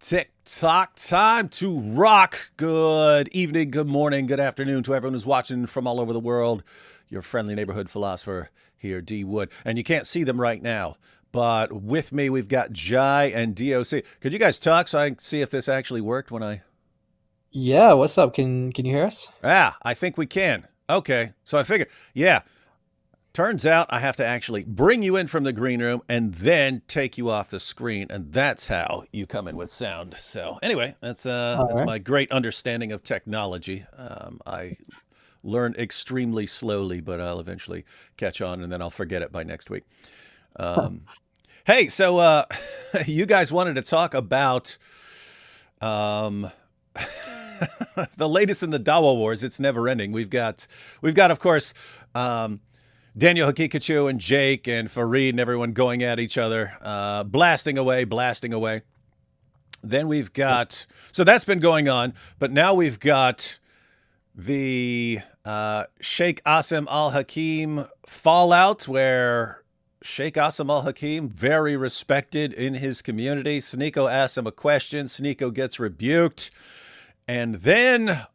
Tick-tock, time to rock. Good evening, good morning, good afternoon to everyone who's watching from all over the world. Your friendly neighborhood philosopher here, D. Wood. And you can't see them right now, but with me we've got Jai and DOC. Could you guys talk so I can see if this actually worked when I... Yeah, what's up? Can you hear us? I think we can. Okay, so I figured, yeah, turns out I have to actually bring you in from the green room and then take you off the screen, and that's how you come in with sound. So anyway, All that's right. my great understanding of technology. I learned extremely slowly, but I'll eventually catch on, and then I'll forget it by next week. Um, hey, so you guys wanted to talk about um, the latest in the Dawa Wars. It's never ending. We've got, of course. Daniel Hakikachu and Jake and Fareed and everyone going at each other, blasting away, blasting away. Then we've got, so that's been going on, but now we've got the Sheikh Asim Al Hakim fallout, where Sheikh Asim Al Hakim, very respected in his community. Sneako asks him a question, Sneako gets rebuked, and then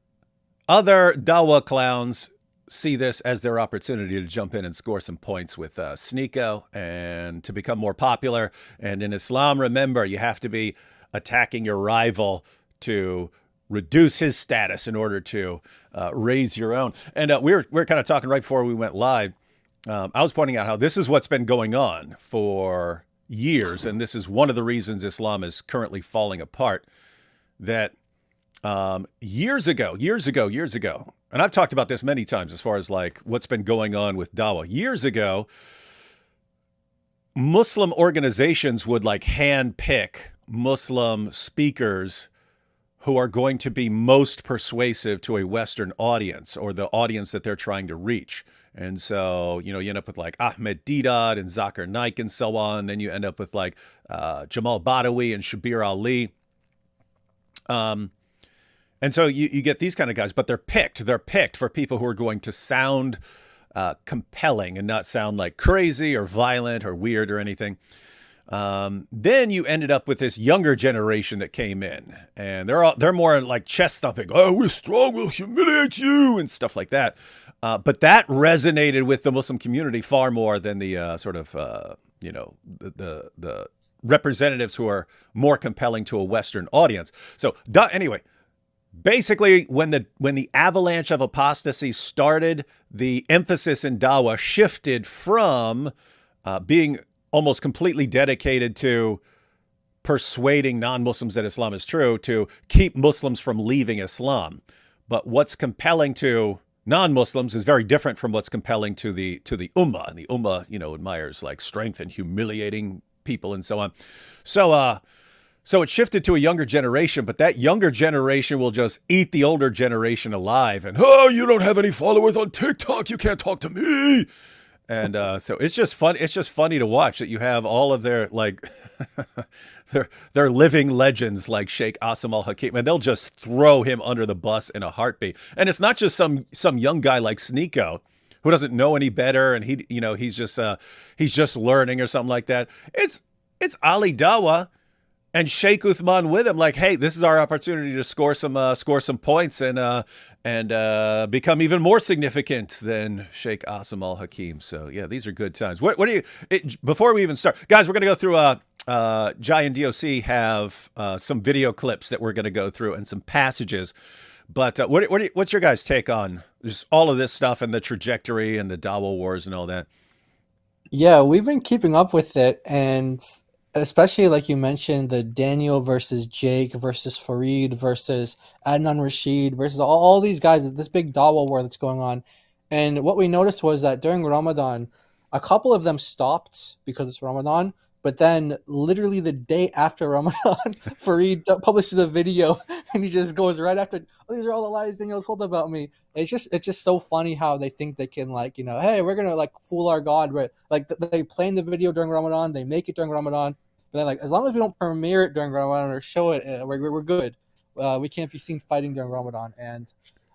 other Dawa clowns see this as their opportunity to jump in and score some points with Sneako and to become more popular. And in Islam, remember, you have to be attacking your rival to reduce his status in order to raise your own. And we were kind of talking right before we went live. I was pointing out how this is what's been going on for years, and this is one of the reasons Islam is currently falling apart. That years ago, and I've talked about this many times as far as like what's been going on with Dawa. Years ago, Muslim organizations would like hand pick Muslim speakers who are going to be most persuasive to a Western audience or the audience that they're trying to reach. And so, you end up with like Ahmed Deedat and Zakir Naik and so on. Then you end up with like Jamal Badawi and Shabir Ali. And so you get these kind of guys, but they're picked. They're picked for people who are going to sound compelling and not sound like crazy or violent or weird or anything. Then you ended up with this younger generation that came in, and they're more like chest thumping. Oh, we're strong. We'll humiliate you and stuff like that. But that resonated with the Muslim community far more than the sort of the representatives who are more compelling to a Western audience. So anyway. Basically, when the avalanche of apostasy started, the emphasis in Dawah shifted from being almost completely dedicated to persuading non-Muslims that Islam is true to keep Muslims from leaving Islam. But what's compelling to non-Muslims is very different from what's compelling to the Ummah. And the Ummah, admires like strength and humiliating people and so on. So it shifted to a younger generation, but that younger generation will just eat the older generation alive. And, oh, you don't have any followers on TikTok. You can't talk to me. And so it's just fun. It's just funny to watch that you have all of their like their living legends like Sheikh Asim Al Hakim, and they'll just throw him under the bus in a heartbeat. And it's not just some young guy like Sneako who doesn't know any better, and he's just learning or something like that. It's Ali Dawa and Sheikh Uthman with him, like, hey, this is our opportunity to score some points and become even more significant than Sheikh Asim Al Hakim. So yeah, these are good times. What do you before we even start, guys? We're gonna go through. Jai and DOC have some video clips that we're gonna go through and some passages. But what's your guys' take on just all of this stuff and the trajectory and the Dawa Wars and all that? Yeah, we've been keeping up with it, and especially like you mentioned, the Daniel versus Jake versus Fareed versus Adnan Rashid versus all these guys, this big Dawa war that's going on. And what we noticed was that during Ramadan, a couple of them stopped because it's Ramadan, but then literally the day after Ramadan, Fareed publishes a video and he just goes right after, oh, these are all the lies Daniel's told about me. It's just so funny how they think they can, like, hey, we're gonna like fool our God, but like they plan the video during Ramadan, they make it during Ramadan, but then like as long as we don't premiere it during Ramadan or show it, we're good. We can't be seen fighting during Ramadan, and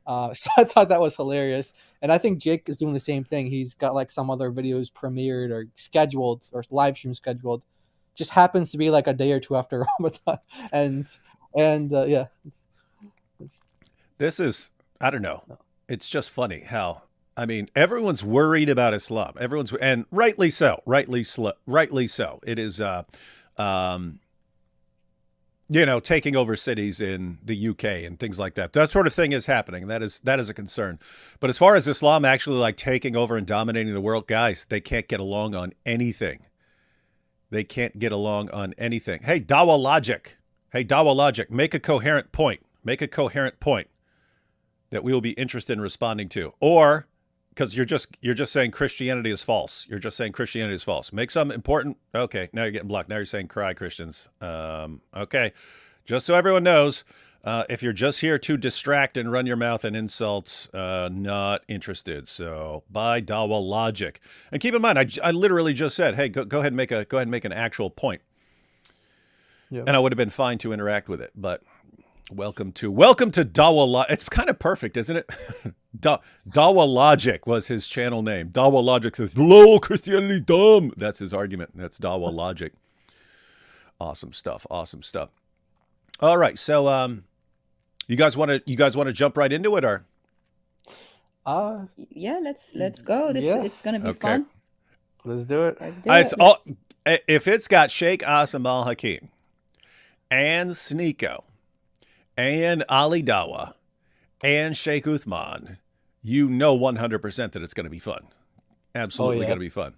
so I thought that was hilarious. And I think Jake is doing the same thing. He's got like some other videos premiered or scheduled or live stream scheduled just happens to be like a day or two after Ramadan, and yeah, it's, This is, I don't know. It's just funny how, I mean, everyone's worried about Islam. And rightly so. Rightly so. It is, taking over cities in the UK and things like that. That sort of thing is happening. That is a concern. But as far as Islam actually like taking over and dominating the world, guys, they can't get along on anything. They can't get along on anything. Hey, Dawa Logic. Make a coherent point. That we will be interested in responding to. Or because you're just saying Christianity is false. Make some important. Okay, now you're getting blocked. Now you're saying cry Christians. Okay, just so everyone knows, if you're just here to distract and run your mouth and insult, not interested. So bye, Dawa Logic. And keep in mind, I literally just said, hey, go ahead and make an actual point. Yep. And I would have been fine to interact with it, but. Welcome to Dawa Logic. It's kind of perfect, isn't it? Dawa Logic was his channel name. Dawa Logic says, "Lol, Christianity dumb." That's his argument. That's Dawa Logic. Awesome stuff. All right, so you guys want to jump right into it, or? Yeah, let's go. It's gonna be fun. Let's do it. If it's got Sheikh Assim al-Hakim and Sneako and Ali Dawa and Sheikh Uthman, 100% that it's going to be fun. Absolutely going to be fun.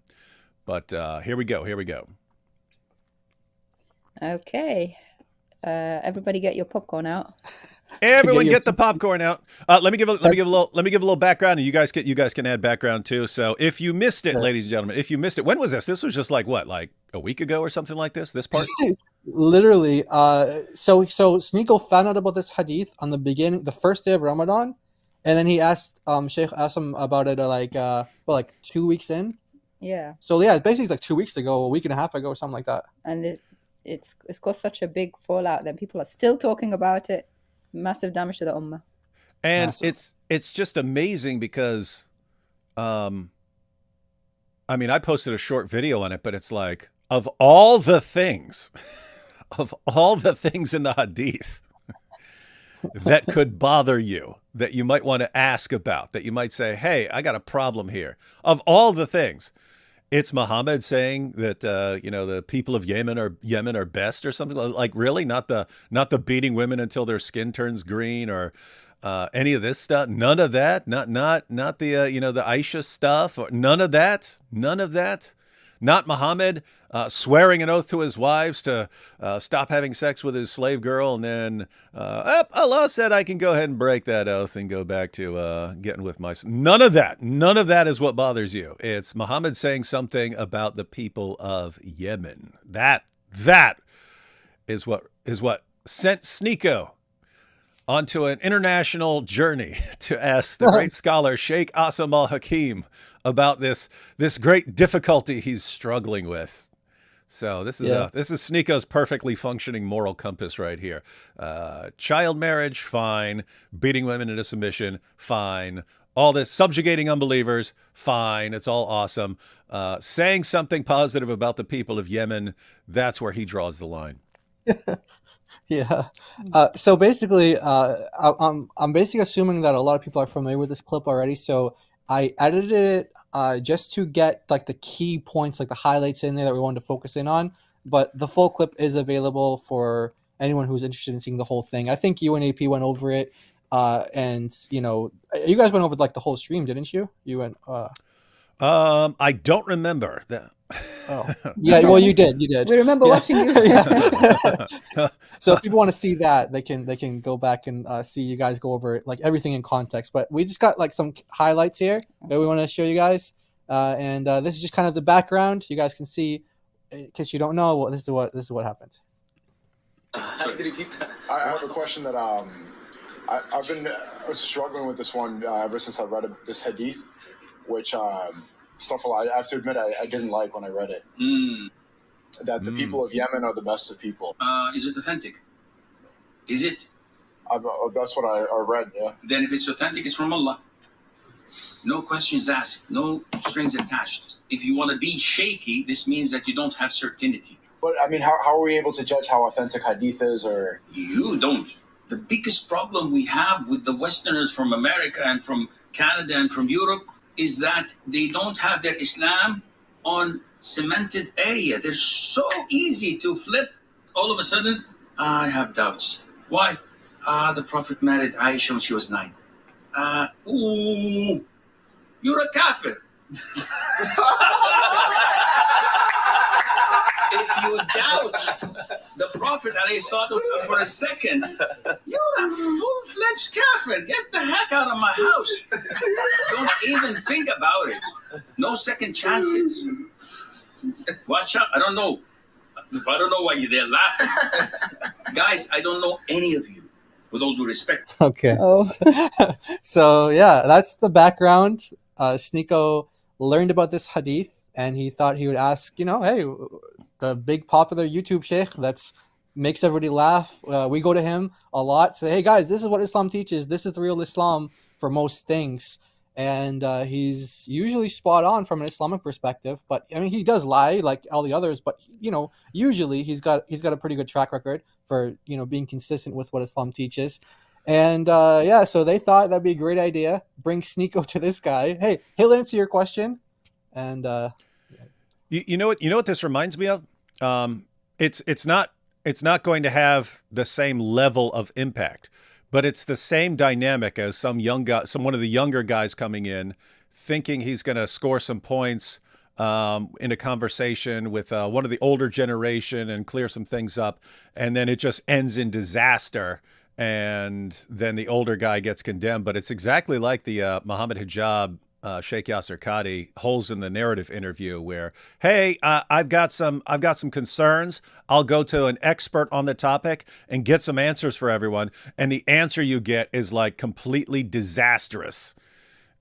But here we go. Okay. Everybody get your popcorn out. Everyone get the popcorn out. Let me give a little background, and you guys can add background too. So if you missed it, ladies and gentlemen, when was this? This was just like a week ago or something like this part? Literally, so Sneako found out about this hadith on the first day of Ramadan, and then he asked Sheikh Assim about it like 2 weeks in. Yeah. So yeah, basically it's like 2 weeks ago, a week and a half ago, or something like that. And it's caused such a big fallout that people are still talking about it. Massive damage to the ummah. And it's just amazing because, I mean, I posted a short video on it, but it's like, of all the things in the hadith that could bother you, that you might want to ask about, that you might say, hey, I got a problem here. Of all the things, it's Muhammad saying that, the people of Yemen are best or something like, really not the beating women until their skin turns green or any of this stuff. None of that. Not the, the Aisha stuff, or none of that. Not Muhammad swearing an oath to his wives to stop having sex with his slave girl, and then Allah said I can go ahead and break that oath and go back to getting with my. None of that is what bothers you. It's Muhammad saying something about the people of Yemen. That is what sent Sneako onto an international journey to ask the great scholar Sheikh Assim al-Hakim about this great difficulty he's struggling with. So this is Sneako's perfectly functioning moral compass right here. Child marriage, fine. Beating women into submission, fine. All this subjugating unbelievers, fine. It's all awesome. Saying something positive about the people of Yemen, that's where he draws the line. Yeah. So basically, I'm basically assuming that a lot of people are familiar with this clip already. So I edited it just to get like the key points, like the highlights in there that we wanted to focus in on. But the full clip is available for anyone who's interested in seeing the whole thing. I think you and AP went over it, and you guys went over like the whole stream, didn't you? You went. I don't remember that. Oh, yeah. Well, you did. We remember watching you. So if people want to see that, they can go back and see you guys go over like everything in context. But we just got like some highlights here that we want to show you guys, and this is just kind of the background. You guys can see, in case you don't know, well, this is what happened. I have a question that I've been struggling with this one ever since I read this hadith, which. Stuff a lot. I have to admit, I didn't like when I read it. That the people of Yemen are the best of people. Is it authentic? Is it? That's what I read, yeah. Then if it's authentic, it's from Allah. No questions asked. No strings attached. If you want to be shaky, this means that you don't have certainty. But I mean, how are we able to judge how authentic hadith is? Or You don't. The biggest problem we have with the Westerners from America and from Canada and from Europe is that they don't have their Islam on cemented area. They're so easy to flip. All of a sudden, I have doubts. Why? The Prophet married Aisha when she was 9. Ooh, you're a kafir. If you doubt the Prophet ﷺ for a second, you're a full-fledged kafir. Get the heck out of my house. Don't even think about it. No second chances. Watch out. I don't know why you're there laughing. Guys, I don't know any of you, with all due respect. Okay. Oh. So yeah, that's the background. Sneako learned about this hadith, and he thought he would ask, hey, the big popular YouTube sheikh that's makes everybody laugh. We go to him a lot, say, hey guys, this is what Islam teaches. This is the real Islam for most things. And he's usually spot on from an Islamic perspective, but I mean, he does lie like all the others, but usually he's got a pretty good track record for being consistent with what Islam teaches. And so they thought that'd be a great idea. Bring Sneako to this guy. Hey, he'll answer your question. And you know what this reminds me of? It's not going to have the same level of impact, but it's the same dynamic as one of the younger guys coming in, thinking he's going to score some points in a conversation with one of the older generation and clear some things up, and then it just ends in disaster. And then the older guy gets condemned. But it's exactly like the Muhammad Hijab, Sheikh Yasser Qadi holds in the narrative interview where, hey, I've got some concerns. I'll go to an expert on the topic and get some answers for everyone. And the answer you get is like completely disastrous.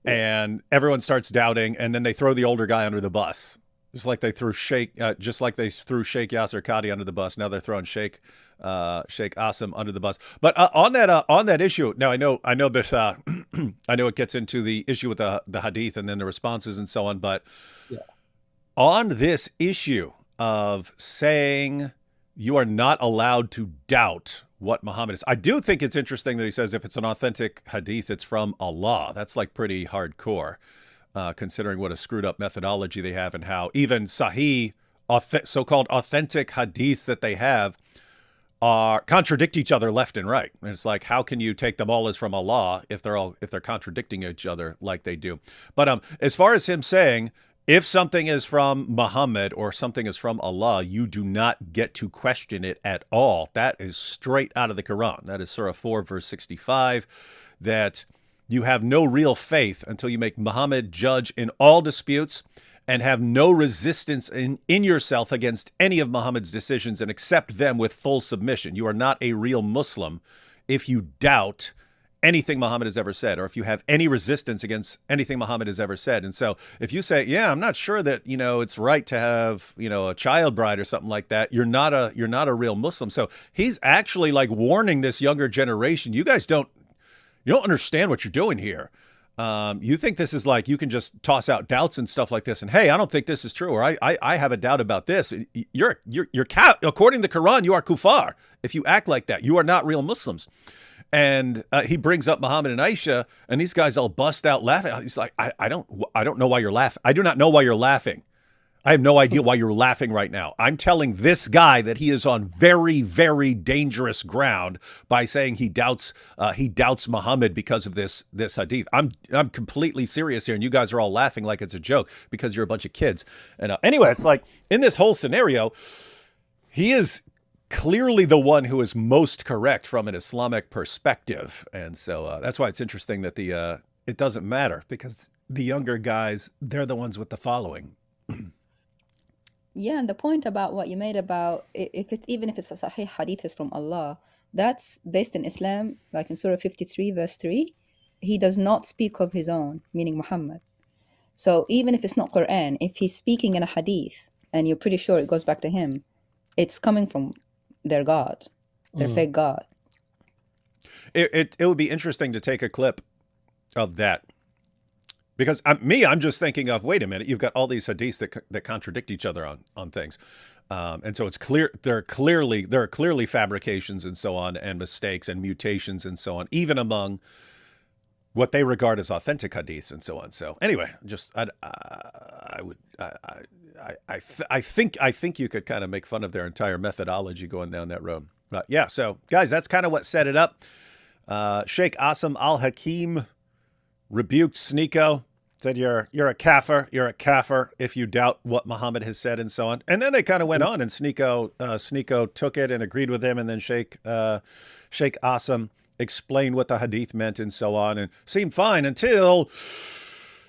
And everyone starts doubting. And then they throw the older guy under the bus. Just like they threw Sheikh Yasser Qadi under the bus. Now they're throwing Sheikh Assim under the bus. But on that issue, now I know that I know it gets into the issue with the hadith and then the responses and so on. But on this issue of saying you are not allowed to doubt what Muhammad is, I do think it's interesting that he says if it's an authentic hadith, it's from Allah. That's like pretty hardcore. Considering what a screwed up methodology they have and how even Sahih, so-called authentic hadiths that they have contradict each other left and right. And it's like, how can you take them all as from Allah if they're contradicting each other like they do? But as far as him saying, if something is from Muhammad or something is from Allah, you do not get to question it at all. That is straight out of the Quran. That is Surah 4, verse 65, that you have no real faith until you make Muhammad judge in all disputes and have no resistance in yourself against any of Muhammad's decisions and accept them with full submission. You are not a real Muslim if you doubt anything Muhammad has ever said, or if you have any resistance against anything Muhammad has ever said. And so if you say, yeah, I'm not sure that, it's right to have, a child bride or something like that, you're not a real Muslim. So he's actually like warning this younger generation, you guys don't understand what you're doing here. You think this is like you can just toss out doubts and stuff like this, and hey, I don't think this is true, or I have a doubt about this. You're according to the Quran, you are kuffar if you act like that. You are not real Muslims. And he brings up Muhammad and Aisha, and these guys all bust out laughing. He's like, I don't know why you're laughing. I do not know why you're laughing. I have no idea why you're laughing right now. I'm telling this guy that he is on very, very dangerous ground by saying he doubts Muhammad because of this hadith. I'm completely serious here, and you guys are all laughing like it's a joke because you're a bunch of kids. And anyway, it's like in this whole scenario, he is clearly the one who is most correct from an Islamic perspective, and so that's why it's interesting that it doesn't matter because the younger guys, they're the ones with the following. Yeah, and the point about what you made about even if it's a Sahih hadith is from Allah, that's based in Islam, like in Surah 53, verse 3. He does not speak of his own, meaning Muhammad. So even if it's not Quran, if he's speaking in a hadith and you're pretty sure it goes back to him, it's coming from their God, their fake God. It would be interesting to take a clip of that. Because I'm just thinking of, wait a minute, you've got all these hadiths that contradict each other on things. And so it's clear there are clearly fabrications and so on, and mistakes and mutations and so on, even among what they regard as authentic hadiths and so on. So anyway, just I think you could kind of make fun of their entire methodology going down that road. But yeah, so guys, that's kind of what set it up. Sheikh Assim al-Hakim rebuked Sneako, said you're a kafir if you doubt what Muhammad has said and so on. And then they kind of went on, and Sneako took it and agreed with him, and then Sheikh Assim explained what the hadith meant and so on, and seemed fine until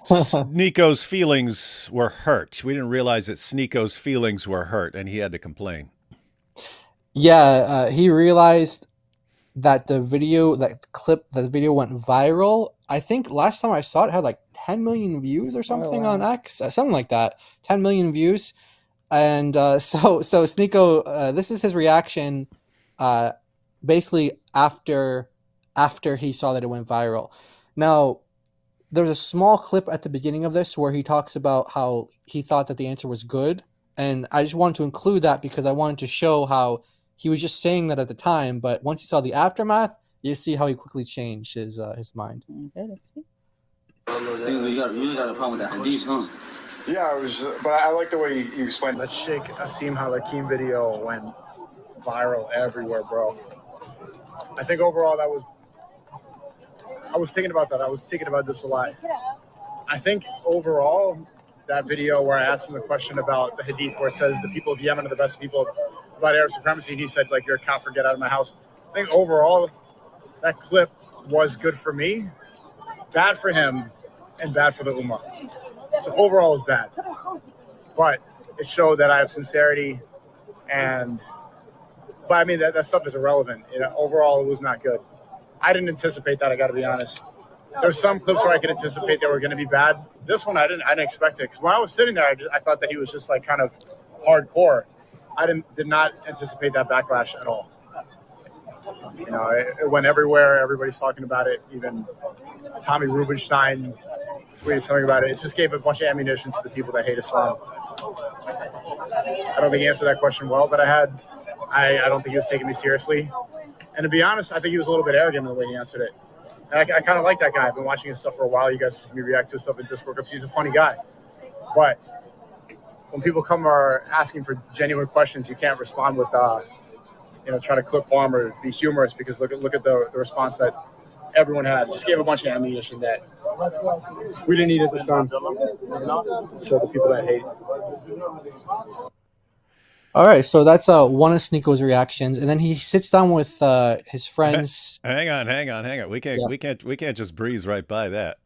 Sneako's feelings were hurt. We didn't realize that Sneako's feelings were hurt, and he had to complain. Yeah, he realized that the video went viral. I think last time I saw it had like 10 million views or something on X, something like that. 10 million views. And so Sneako, this is his reaction basically after he saw that it went viral. Now, there's a small clip at the beginning of this where he talks about how he thought that the answer was good. And I just wanted to include that because I wanted to show how he was just saying that at the time, but once he saw the aftermath, you see how he quickly changed his mind. Okay, let's see. You got a problem with that hadith, huh? Yeah, but I like the way you explained That Sheikh Assim al-Hakim video went viral everywhere, bro. I think overall I was thinking about that. I was thinking about this a lot. I think overall, that video where I asked him the question about the hadith where it says the people of Yemen are the best people about Arab supremacy, and he said, like, you're a kafir, get out of my house. I think overall, that clip was good for me, bad for him, and bad for the ummah. So overall, it was bad. But it showed that I have sincerity, but I mean, that stuff is irrelevant. Overall, it was not good. I didn't anticipate that, I got to be honest. There's some clips where I could anticipate they were going to be bad. This one, I didn't expect it. Because when I was sitting there, I thought that he was just like kind of hardcore. I did not anticipate that backlash at all. It went everywhere. Everybody's talking about it. Even Tommy Rubenstein tweeted something about it. It just gave a bunch of ammunition to the people that hate Islam. I don't think he answered that question well, but I don't think he was taking me seriously. And to be honest, I think he was a little bit arrogant in the way he answered it. And I kind of like that guy. I've been watching his stuff for a while. You guys see me react to his stuff in Discord groups. He's a funny guy. But when people come are asking for genuine questions, you can't respond with, try to clip farm or be humorous, because look at the response that everyone had. Just gave a bunch of ammunition that we didn't need at this time. So the people that hate. All right, so that's one of Sneako's reactions, and then he sits down with his friends. Hang on. We can't just breeze right by that.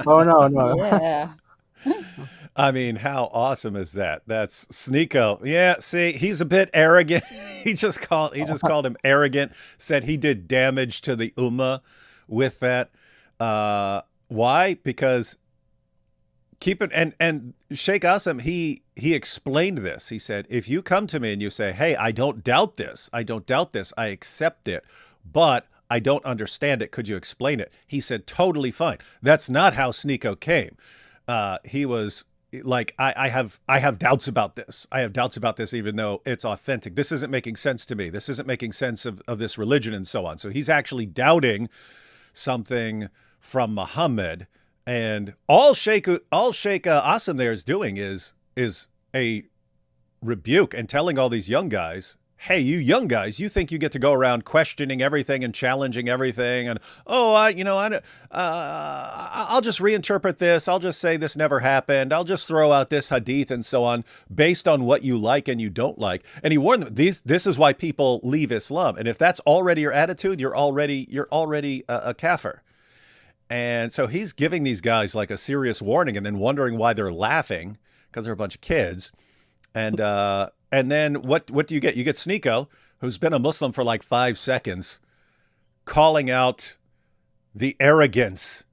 Oh no. Yeah. I mean, how awesome is that? That's Sneako. Yeah, see, he's a bit arrogant. He just called him arrogant. Said he did damage to the ummah with that. Why? Because and Sheikh Assim, he explained this. He said, if you come to me and you say, hey, I don't doubt this, I accept it, but I don't understand it, could you explain it? He said, totally fine. That's not how Sneako came. He was like, I have doubts about this. I have doubts about this, even though it's authentic. This isn't making sense to me. This isn't making sense of this religion and so on. So he's actually doubting something from Muhammad. And all Sheikh Assim there is doing is a rebuke and telling all these young guys, hey, you young guys, you think you get to go around questioning everything and challenging everything, and I'll just reinterpret this. I'll just say this never happened. I'll just throw out this hadith and so on based on what you like and you don't like. And he warned them, this is why people leave Islam. And if that's already your attitude, you're already a kafir. And so he's giving these guys like a serious warning, and then wondering why they're laughing, because they're a bunch of kids. And then what do you get? You get Sneako, who's been a Muslim for like 5 seconds, calling out the arrogance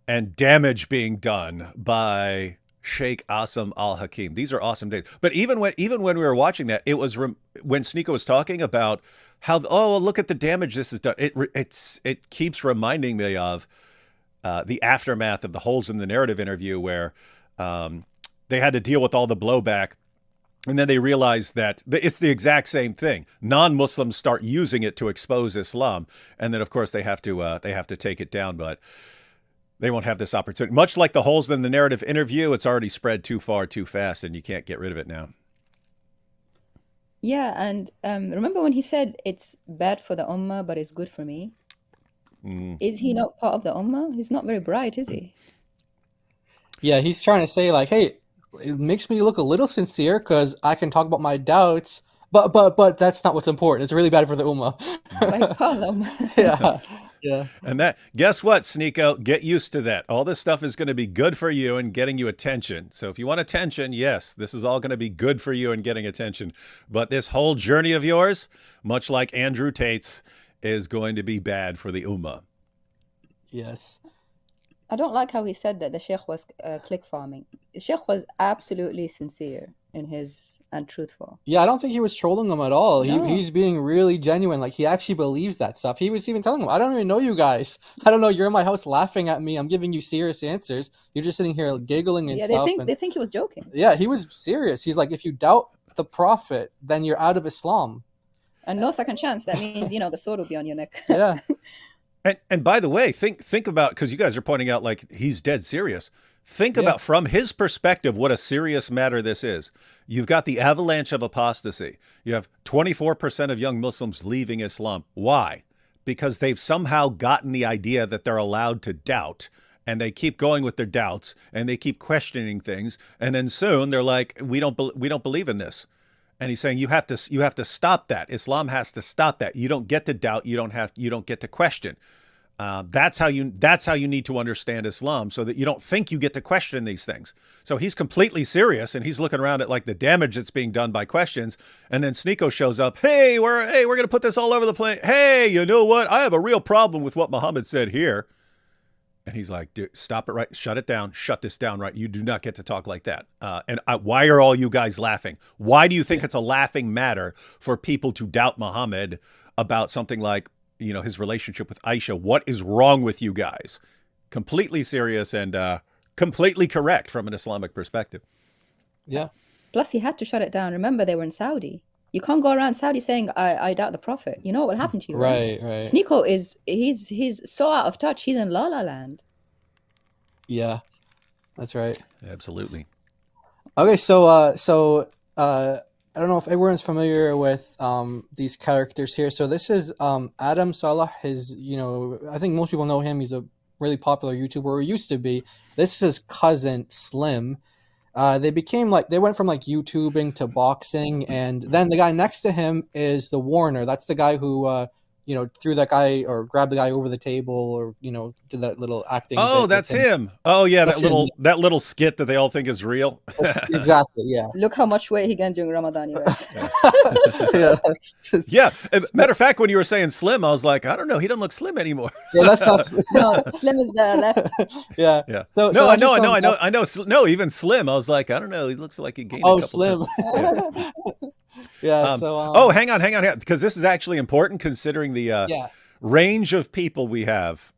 and damage being done by Sheikh Assim al-Hakim. These are awesome days. But even when we were watching that, it was when Sneako was talking about how, look at the damage this has done. It keeps reminding me of the aftermath of the Holes in the Narrative interview, where they had to deal with all the blowback And then they realize that it's the exact same thing. Non-Muslims start using it to expose Islam, and then of course they have to take it down, but they won't have this opportunity. Much like the holes in the narrative interview, it's already spread too far, too fast, and you can't get rid of it now. Yeah, and remember when he said it's bad for the ummah, but it's good for me? Is he not part of the ummah? He's not very bright, is he? Yeah, he's trying to say like, hey, it makes me look a little sincere because I can talk about my doubts, but that's not what's important. It's really bad for the ummah. But he's part of the ummah. Yeah, yeah. And that, guess what, Sneako? Get used to that. All this stuff is going to be good for you and getting you attention. So if you want attention, yes, this is all going to be good for you and getting attention. But this whole journey of yours, much like Andrew Tate's, is going to be bad for the ummah. Yes. I don't like how he said that the Sheikh was click farming. The Sheikh was absolutely sincere in his and truthful. Yeah, I don't think he was trolling them at all. No. He's being really genuine. Like, he actually believes that stuff. He was even telling them, I don't even know you guys. I don't know. You're in my house laughing at me. I'm giving you serious answers. You're just sitting here giggling and Yeah, stuff. they think he was joking. Yeah, he was serious. He's like, if you doubt the Prophet, then you're out of Islam. And no second chance. That means, the sword will be on your neck. Yeah. And by the way, think about, because you guys are pointing out like he's dead serious. Think about from his perspective what a serious matter this is. You've got the avalanche of apostasy. You have 24% of young Muslims leaving Islam. Why? Because they've somehow gotten the idea that they're allowed to doubt, and they keep going with their doubts, and they keep questioning things, and then soon they're like, we don't believe in this. And he's saying you have to stop that. Islam has to stop that. You don't get to doubt. You don't get to question. That's how you need to understand Islam, so that you don't think you get to question these things. So he's completely serious, and he's looking around at like the damage that's being done by questions. And then Sneako shows up. Hey, we're gonna put this all over the place. Hey, you know what? I have a real problem with what Muhammad said here. And he's like, dude, stop it right. Shut it down. Shut this down right. You do not get to talk like that. Why are all you guys laughing? Why do you think it's a laughing matter for people to doubt Muhammad about something like, his relationship with Aisha? What is wrong with you guys? Completely serious and completely correct from an Islamic perspective. Yeah. Plus, he had to shut it down. Remember, they were in Saudi. You can't go around Saudi saying, I doubt the Prophet. You know what will happen to you, right? Right. Sneako he's so out of touch. He's in La La Land. Yeah, that's right. Absolutely. Okay, so I don't know if everyone's familiar with these characters here. So this is Adam Saleh. I think most people know him. He's a really popular YouTuber, or used to be. This is his cousin Slim. They went from like YouTubing to boxing, and then the guy next to him is the Warner. That's the guy who threw that guy or grabbed the guy over the table, or did that little acting. Oh, that's him. Oh yeah, that little skit that they all think is real. Exactly. Yeah. Look how much weight he gained during Ramadan. You guys. Yeah. Yeah. Matter of fact, when you were saying Slim, I was like, I don't know, he doesn't look slim anymore. Yeah, that's not. No, Slim is the left. Yeah. Yeah. So I know. No, even Slim. I was like, I don't know. He looks like he gained. Oh, a couple Slim. pounds. Yeah. Hang on, because this is actually important considering the range of people we have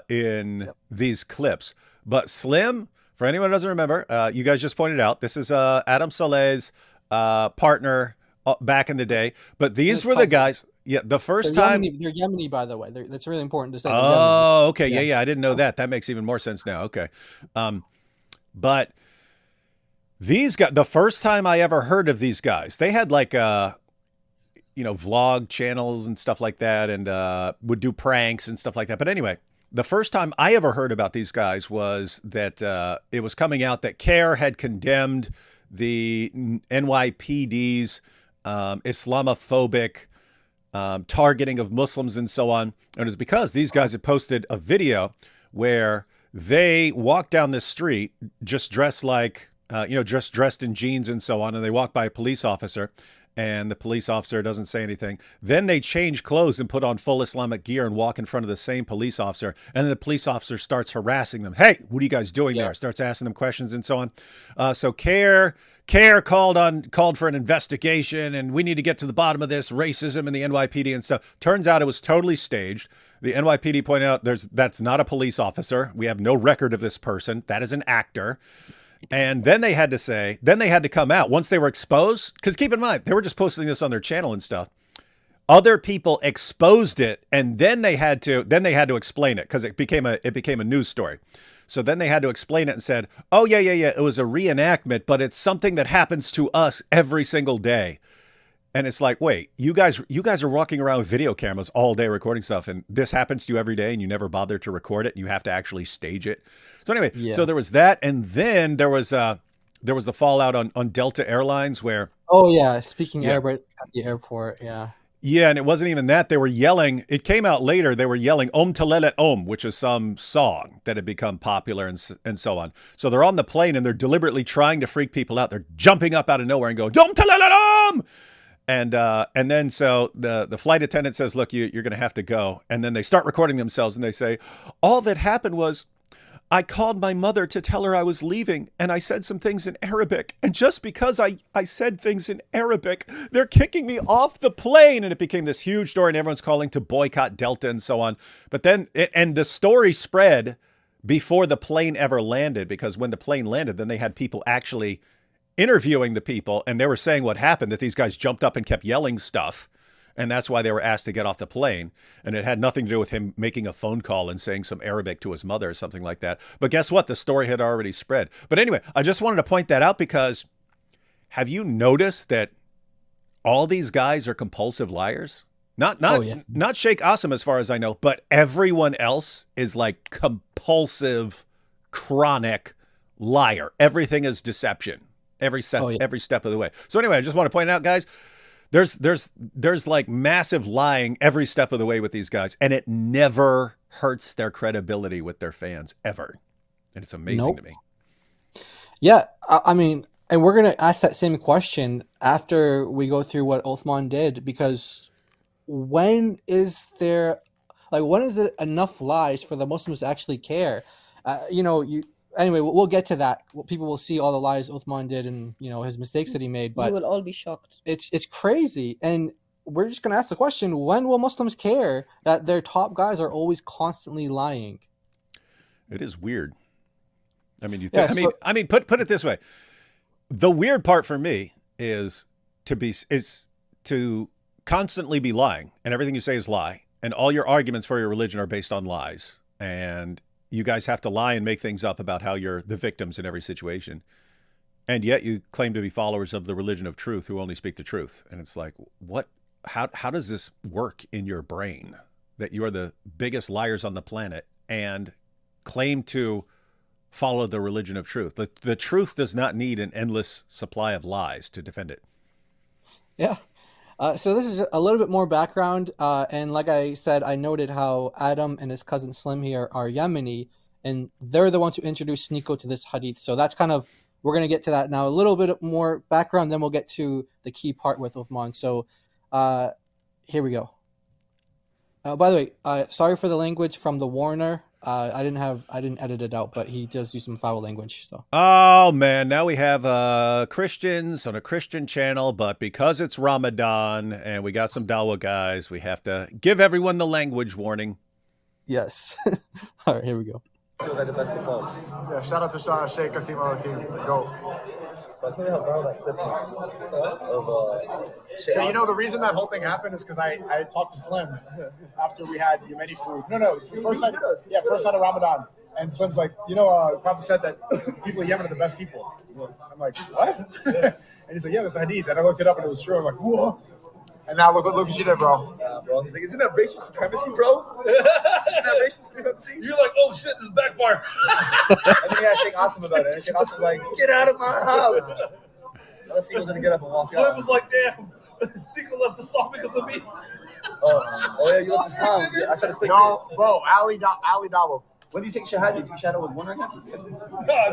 in these clips. But Slim, for anyone who doesn't remember, you guys just pointed out, this is Adam Saleh's partner back in the day. But these were the guys. Yeah, the first time. They're Yemeni, by the way. That's really important to say. Oh, okay. Yeah. I didn't know that. That makes even more sense now. Okay. But these guys, the first time I ever heard of these guys, they had like, vlog channels and stuff like that, and would do pranks and stuff like that. But anyway, the first time I ever heard about these guys was that it was coming out that CARE had condemned the NYPD's Islamophobic targeting of Muslims and so on. And it was because these guys had posted a video where they walked down this street just dressed like, just dressed in jeans and so on. And they walk by a police officer, and the police officer doesn't say anything. Then they change clothes and put on full Islamic gear and walk in front of the same police officer. And then the police officer starts harassing them. Hey, what are you guys doing there? Starts asking them questions and so on. So CARE called for an investigation, and we need to get to the bottom of this racism in the NYPD and stuff. Turns out it was totally staged. The NYPD pointed out that's not a police officer. We have no record of this person. That is an actor. And then they had to come out once they were exposed. Because keep in mind, they were just posting this on their channel and stuff. Other people exposed it, and then they had to explain it because it became a news story. So then they had to explain it and said, "Oh yeah, it was a reenactment, but it's something that happens to us every single day." And it's like, wait, you guys are walking around with video cameras all day recording stuff, and this happens to you every day, and you never bother to record it, and you have to actually stage it. So anyway, So there was that, and then there was the fallout on Delta Airlines where speaking Arabic at the airport, Yeah, and it wasn't even that. They were yelling. It came out later. They were yelling Om Telelet Om, which is some song that had become popular and so on. So they're on the plane and they're deliberately trying to freak people out. They're jumping up out of nowhere and going Om Telelet Om. And then so the flight attendant says, "Look, you're going to have to go." And then they start recording themselves and they say, "All that happened was I called my mother to tell her I was leaving, and I said some things in Arabic. And just because I said things in Arabic, they're kicking me off the plane." And it became this huge story, and everyone's calling to boycott Delta and so on. But then, and the story spread before the plane ever landed, because when the plane landed, then they had people actually interviewing the people, and they were saying what happened, that these guys jumped up and kept yelling stuff. And that's why they were asked to get off the plane. And it had nothing to do with him making a phone call and saying some Arabic to his mother or something like that. But guess what? The story had already spread. But anyway, I just wanted to point that out because have you noticed that all these guys are compulsive liars? Not Sheikh Assim, as far as I know, but everyone else is like compulsive, chronic liar. Everything is deception. Every step of the way. So anyway, I just want to point out, guys, there's like massive lying every step of the way with these guys, and it never hurts their credibility with their fans ever. And it's amazing to me. Yeah, I mean, and we're going to ask that same question after we go through what Uthman did, because when is there enough lies for the Muslims to actually care? Anyway, we'll get to that. People will see all the lies Uthman did and, his mistakes that he made. But you will all be shocked. It's crazy. And we're just going to ask the question, when will Muslims care that their top guys are always constantly lying? It is weird. I mean, put it this way. The weird part for me is to constantly be lying, and everything you say is lie, and all your arguments for your religion are based on lies. And you guys have to lie and make things up about how you're the victims in every situation. And yet you claim to be followers of the religion of truth who only speak the truth. And it's like, how does this work in your brain that you are the biggest liars on the planet and claim to follow the religion of truth? The truth does not need an endless supply of lies to defend it. Yeah. So this is a little bit more background. And like I said, I noted how Adam and his cousin Slim here are Yemeni, and they're the ones who introduced Sneako to this hadith. So that's we're going to get to that now. A little bit more background, then we'll get to the key part with Uthman. So here we go. By the way, sorry for the language from the Warner. I didn't edit it out, but he does use some foul language. So. Oh man, now we have Christians on a Christian channel, but because it's Ramadan and we got some Dawa guys, we have to give everyone the language warning. Yes. All right, here we go. Yeah, shout out to Sheikh Kasim Al-Hakim. Go. So, the reason that whole thing happened is because I talked to Slim after we had Yemeni food. No, first night of Ramadan. And Slim's like, the Prophet said that people in Yemen are the best people. I'm like, what? And he's like, yeah, there's a hadith. And I looked it up and it was true. I'm like, whoa. And now look what you did, bro. Yeah, bro. He's like, isn't that racial supremacy, bro? Isn't that racial supremacy? You're like, oh shit, this is backfire. I think I asked Sheikh Assim about it. And Sheikh Assim was like, get out of my house. Unless he was going to get up and walk Slim out. was like, damn, Sneako left Islam because of me. Oh yeah, you left Islam. Yeah, I tried to click No, bro, Ali Dawa. When do you take Shahada? You take Shahada with one right now?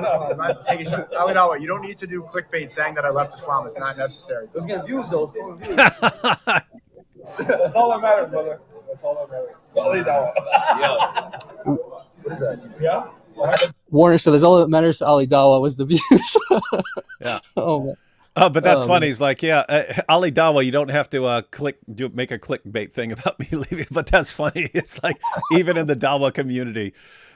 No. I'm not taking shit. Ali Dawa, you don't need to do clickbait saying that I left Islam. It's not necessary. It was getting views though. It was getting views. That's all that matters, brother. That's all that matters. Ali Dawa. Yeah. What is that? Yeah? Warner said, "That's all that matters to Ali Dawa was the views." Yeah. Oh man. Oh, but that's funny. He's like, Ali Dawa, you don't have to make a clickbait thing about me leaving. But that's funny. It's like, even in the Dawa community,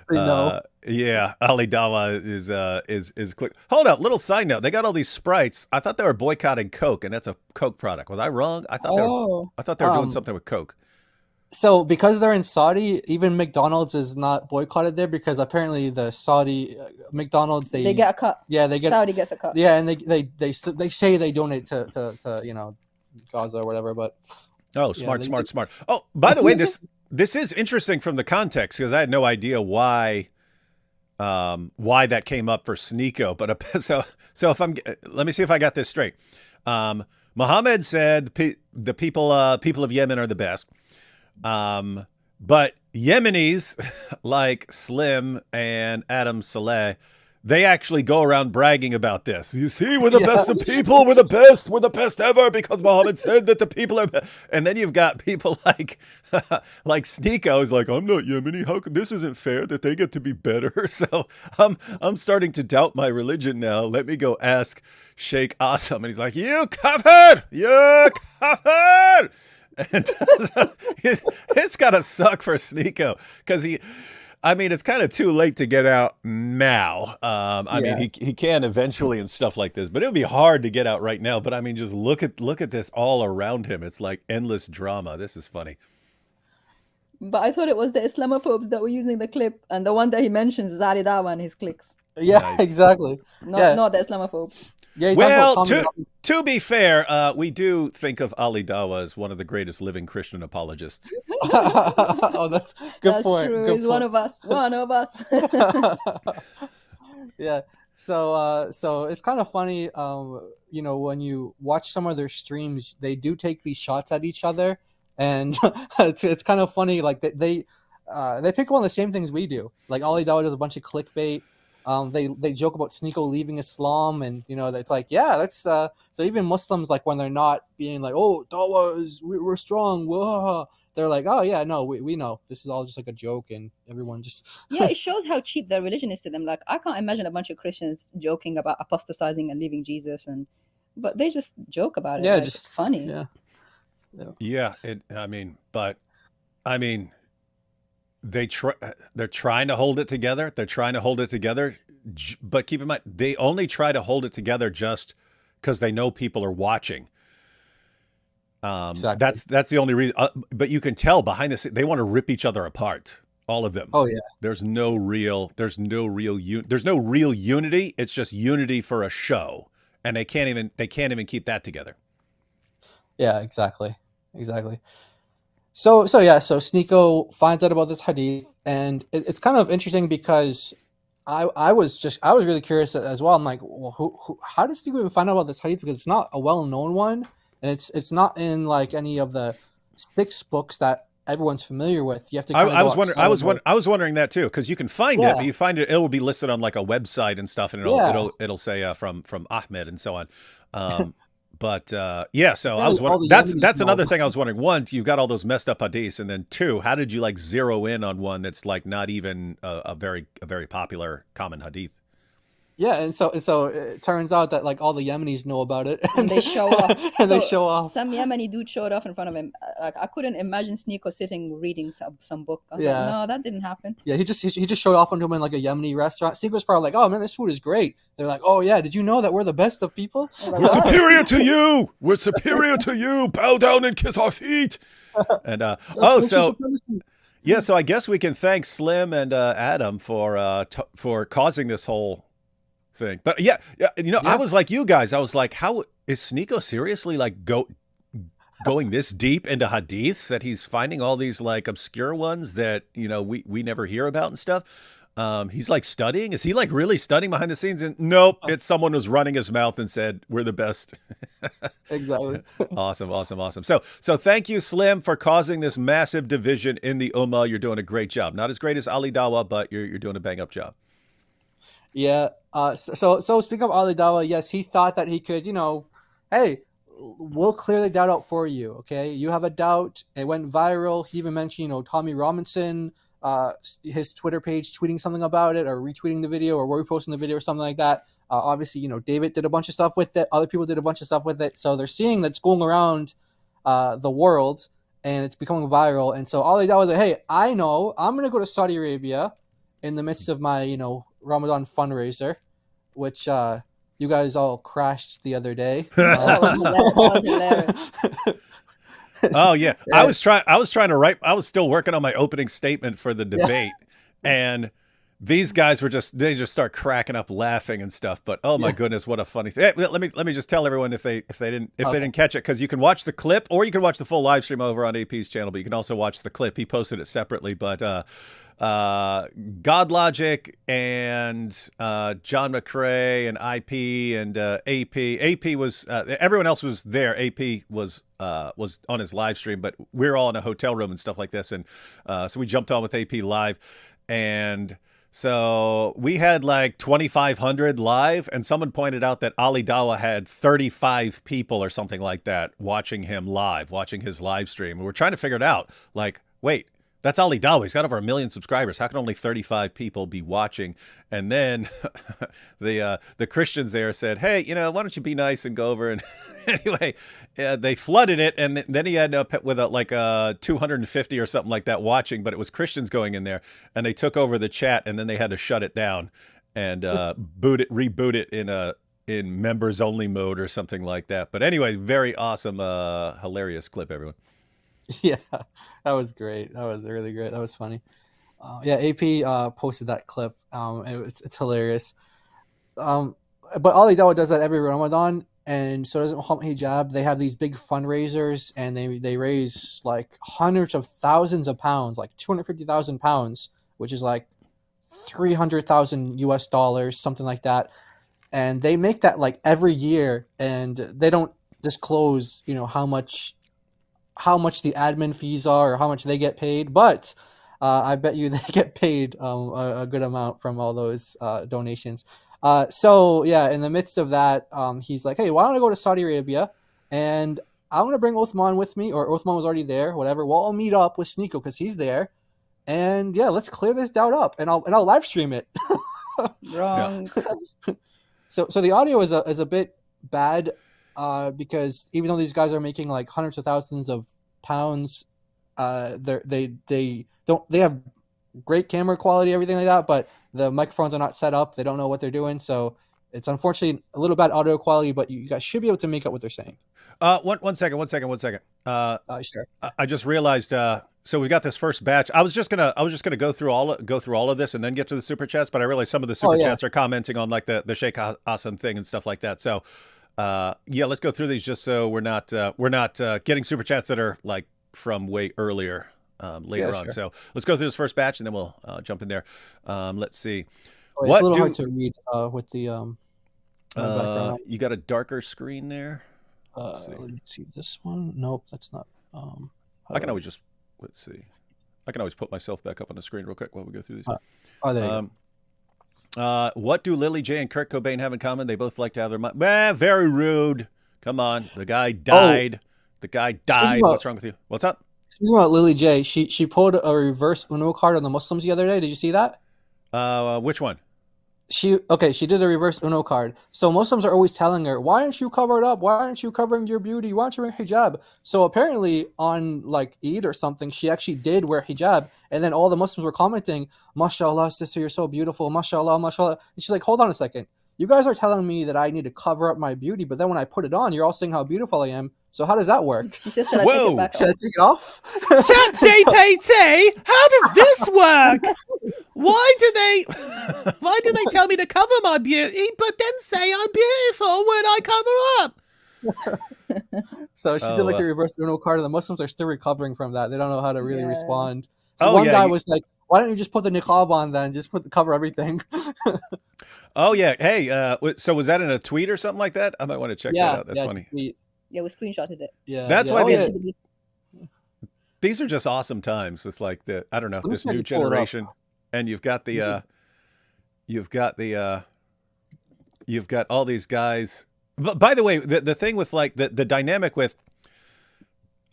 They know. Yeah, Ali Dawa is quick. Hold up, little side note. They got all these Sprites. I thought they were boycotting Coke, and that's a Coke product. Was I wrong? I thought Oh, they were doing Um, something with Coke. so because they're in Saudi, even McDonald's is not boycotted there because apparently the Saudi McDonald's they get a cut. yeah they get Saudi gets a cut. yeah, and they say they donate to Gaza or whatever, but Oh, yeah, smart. Oh, by the way, this is interesting from the context because I had no idea why that came up for Sneako. But so if let me see if I got this straight. Muhammad said the people of Yemen are the best. But Yemenis like Slim and Adam Saleh, they actually go around bragging about this. You see, we're the best of people. We're the best ever because Muhammad said that the people are best. And then you've got people like Sneako is like, I'm not Yemeni. How this isn't fair that they get to be better. So I'm starting to doubt my religion now. Let me go ask Sheikh Assim. And he's like, you kafir, you kafir. And it's gotta suck for Sneako because it's kind of too late to get out now. I mean, he can eventually and stuff like this, but it would be hard to get out right now. But I mean, just look at this all around him. It's like endless drama. This is funny. But I thought it was the Islamophobes that were using the clip, and the one that he mentions is Ali Dawa and his cliques. yeah, Nice. exactly. Not the Islamophobes. Yeah, he's talking about Well, Tommy to be fair, we do think of Ali Dawa as one of the greatest living Christian apologists. oh, that's good That's point. true. Good He's one point. of us. One of us. Yeah. So it's kind of funny. When you watch some of their streams, they do take these shots at each other, and it's kind of funny. Like they pick up on the same things we do. Like Ali Dawa does a bunch of clickbait. They joke about Sneako leaving Islam, and it's like, yeah, that's so even Muslims, like when they're not being like, oh, Dawa we're strong, whoa, they're like, oh yeah, no, we know this is all just like a joke, and everyone just Yeah, it shows how cheap their religion is to them. Like, I can't imagine a bunch of Christians joking about apostatizing and leaving Jesus, but they just joke about it. yeah, like, just it's funny. Yeah, they're trying to hold it together. But keep in mind, they only try to hold it together just because they know people are watching. Exactly. That's the only reason. But you can tell behind the scenes, they want to rip each other apart. All of them. Oh yeah. There's no real unity. It's just unity for a show, and they can't even keep that together. Yeah, exactly. So Sneako finds out about this hadith, and it's kind of interesting because I was really curious as well. I'm like, well, how does Sneako even find out about this hadith? Because it's not a well-known one, and it's not in like any of the 6 books that everyone's familiar with. You have to. I was wondering that too, because you can find it, but you find it will be listed on like a website and stuff, and it'll say from Ahmed and so on. But so I was wondering. That's another thing I was wondering. 1, you've got all those messed up hadiths, and then 2, how did you like zero in on one that's like not even a very popular common hadith? Yeah, and so it turns out that like all the Yemenis know about it, And they show off. they show off. Some Yemeni dude showed off in front of him. Like, I couldn't imagine Sneako sitting reading some book. I was like, no, that didn't happen. Yeah, he just showed off onto him in like a Yemeni restaurant. Sneako's probably like, oh man, this food is great. They're like, oh yeah, did you know that we're the best of people? Like, We're superior to you. We're superior to you. Bow down and kiss our feet. And so I guess we can thank Slim and Adam for causing this whole thing. But yeah, I was like you guys. I was like, how is Sneako seriously like going this deep into hadiths that he's finding all these like obscure ones that we never hear about and stuff? He's like studying. Is he like really studying behind the scenes? And nope, it's someone who's running his mouth and said we're the best. Exactly. Awesome. So thank you, Slim, for causing this massive division in the Ummah. You're doing a great job. Not as great as Ali Dawa, but you're doing a bang up job. Yeah. So speaking of Ali Dawa, yes, he thought that he could, hey, we'll clear the doubt out for you. Okay, you have a doubt. It went viral. He even mentioned, Tommy Robinson, his Twitter page, tweeting something about it or retweeting the video or reposting the video or something like that. Obviously, David did a bunch of stuff with it. Other people did a bunch of stuff with it. So they're seeing that's going around the world and it's becoming viral. And so Ali Dawa was like, hey, I know I'm going to go to Saudi Arabia in the midst of my, Ramadan fundraiser, which you guys all crashed the other day. That was hilarious. Oh yeah. I was trying to write. I was still working on my opening statement for the debate, and these guys they just start cracking up laughing and stuff. But oh my goodness, what a funny thing! Hey, let me just tell everyone if they didn't catch it, because you can watch the clip or you can watch the full live stream over on AP's channel, but you can also watch the clip. He posted it separately, but God Logic and John McCrae and IP and AP was everyone else was there. AP was on his live stream, but we were all in a hotel room and stuff like this, and so we jumped on with AP live, and so we had like 2,500 live, and someone pointed out that Ali Dawa had 35 people or something like that watching him live, watching his live stream. And we're trying to figure it out. Like, wait, that's Ali Dawa. He's got over 1 million subscribers. How can only 35 people be watching? And then the Christians there said, hey, why don't you be nice and go over? And anyway, they flooded it. And then he ended up with like 250 or something like that watching, but it was Christians going in there, and they took over the chat, and then they had to shut it down and reboot it in members only mode or something like that. But anyway, very awesome, hilarious clip, everyone. Yeah, that was great. That was really great. That was funny. AP posted that clip. It's hilarious. But Ali Dawa does that every Ramadan, and so does Muhammad Hijab. They have these big fundraisers, and they raise like hundreds of thousands of pounds, like 250,000 pounds, which is like $300,000 US, something like that. And they make that like every year, and they don't disclose, how much the admin fees are or how much they get paid, but I bet you they get paid a good amount from all those donations. So yeah, in the midst of that, he's like, hey, why don't I go to Saudi Arabia, and I'm going to bring Uthman with me, or Uthman was already there, whatever. Well, I'll meet up with Sneako because he's there, and yeah, let's clear this doubt up, and I'll live stream it. Wrong. So the audio is a bit bad, because even though these guys are making like hundreds of thousands of pounds, they have great camera quality, everything like that, but the microphones are not set up. They don't know what they're doing, so it's unfortunately a little bad audio quality. But you guys should be able to make out what they're saying. One second. Sure. I just realized. So we got this first batch. I was just gonna go through all of this and then get to the super chats, but I realized some of the super chats are commenting on like the Sheikh Assim thing and stuff like that. So let's go through these just so we're not getting super chats that are like from way earlier later on. Sure. So let's go through this first batch and then we'll jump in there. Let's see. It's a little hard to read with the background. You got a darker screen there. Let me see this one. Nope, that's not. I can always just let's see. I can always put myself back up on the screen real quick while we go through these. There you go. What do Lily J and Kurt Cobain have in common? They both like to have their money. Very rude. Come on. The guy died. The guy died. What's wrong with you? What's up? Speaking about Lily J, she pulled a reverse Uno card on the Muslims the other day. Did you see that? Which one? She did a reverse Uno card. So Muslims are always telling her, why aren't you covered up? Why aren't you covering your beauty? Why aren't you wearing hijab? So apparently on like Eid or something, she actually did wear hijab. And then all the Muslims were commenting, mashallah, sister, you're so beautiful. Mashallah, mashallah. And she's like, hold on a second. You guys are telling me that I need to cover up my beauty, but then when I put it on, you're all saying how beautiful I am. So how does that work? She said, should I take it back Should I take it off? ChatGPT, how does this work? Why do they tell me to cover my beauty, but then say I'm beautiful when I cover up? So she did like a reverse Uno card, and the Muslims are still recovering from that. They don't know how to really respond. So one guy was like, why don't you just put the niqab on then? Just cover everything. Oh, yeah. Hey, so was that in a tweet or something like that? I might want to check that out. That's funny. Yeah, we screenshotted it. Yeah, that's why these are just awesome times with like this new generation, and you've got all these guys. But by the way, the thing with like the dynamic with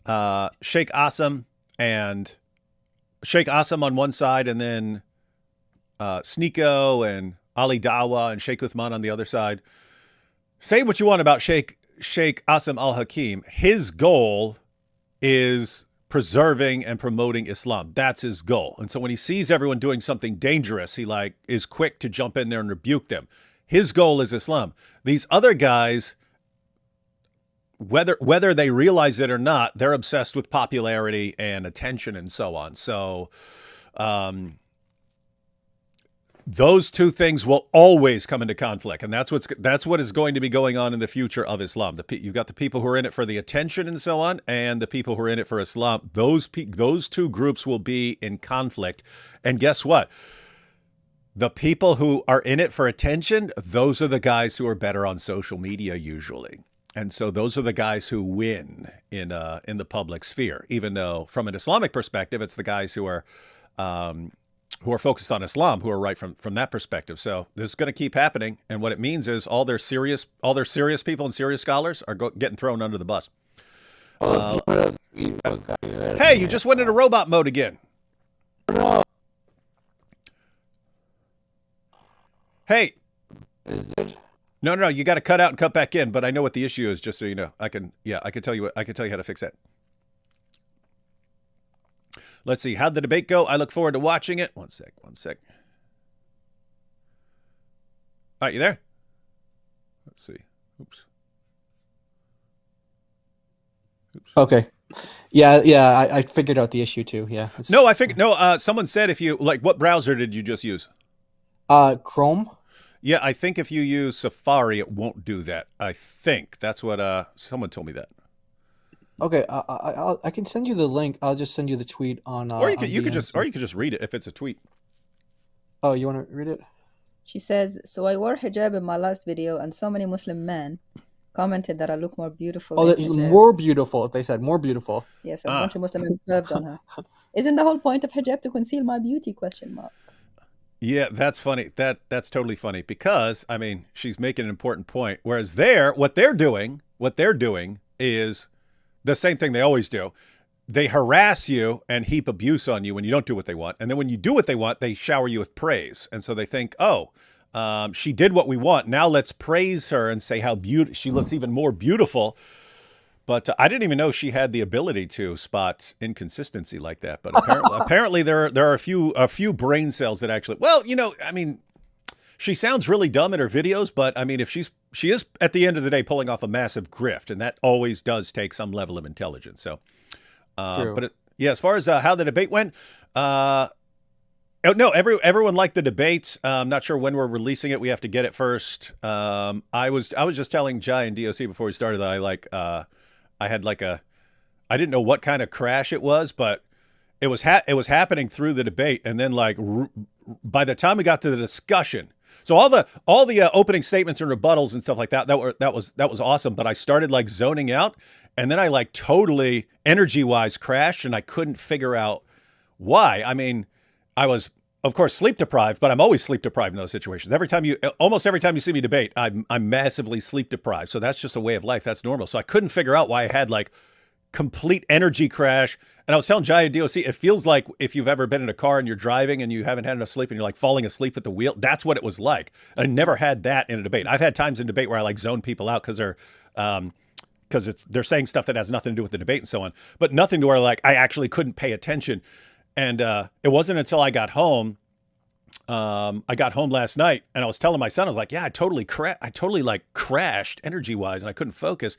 Sheikh Assim and Sheikh Assim on one side, and then Sneako and Ali Dawa and Sheikh Uthman on the other side. Say what you want about Sheikh Assim Al Hakim. His goal is preserving and promoting Islam. That's his goal. And so when he sees everyone doing something dangerous, he like is quick to jump in there and rebuke them. His goal is Islam. These other guys, whether they realize it or not, they're obsessed with popularity and attention and so on. So those two things will always come into conflict, and that's what is going to be going on in the future of Islam. You've got the people who are in it for the attention and so on, and the people who are in it for Islam. Those two groups will be in conflict. And guess what? The people who are in it for attention, those are the guys who are better on social media usually. And so those are the guys who win in the public sphere, even though from an Islamic perspective, it's the guys who are focused on Islam who are right from that perspective. So this is going to keep happening. And what it means is all their serious people and serious scholars are getting thrown under the bus. Hey, you just went into robot mode again. Hey. Is it? No, you got to cut out and cut back in, but I know what the issue is, just so you know. I can tell you how to fix that. Let's see, how'd the debate go? I look forward to watching it. One sec. All right, you there? Let's see. Oops. Okay. Yeah, I figured out the issue too. Yeah. Someone said if you what browser did you just use? Chrome. Yeah, I think if you use Safari, it won't do that. I think that's what someone told me that. Okay, I can send you the link. I'll just send you the tweet on. Or you could just read it if it's a tweet. Oh, you want to read it? She says, "So I wore hijab in my last video, and so many Muslim men commented that I look more beautiful." Oh, more beautiful. They said more beautiful. Yes, a bunch of Muslim men curved on her. Isn't the whole point of hijab to conceal my beauty? ? Yeah, that's funny. That's totally funny because I mean she's making an important point. Whereas what they're doing is the same thing they always do. They harass you and heap abuse on you when you don't do what they want, and then when you do what they want, they shower you with praise. And so they think, she did what we want. Now let's praise her and say how she looks even more beautiful. But I didn't even know she had the ability to spot inconsistency like that. But apparently there are a few brain cells that actually. Well, I mean, she sounds really dumb in her videos, but I mean, if she is at the end of the day pulling off a massive grift, and that always does take some level of intelligence. So, but as far as how the debate went, everyone liked the debate. I'm not sure when we're releasing it. We have to get it first. I was just telling Jai and DOC before we started that I didn't know what kind of crash it was, but it was happening through the debate, and then by the time we got to the discussion, so all the opening statements and rebuttals and stuff like that was awesome. But I started zoning out, and then I totally energy-wise crashed, and I couldn't figure out why. I mean, I was of course sleep deprived, but I'm always sleep deprived in those situations. Almost every time you see me debate, I'm massively sleep deprived. So that's just a way of life. That's normal. So I couldn't figure out why I had complete energy crash. And I was telling Jai and DOC, it feels like if you've ever been in a car and you're driving and you haven't had enough sleep and you're falling asleep at the wheel. That's what it was like. I never had that in a debate. I've had times in debate where I zone people out because they're saying stuff that has nothing to do with the debate and so on, but nothing to where I actually couldn't pay attention. And it wasn't until I got home. I got home last night and I was telling my son, I was like, yeah, I totally crashed energy wise and I couldn't focus.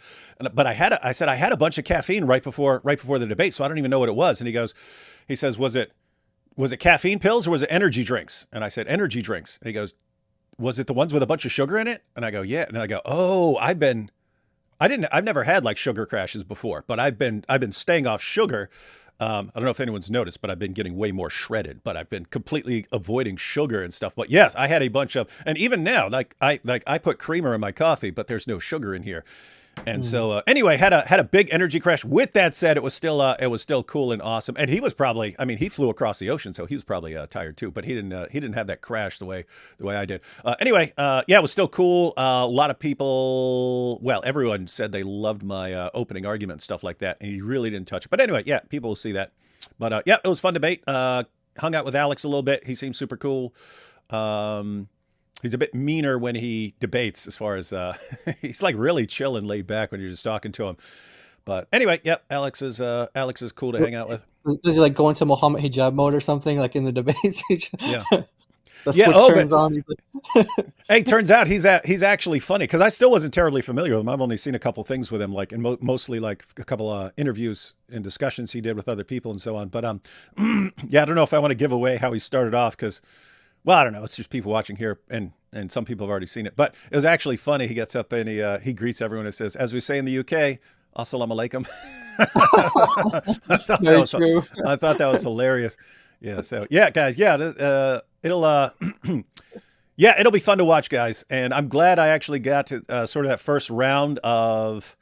But I said I had a bunch of caffeine right before the debate. So I don't even know what it was. And he says, was it caffeine pills or was it energy drinks? And I said, energy drinks. And he goes, was it the ones with a bunch of sugar in it? And I go, yeah. And I go, oh, I've never had sugar crashes before, but I've been staying off sugar. I don't know if anyone's noticed, but I've been getting way more shredded, but I've been completely avoiding sugar and stuff. But yes, I had a bunch of, and even now, I put creamer in my coffee, but there's no sugar in here. And so anyway, had a big energy crash. With that said, it was still cool and awesome. And he was probably, he flew across the ocean, so he was probably tired too. But he didn't have that crash the way I did. Anyway, it was still cool. A lot of people, everyone said they loved my opening argument and stuff like that, and he really didn't touch it. But anyway, yeah, people will see that. But it was a fun debate. Hung out with Alex a little bit. He seems super cool. He's a bit meaner when he debates, as far as he's really chill and laid back when you're just talking to him. But anyway, yep, Alex is cool to hang out with. Does he like go into Muhammad hijab mode or something like in the debates? Yeah. The switch turns on. He's like, hey, turns out he's actually funny, because I still wasn't terribly familiar with him. I've only seen a couple things with him, like mostly like a couple interviews and discussions he did with other people and so on. But yeah, I don't know if I want to give away how he started off, because, well, I don't know. It's just people watching here, and some people have already seen it. But it was actually funny. He gets up and he greets everyone and says, as we say in the UK, Assalamu alaikum. I thought that was hilarious. Yeah. So yeah, guys. Yeah. It'll it'll be fun to watch, guys. And I'm glad I actually got to sort of that first round of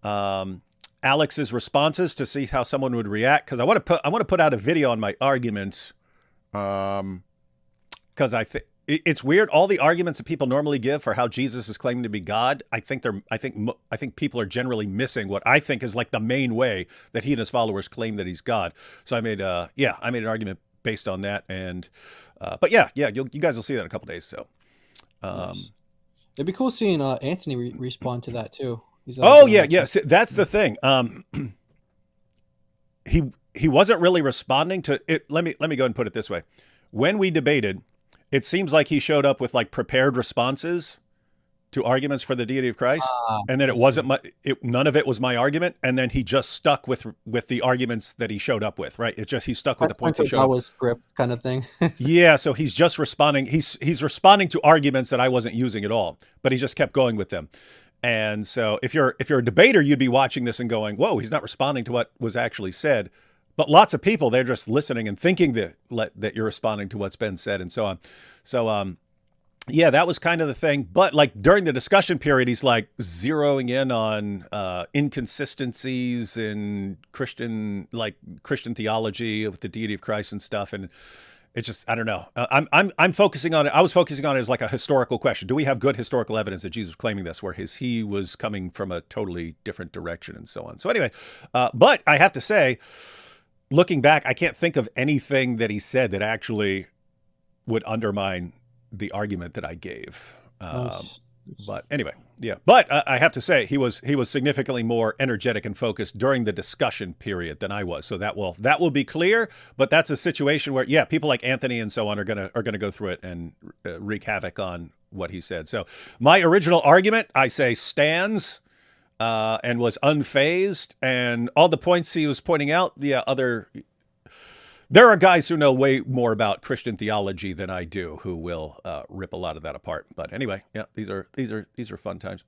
Alex's responses to see how someone would react, because I want to put out a video on my arguments, because I think it's weird. All the arguments that people normally give for how Jesus is claiming to be God, I think people are generally missing what I think is like the main way that he and his followers claim that he's God. So I made an argument based on that, and but yeah, you guys will see that in a couple days. So it'd be cool seeing Anthony respond to that too. See, that's the thing. He wasn't really responding to it. Let me go ahead and put it this way: when we debated, it seems like he showed up with like prepared responses to arguments for the deity of Christ, and then it wasn't none of it was my argument, and then he just stuck with the arguments that he showed up with. Right? He stuck with the points he showed. That was script kind of thing. Yeah, so he's just responding. He's responding to arguments that I wasn't using at all, but he just kept going with them. And so if you're a debater, you'd be watching this and going, "Whoa, he's not responding to what was actually said." But lots of people, they're just listening and thinking that you're responding to what's been said and so on. So, yeah, that was kind of the thing. But like during the discussion period, he's like zeroing in on inconsistencies in Christian theology of the deity of Christ and stuff. And it's just, I don't know. I'm focusing on it. I was focusing on it as like a historical question. Do we have good historical evidence that Jesus was claiming this, where he was coming from a totally different direction and so on. So anyway, but I have to say, looking back, I can't think of anything that he said that actually would undermine the argument that I gave. But anyway, yeah. But I have to say, he was significantly more energetic and focused during the discussion period than I was. So that will be clear. But that's a situation where, yeah, people like Anthony and so on are gonna go through it and wreak havoc on what he said. So my original argument, I say, stands. And was unfazed, and all the points he was pointing out, there are guys who know way more about Christian theology than I do who will rip a lot of that apart. But anyway, yeah, these are fun times.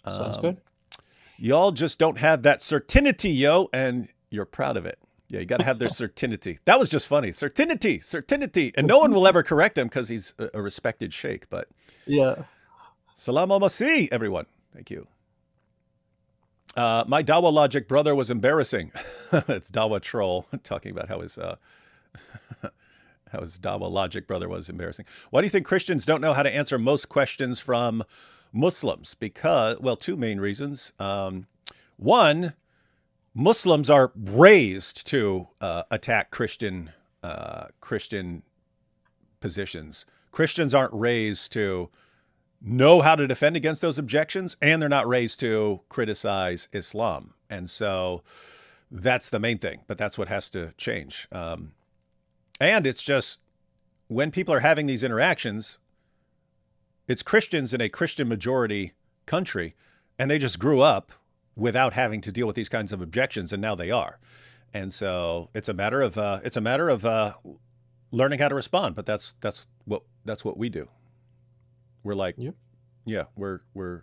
Sounds good. Y'all just don't have that certainty, yo, and you're proud of it. Yeah, you got to have their certainty. That was just funny. Certainty, and no one will ever correct him because he's a respected sheikh. But yeah, salam alaikum, everyone. Thank you. My Dawa Logic brother was embarrassing. It's Dawa Troll talking about how his Dawa Logic brother was embarrassing. Why do you think Christians don't know how to answer most questions from Muslims? Because, well, two main reasons. One, Muslims are raised to attack Christian positions. Christians aren't raised to know how to defend against those objections, and they're not raised to criticize Islam. And so that's the main thing, but that's what has to change. And it's just when people are having these interactions, it's Christians in a Christian majority country, and they just grew up without having to deal with these kinds of objections, and now they are. And so it's a matter of learning how to respond. But that's what we do. We're like, yep. Yeah,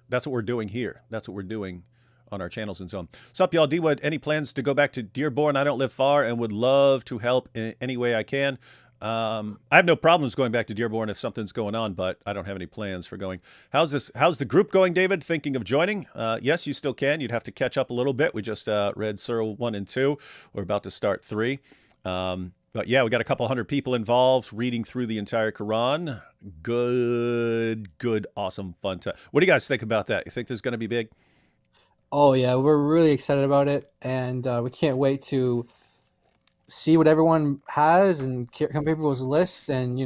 that's what we're doing here. That's what we're doing on our channels and so on. Sup, y'all? D-Wood, any plans to go back to Dearborn? I don't live far and would love to help in any way I can. I have no problems going back to Dearborn if something's going on, but I don't have any plans for going. How's the group going, David? Thinking of joining? Yes, you still can. You'd have to catch up a little bit. We just read Surah 1 and 2. We're about to start 3. But yeah, we got a couple hundred people involved reading through the entire Quran. Good, awesome, fun time. What do you guys think about that? You think this is going to be big? Oh yeah, we're really excited about it, and we can't wait to see what everyone has and come people's lists, and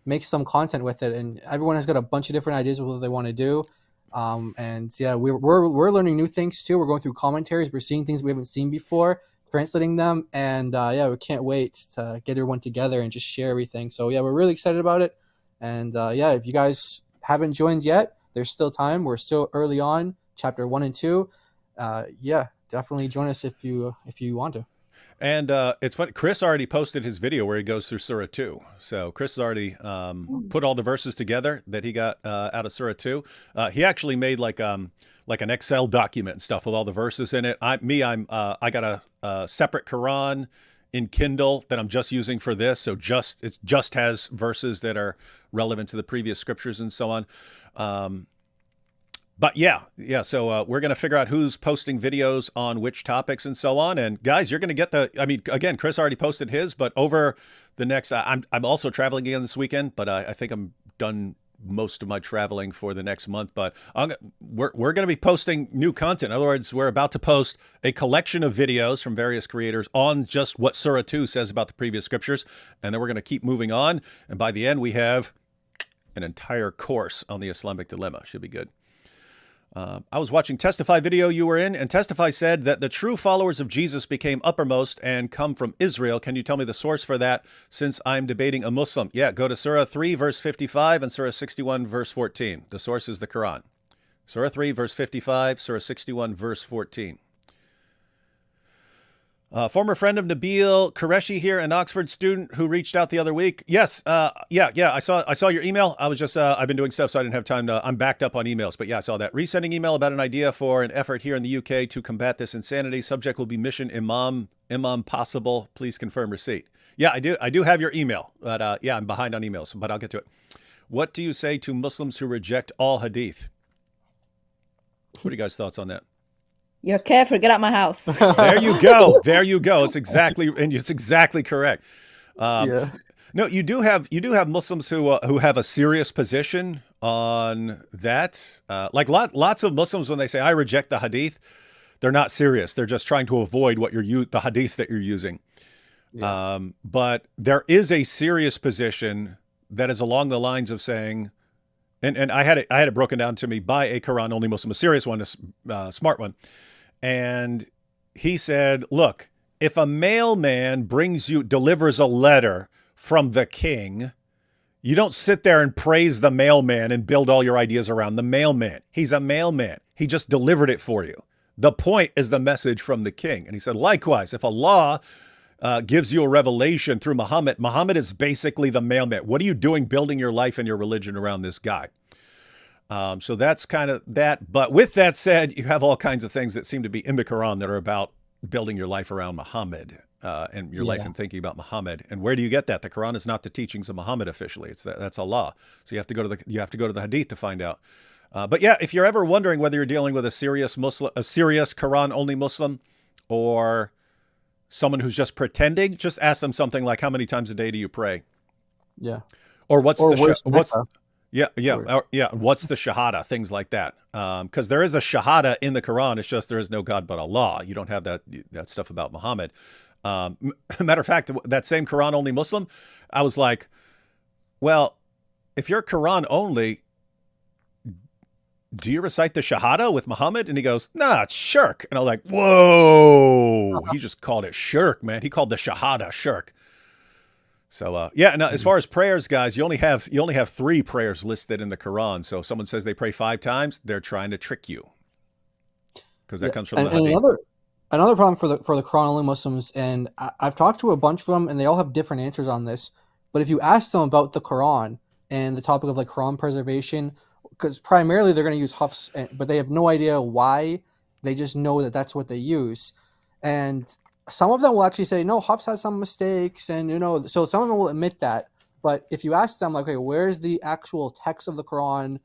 make some content with it. And everyone has got a bunch of different ideas of what they want to do. And yeah, we're learning new things too. We're going through commentaries. We're seeing things we haven't seen before, translating them, and yeah, we can't wait to get everyone together and just share everything. So yeah, we're really excited about it. And yeah, if you guys haven't joined yet, there's still time. We're still early on, chapter 1 and 2. Yeah, definitely join us if you want to. And it's funny, Chris already posted his video where he goes through Surah 2. So Chris has already put all the verses together that he got out of Surah 2. He actually made like an Excel document and stuff with all the verses in it. I got a separate Quran in Kindle that I'm just using for this. So it just has verses that are relevant to the previous scriptures and so on. But yeah. So we're going to figure out who's posting videos on which topics and so on. And guys, you're going to get again, Chris already posted his, but over the next, I'm also traveling again this weekend, but I think I'm done most of my traveling for the next month. But we're going to be posting new content. In other words, we're about to post a collection of videos from various creators on just what Surah 2 says about the previous scriptures. And then we're going to keep moving on. And by the end, we have an entire course on the Islamic dilemma. Should be good. I was watching Testify video you were in, and Testify said that the true followers of Jesus became uppermost and come from Israel. Can you tell me the source for that, since I'm debating a Muslim? Yeah, go to Surah 3, verse 55, and Surah 61, verse 14. The source is the Quran. Surah 3, verse 55, Surah 61, verse 14. Former friend of Nabil Qureshi here, an Oxford student who reached out the other week. Yes, yeah. I saw your email. I was just I've been doing stuff, so I didn't have time to. I'm backed up on emails, but yeah, I saw that. Resending email about an idea for an effort here in the UK to combat this insanity. Subject will be mission Imam possible. Please confirm receipt. Yeah, I do have your email, but yeah, I'm behind on emails, but I'll get to it. What do you say to Muslims who reject all hadith? What are you guys' thoughts on that? You're careful. Get out my house. There you go. It's exactly correct. Yeah. No, you do have Muslims who have a serious position on that. Like lots of Muslims, when they say I reject the hadith, they're not serious. They're just trying to avoid the hadiths that you're using. Yeah. But there is a serious position that is along the lines of saying, and I had it broken down to me by a Quran only Muslim, a serious one, a smart one. And he said, look, if a mailman delivers a letter from the king, you don't sit there and praise the mailman and build all your ideas around the mailman. He's a mailman. He just delivered it for you. The point is the message from the king. And he said, likewise, if Allah gives you a revelation through Muhammad, Muhammad is basically the mailman. What are you doing building your life and your religion around this guy? So that's kind of that. But with that said, you have all kinds of things that seem to be in the Quran that are about building your life around Muhammad and your life and thinking about Muhammad. And where do you get that? The Quran is not the teachings of Muhammad officially. That's Allah. So you have to go to the Hadith to find out. But yeah, if you're ever wondering whether you're dealing with a serious Quran only Muslim, or someone who's just pretending, just ask them something like, how many times a day do you pray? Yeah. Or what's Yeah. What's the shahada? Things like that. Because there is a shahada in the Quran. It's just there is no God but Allah. You don't have that stuff about Muhammad. Matter of fact, that same Quran only Muslim, I was like, well, if you're Quran only, do you recite the shahada with Muhammad? And he goes, nah, it's shirk. And I was like, whoa. He just called it shirk, man. He called the shahada shirk. So yeah, now as far as prayers, guys, you only have 3 prayers listed in the Quran. So if someone says they pray 5 times, they're trying to trick you, because that comes from the hadith. Another problem for the Quran only Muslims, and I've talked to a bunch of them, and they all have different answers on this. But if you ask them about the Quran and the topic of like Quran preservation, because primarily they're going to use Hafs, but they have no idea why. They just know that that's what they use, and some of them will actually say, no, Hafs has some mistakes, and so some of them will admit that. But if you ask them, like, okay, where's the actual text of the Quran,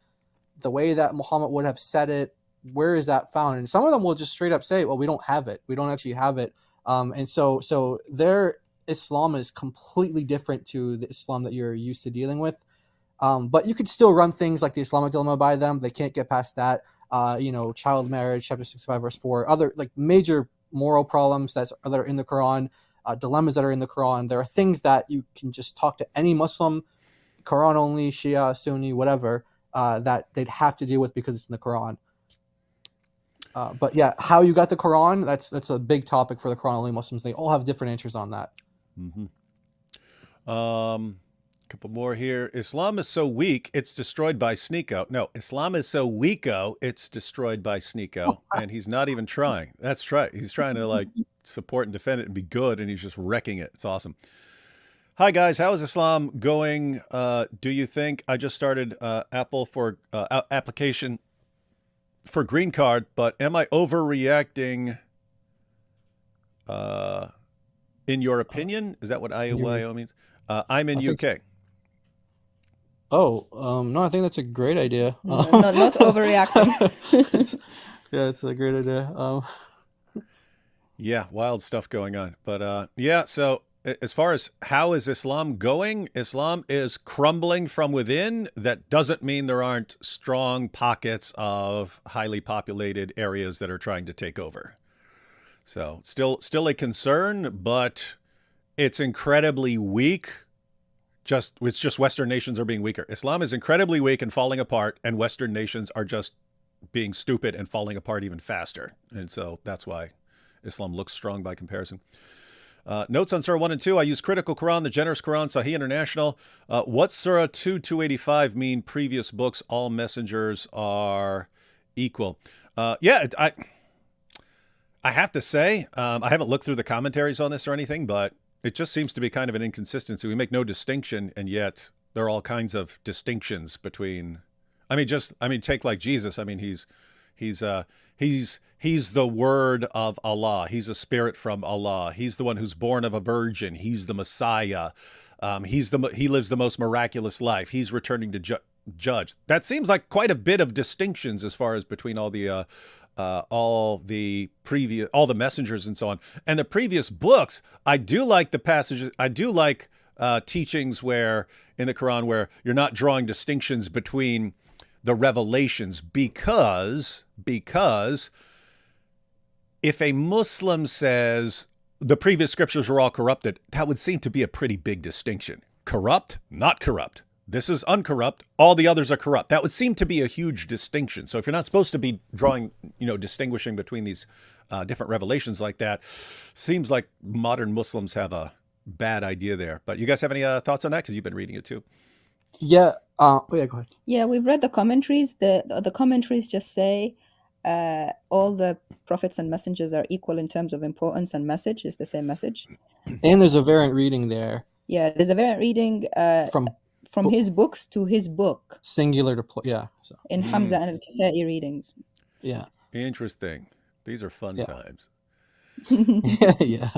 the way that Muhammad would have said it, where is that found? And some of them will just straight up say, well, we don't have it. We don't actually have it. And so their Islam is completely different to the Islam that you're used to dealing with. But you could still run things like the Islamic dilemma by them. They can't get past that. Child marriage, chapter 65, verse 4, other like major moral problems that are in the Quran, dilemmas that are in the Quran. There are things that you can just talk to any Muslim, Quran only, Shia, Sunni, whatever, that they'd have to deal with because it's in the Quran. But yeah, how you got the Quran, that's a big topic for the Quran only Muslims. They all have different answers on that. Mm-hmm. Couple more here. Islam is so weak, it's destroyed by Sneako. No, Islam is so weako, it's destroyed by Sneako. And he's not even trying. That's right. He's trying to like support and defend it and be good, and he's just wrecking it. It's awesome. Hi guys, how is Islam going? Do you think I just started Apple for application for green card, but am I overreacting? In your opinion, is that what IOIO means? I'm in UK. No, I think that's a great idea. Not overreacting. Yeah, it's a great idea. Yeah, wild stuff going on. But yeah, so as far as how is Islam going, Islam is crumbling from within. That doesn't mean there aren't strong pockets of highly populated areas that are trying to take over. So still a concern, but it's incredibly weak. It's just Western nations are being weaker. Islam is incredibly weak and falling apart, and Western nations are just being stupid and falling apart even faster. And so that's why Islam looks strong by comparison. Notes on Surah 1 and 2. I use Critical Quran, the Generous Quran, Sahih International. What Surah 2:285 mean? Previous books, all messengers are equal. Yeah, I have to say, I haven't looked through the commentaries on this or anything, but it just seems to be kind of an inconsistency. We make no distinction, and yet there are all kinds of distinctions between. Take like Jesus. I mean, he's the word of Allah. He's a spirit from Allah. He's the one who's born of a virgin. He's the Messiah. He lives the most miraculous life. He's returning to judge. That seems like quite a bit of distinctions as far as between all the messengers and so on. And the previous books, I do like the passages. I do like teachings where in the Quran where you're not drawing distinctions between the revelations because if a Muslim says the previous scriptures were all corrupted, that would seem to be a pretty big distinction. Corrupt, not corrupt. This is uncorrupt. All the others are corrupt. That would seem to be a huge distinction. So if you're not supposed to be drawing, distinguishing between these different revelations like that, seems like modern Muslims have a bad idea there. But you guys have any thoughts on that? Because you've been reading it too. Yeah. Go ahead. Yeah, we've read the commentaries. The commentaries just say all the prophets and messengers are equal in terms of importance and message. It's the same message. And there's a variant reading there. Yeah, there's a variant reading from his books to his book. Singular to yeah. So. In Hamza and Al-Kisai readings. Yeah. Interesting. These are fun times. Yeah.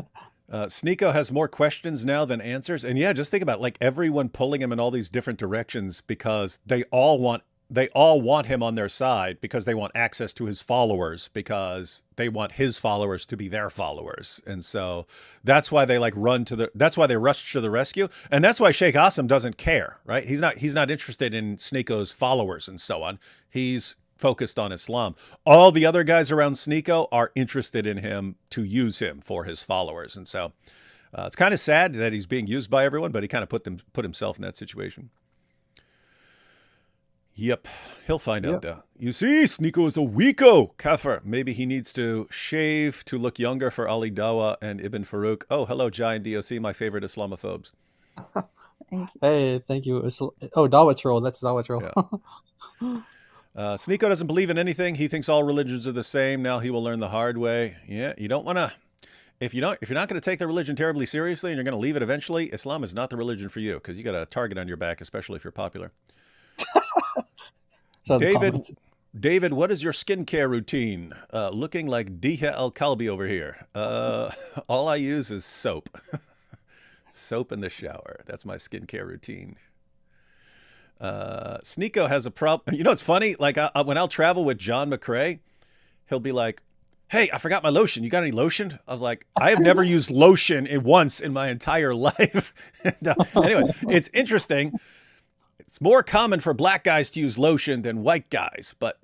Sneako has more questions now than answers. And yeah, just think about like everyone pulling him in all these different directions because they all want him on their side because they want access to his followers because they want his followers to be their followers. And so that's why they that's why they rush to the rescue. And that's why Sheikh Assim doesn't care, right? He's not interested in Sneako's followers and so on. He's focused on Islam. All the other guys around Sneako are interested in him to use him for his followers. And so it's kind of sad that he's being used by everyone, but he kind of put himself in that situation. Yep, he'll find out though. You see, Sneako is a weako kafir. Maybe he needs to shave to look younger for Ali Dawa and Ibn Farouk. Oh, hello, Giant DOC, my favorite Islamophobes. Thank you. Hey, thank you. Dawa troll. That's Dawa troll. Yeah. Sneako doesn't believe in anything. He thinks all religions are the same. Now he will learn the hard way. Yeah, you don't want to. If you're not going to take the religion terribly seriously and you're going to leave it eventually, Islam is not the religion for you because you got a target on your back, especially if you're popular. David, what is your skincare routine? Looking like Diha Al-Kalbi over here. All I use is soap. Soap in the shower. That's my skincare routine. Sneako has a problem. You know, it's funny. Like when I'll travel with John McCrae, he'll be like, "Hey, I forgot my lotion. You got any lotion?" I was like, "I have never used lotion once in my entire life." Anyway, it's interesting. It's more common for black guys to use lotion than white guys, but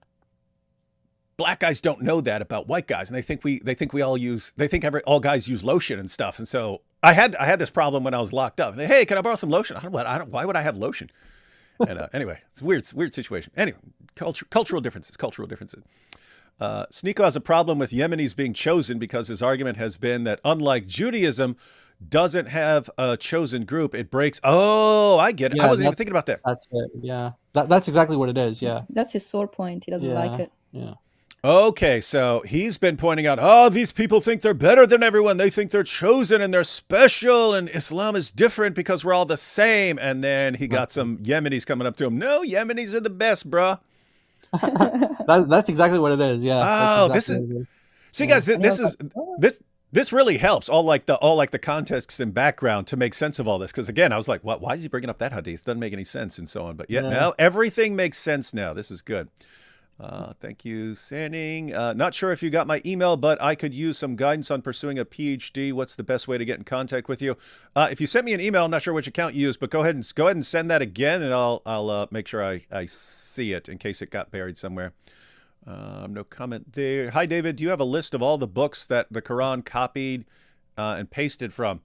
black guys don't know that about white guys, and they think all guys use lotion and stuff. And so I had this problem when I was locked up. Hey, can I borrow some lotion? Why would I have lotion? And anyway, it's a weird situation. Anyway, cultural differences. Sneako has a problem with Yemenis being chosen because his argument has been that unlike Judaism, doesn't have a chosen group. It breaks. Oh, I get it. Yeah, I wasn't even thinking about that. That's it. Yeah, that's exactly what it is. Yeah, That's his sore point. He doesn't like it. Yeah. Okay, so he's been pointing out, oh, these people think they're better than everyone. They think they're chosen and they're special, and Islam is different because we're all the same. And then he got some Yemenis coming up to him. No, Yemenis are the best, bruh. That's exactly what it is. Yeah. Oh, exactly what it is. See, guys, this really helps. All like the context and background to make sense of all this. Because again, I was like, what? Why is he bringing up that hadith? Doesn't make any sense, and so on. But yet now everything makes sense now. This is good. Thank you, Sanning. Not sure if you got my email, but I could use some guidance on pursuing a PhD. What's the best way to get in contact with you? If you sent me an email, I'm not sure which account you use, but go ahead and send that again, and I'll make sure I see it in case it got buried somewhere. No comment there. Hi, David. Do you have a list of all the books that the Quran copied and pasted from?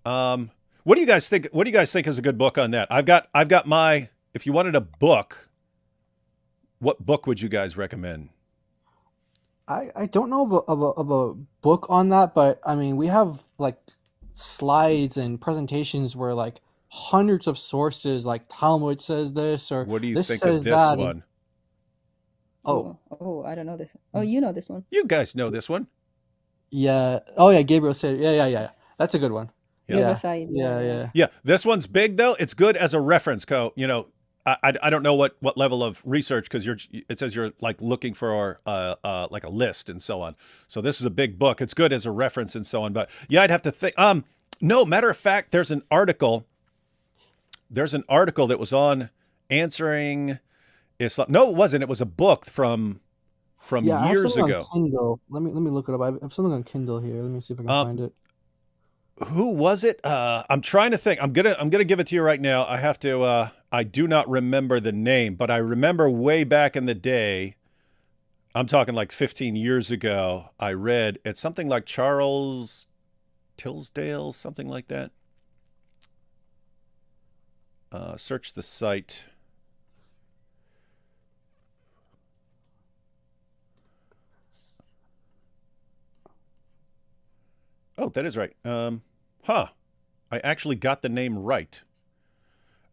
What do you guys think? What do you guys think is a good book on that? I've got my. If you wanted a book, what book would you guys recommend? I don't know of a book on that, but I mean, we have like slides and presentations where like hundreds of sources, like Talmud says this, or what do you this think says of this that, one? Oh, I don't know this. Oh, you know this one. You guys know this one. Yeah. Oh yeah, Gabriel said. Yeah. That's a good one. Yeah. Yeah. This one's big though. It's good as a reference. I don't know what level of research, because it says you're like looking for like a list and so on. So this is a big book. It's good as a reference and so on. But yeah, I'd have to think. No, matter of fact, there's an article. There's an article that was on answering Islam. No, it wasn't. It was a book from years ago. On Kindle. Let me look it up. I have something on Kindle here. Let me see if I can find it. Who was it? I'm trying to think. I'm gonna give it to you right now. I have to. I do not remember the name, but I remember way back in the day. I'm talking like 15 years ago. I read it's something like Charles Tisdale, something like that. Search the site. Oh, that is right. I actually got the name right.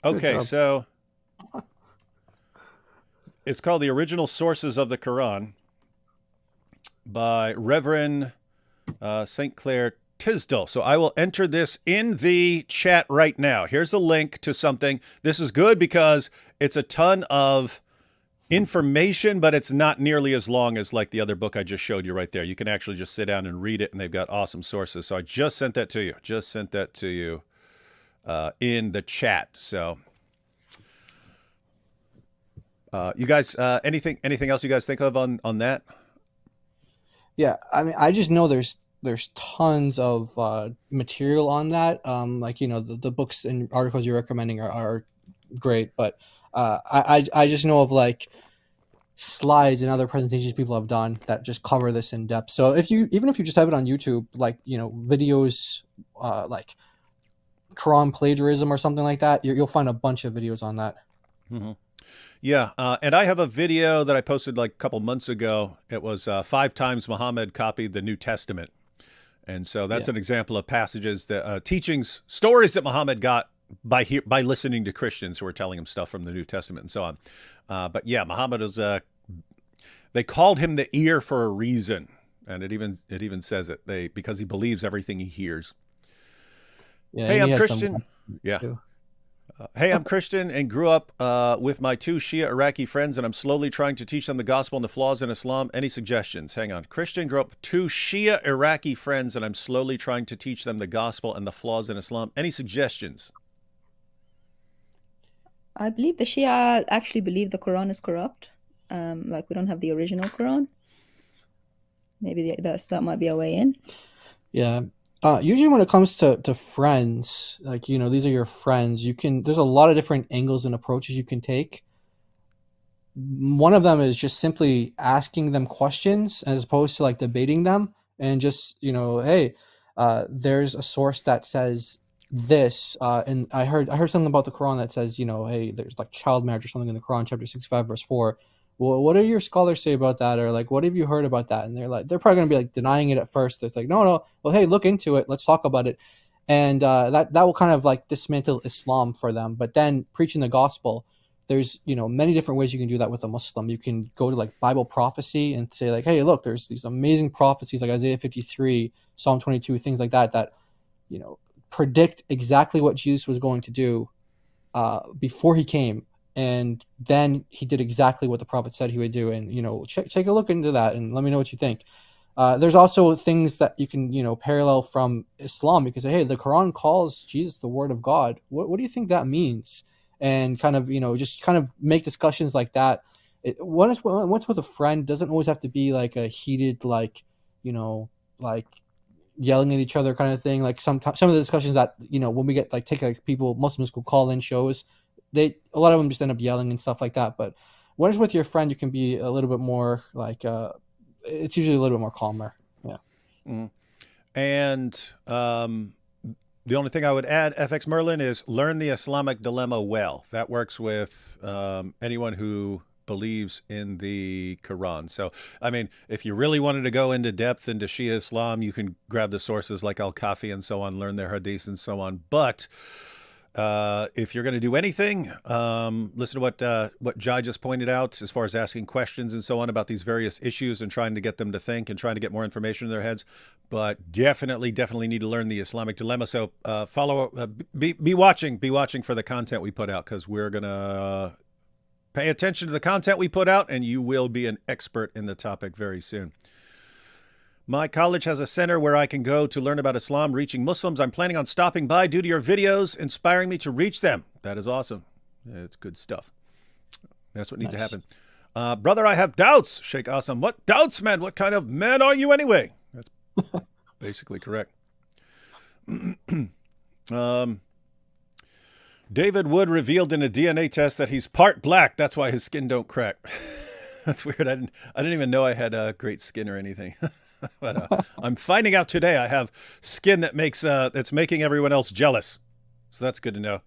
Okay, so it's called The Original Sources of the Quran by Reverend St. Clair Tisdale. So I will enter this in the chat right now. Here's a link to something. This is good because it's a ton of information, but it's not nearly as long as like the other book I just showed you right there. You can actually just sit down and read it, and they've got awesome sources. So I just sent that to you. In the chat. So you guys, anything else you guys think of on that? Yeah, I mean, I just know there's tons of material on that. Like, the books and articles you're recommending are great, but I just know of like slides and other presentations people have done that just cover this in depth. So even if you just have it on YouTube, like, videos like Quran plagiarism or something like that, you'll find a bunch of videos on that. Mm-hmm. Yeah, and I have a video that I posted like a couple months ago. It was 5 times Muhammad copied the New Testament. And so that's an example of passages that teachings, stories that Muhammad got by listening to Christians who were telling him stuff from the New Testament and so on. But yeah, Muhammad was they called him the ear for a reason, and it even says it because he believes everything he hears. Yeah, hey, I'm Christian. Hey, I'm Christian and grew up with my 2 Shia Iraqi friends, and I'm slowly trying to teach them the gospel and the flaws in Islam. Any suggestions? Hang on. Christian grew up with 2 Shia Iraqi friends, and I'm slowly trying to teach them the gospel and the flaws in Islam. Any suggestions? I believe the Shia actually believe the Quran is corrupt. Like, we don't have the original Quran. Maybe that might be a way in. Yeah. Usually when it comes to friends, like, these are your friends, there's a lot of different angles and approaches you can take. One of them is just simply asking them questions as opposed to like debating them, and just, hey, there's a source that says this, and I heard something about the Quran that says, hey, there's like child marriage or something in the Quran, chapter 65, verse 4. Well, what do your scholars say about that? Or like, what have you heard about that? And they're probably gonna be like denying it at first. It's like, no. Well, hey, look into it. Let's talk about it. And that will kind of like dismantle Islam for them. But then preaching the gospel, there's many different ways you can do that with a Muslim. You can go to like Bible prophecy and say like, hey, look, there's these amazing prophecies like Isaiah 53, Psalm 22, things like that predict exactly what Jesus was going to do before he came, and then he did exactly what the prophet said he would do. And take a look into that and let me know what you think. There's also things that you can parallel from Islam. You can say, hey, the Quran calls Jesus the Word of God. What do you think that means? And kind of just kind of make discussions like that. Once with a friend doesn't always have to be like a heated like yelling at each other kind of thing. Like some of the discussions that when we get like people, Muslims who call in shows, a lot of them just end up yelling and stuff like that. But when it's with your friend, you can be a little bit more like it's usually a little bit more calmer. Yeah. Mm. And the only thing I would add, FX Merlin, is learn the Islamic dilemma well. That works with anyone who believes in the Quran. So, I mean, if you really wanted to go into depth into Shia Islam, you can grab the sources like Al-Kafi and so on, learn their hadiths and so on. But if you're going to do anything, listen to what Jai just pointed out as far as asking questions and so on about these various issues and trying to get them to think and trying to get more information in their heads. But definitely need to learn the Islamic dilemma. So be watching for the content we put out, because we're going to pay attention to the content we put out, and you will be an expert in the topic very soon. My college has a center where I can go to learn about Islam, reaching Muslims. I'm planning on stopping by due to your videos inspiring me to reach them. That is awesome. It's good stuff. That's what needs to happen. Brother, I have doubts. Sheikh Awesome. What doubts, man? What kind of man are you anyway? That's basically correct. David Wood revealed in a DNA test that he's part black. That's why his skin don't crack. That's weird. I didn't even know I had great skin or anything. But I'm finding out today I have skin that that's making everyone else jealous. So that's good to know.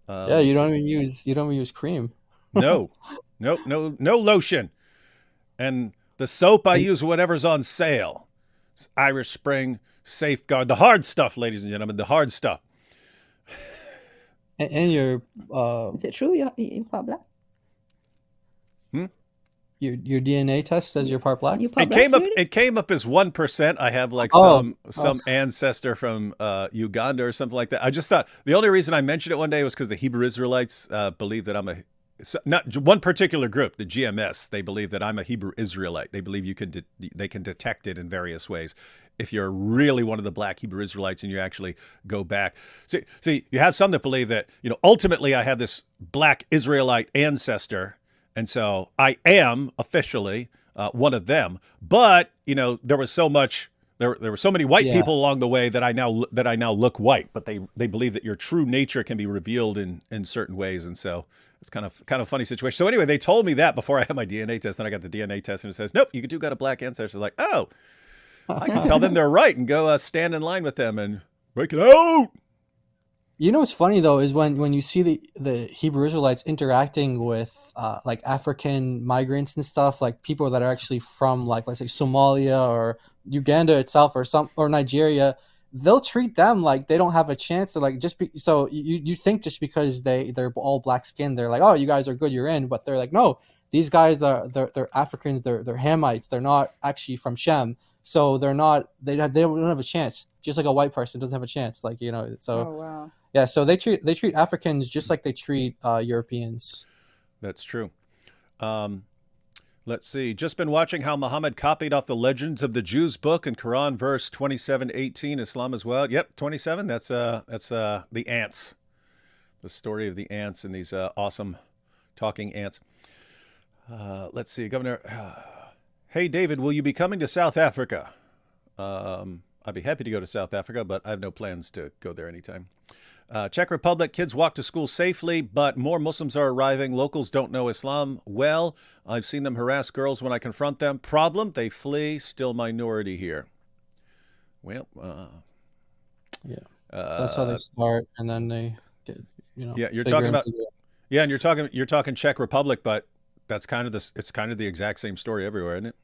Yeah, you don't even use cream. No lotion. And the soap I use, whatever's on sale. It's Irish Spring, Safeguard, the hard stuff, ladies and gentlemen, the hard stuff. And your Is it true you're part black? Your DNA test says you're part black. It came up as 1%. I have like some ancestor from Uganda or something like that. I just thought the only reason I mentioned it one day was because the Hebrew Israelites believe that I'm not one particular group, the GMS. They believe that I'm a Hebrew Israelite. They believe they can detect it in various ways. If you're really one of the black Hebrew Israelites and you actually go back. See, you have some that believe that, ultimately I have this black Israelite ancestor. And so I am officially one of them. But, there was so much, there were so many white people along the way that I now look white. But they believe that your true nature can be revealed in certain ways. And so it's kind of a funny situation. So anyway, they told me that before I had my DNA test. Then I got the DNA test and it says, nope, you got a black ancestor. Like, oh, I can tell them they're right and go stand in line with them and break it out. What's funny though is when you see the Hebrew Israelites interacting with like African migrants and stuff, like people that are actually from like, let's say Somalia or Uganda itself or Nigeria, they'll treat them like they don't have a chance to like so you think just because they're all black skinned, they're like, oh, you guys are good, you're in, but they're like, no, these guys they're Africans, they're Hamites, they're not actually from Shem, so they don't have a chance, just like a white person doesn't have a chance, like so. Oh wow. Yeah, so they treat Africans just like they treat Europeans. That's true. Let's see. Just been watching how Muhammad copied off the Legends of the Jews book and Quran verse 27:18. Islam as well. Yep, 27. That's the ants. The story of the ants and these awesome talking ants. Let's see, Governor. Hey, David, will you be coming to South Africa? I'd be happy to go to South Africa, but I have no plans to go there anytime. Czech Republic, kids walk to school safely, but more Muslims are arriving. Locals don't know Islam well. I've seen them harass girls when I confront them. Problem, they flee, still minority here. Well, That's how they start, and then they get, Yeah, you're bigger talking and about bigger. yeah, and you're talking Czech Republic, but that's kind of this. It's kind of the exact same story everywhere, isn't it?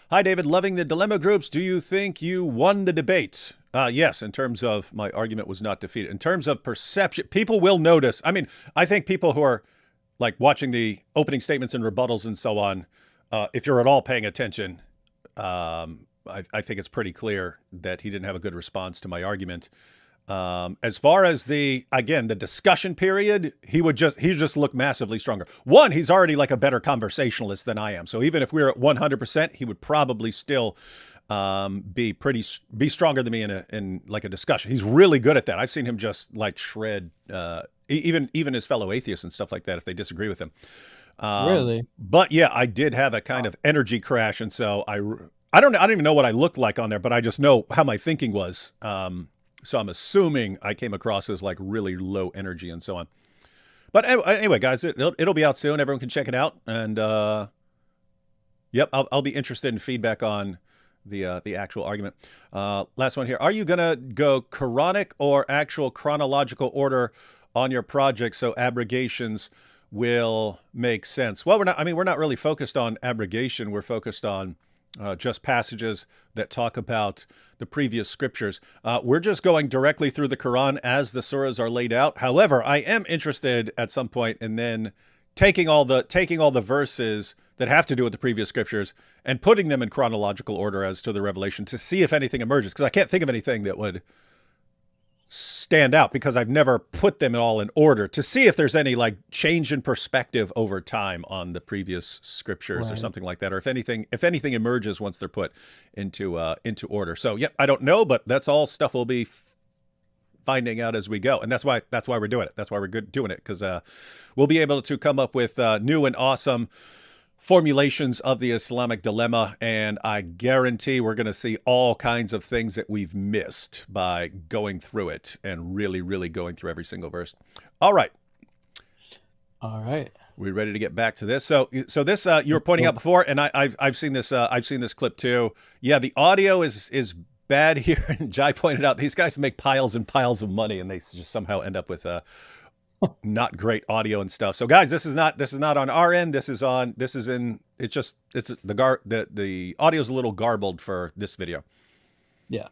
Hi, David. Loving the dilemma groups. Do you think you won the debate? Yes, in terms of my argument was not defeated. In terms of perception, people will notice. I mean, I think people who are like watching the opening statements and rebuttals and so on, if you're at all paying attention, I think it's pretty clear that he didn't have a good response to my argument. As far as the discussion period, he just look massively stronger. One, he's already like a better conversationalist than I am. So even if we were at 100%, he would probably still be stronger than me in like a discussion. He's really good at that. I've seen him just like shred even his fellow atheists and stuff like that if they disagree with him. Really? But yeah, I did have a kind of energy crash, and so I don't even know what I looked like on there, but I just know how my thinking was. So I'm assuming I came across as like really low energy and so on. But anyway, guys, it'll be out soon. Everyone can check it out. And yep, I'll be interested in feedback on the actual argument. Last one here. Are you gonna go Quranic or actual chronological order on your project so abrogations will make sense? Well, we're not really focused on abrogation. We're focused on just passages that talk about the previous scriptures. We're just going directly through the Quran as the surahs are laid out. However, I am interested at some point in then taking all the verses that have to do with the previous scriptures and putting them in chronological order as to the revelation to see if anything emerges. Because I can't think of anything that would stand out because I've never put them all in order to see if there's any like change in perspective over time on the previous scriptures or something like that, or if anything emerges once they're put into order. So yeah, I don't know, but that's all stuff we'll be finding out as we go, and that's why we're doing it. That's why we're doing it, because we'll be able to come up with new and awesome formulations of the Islamic dilemma, and I guarantee we're going to see all kinds of things that we've missed by going through it and really, really going through every single verse. All right. We ready to get back to this? So this you were pointing out before, and I've seen this clip too. Yeah, the audio is bad here. And Jai pointed out these guys make piles and piles of money, and they just somehow end up with not great audio and stuff. So guys, this is not on our end. The audio's a little garbled for this video. Yeah.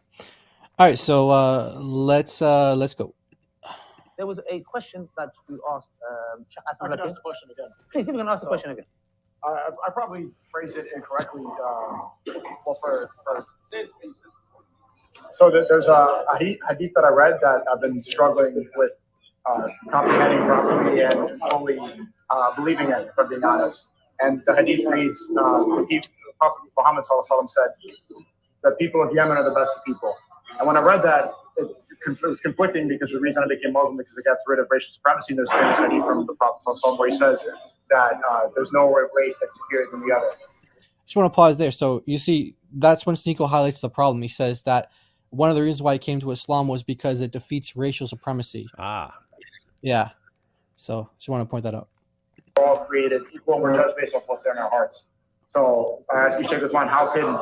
All right. So let's go. There was a question that you asked. I can ask the question again. Please, you can ask the question again. I probably phrased it incorrectly. So there's a hadith that I read that I've been struggling with comprehending properly and fully believing it, for being honest. And the hadith reads, the Prophet Muhammad ﷺ said, the people of Yemen are the best people. And when I read that, it was conflicting because the reason I became Muslim because it gets rid of racial supremacy. And there's a famous hadith from the Prophet ﷺ where he says that there's no race that's superior than the other. Just want to pause there. So you see, that's when Sneako highlights the problem. He says that one of the reasons why he came to Islam was because it defeats racial supremacy. Yeah. So just want to point that out. We're all created equal and we're judged based off what's in our hearts. So I ask you, Sheikh Uthman, how can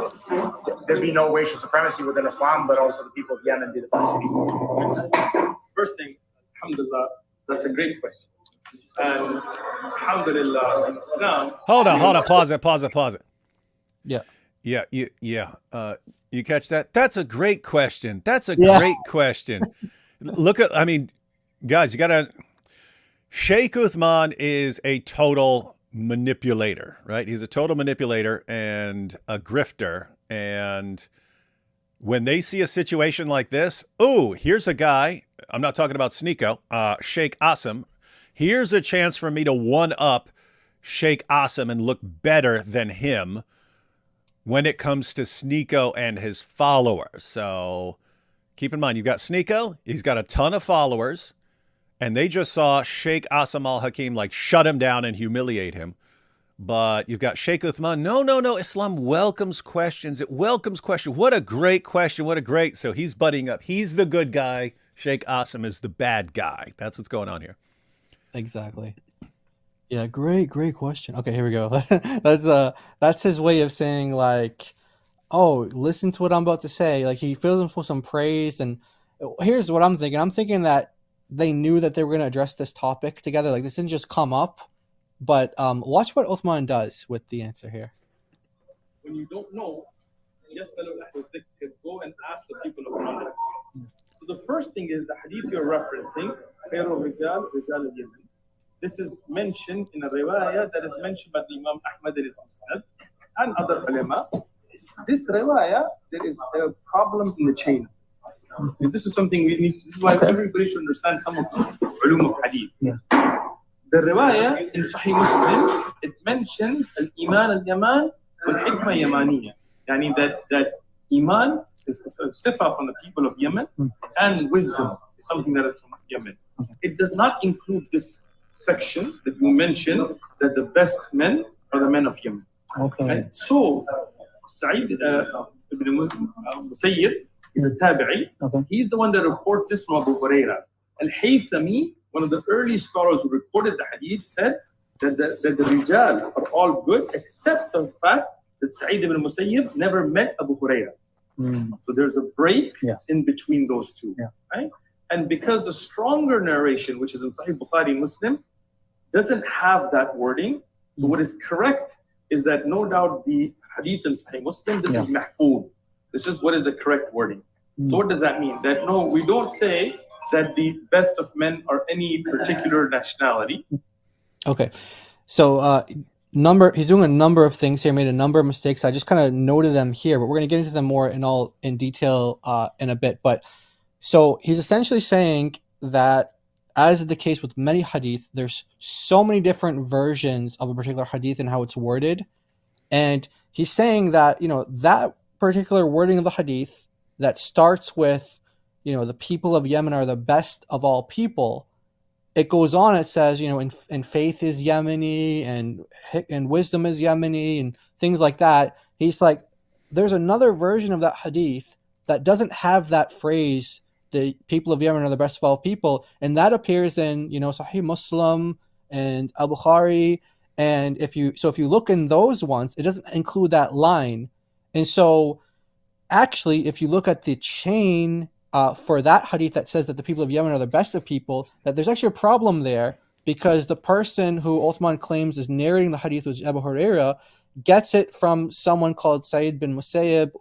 there be no racial supremacy within Islam, but also the people of Yemen be the best people? First thing, alhamdulillah, that's a great question. And alhamdulillah, in Islam... Hold on, pause it. Yeah. You catch that? That's a great question. Great question. Guys, you gotta... Sheikh Uthman is a total manipulator, right? He's a total manipulator and a grifter. And when they see a situation like this, here's a guy, I'm not talking about Sneako, Sheikh Assim. Here's a chance for me to one-up Sheikh Assim and look better than him when it comes to Sneako and his followers. So keep in mind, you've got Sneako, he's got a ton of followers, and they just saw Sheikh Assim al-Hakim like shut him down and humiliate him. But you've got Sheikh Uthman. No. Islam welcomes questions. It welcomes questions. What a great question. So he's buddying up. He's the good guy. Sheikh Assim is the bad guy. That's what's going on here. Exactly. Yeah, great question. Okay, here we go. That's his way of saying like, oh, listen to what I'm about to say. Like, he fills them with some praise. And here's what I'm thinking. I'm thinking that they knew that they were going to address this topic together. Like, this didn't just come up. But watch what Uthman does with the answer here. When you don't know, go and ask the people of knowledge. So the first thing is the hadith you're referencing, خير الرجال رجال اليمن. This is mentioned in a riwayah that is mentioned by the Imam Ahmad in his Musnad and other ulama. This riwayah, there is a problem in the chain. So this is something we need. This is why everybody should understand some of the ulum of hadith. The riwayah in Sahih Muslim, it mentions al-iman al-yaman wal-hikmah yamaniyah. Yani that iman is a sifa from the people of Yemen, and wisdom is something that is from Yemen. It does not include this section that you mentioned, that the best men are the men of Yemen. Okay. And so, Sa'id ibn Musayyib is a tabi'i. Okay. He's the one that reports this from Abu Huraira. Al-Haythami, one of the early scholars who recorded the hadith, said that the rijal are all good except the fact that Sa'id ibn Musayyib never met Abu Huraira. So there's a break in between those two. Right? And because the stronger narration, which is in Sahih Bukhari Muslim, doesn't have that wording, so what is correct is that no doubt the hadith in Sahih Muslim, this is mahfud. This is what is the correct wording. So what does that mean? That no, we don't say that the best of men are any particular nationality. Okay. So he's doing a number of things here, made a number of mistakes. I just kind of noted them here, but we're going to get into them more in detail in a bit. But so he's essentially saying that, as is the case with many hadith, there's so many different versions of a particular hadith and how it's worded. And he's saying that, that particular wording of the hadith that starts with, the people of Yemen are the best of all people, it goes on, it says, and faith is Yemeni and wisdom is Yemeni and things like that. He's like, there's another version of that hadith that doesn't have that phrase, the people of Yemen are the best of all people. And that appears in, Sahih Muslim and Al-Bukhari. And if you look in those ones, it doesn't include that line. And so actually, if you look at the chain for that hadith that says that the people of Yemen are the best of people, that there's actually a problem there, because the person who Uthman claims is narrating the hadith, which is Abu Huraira, gets it from someone called Sa'id bin Musayyib,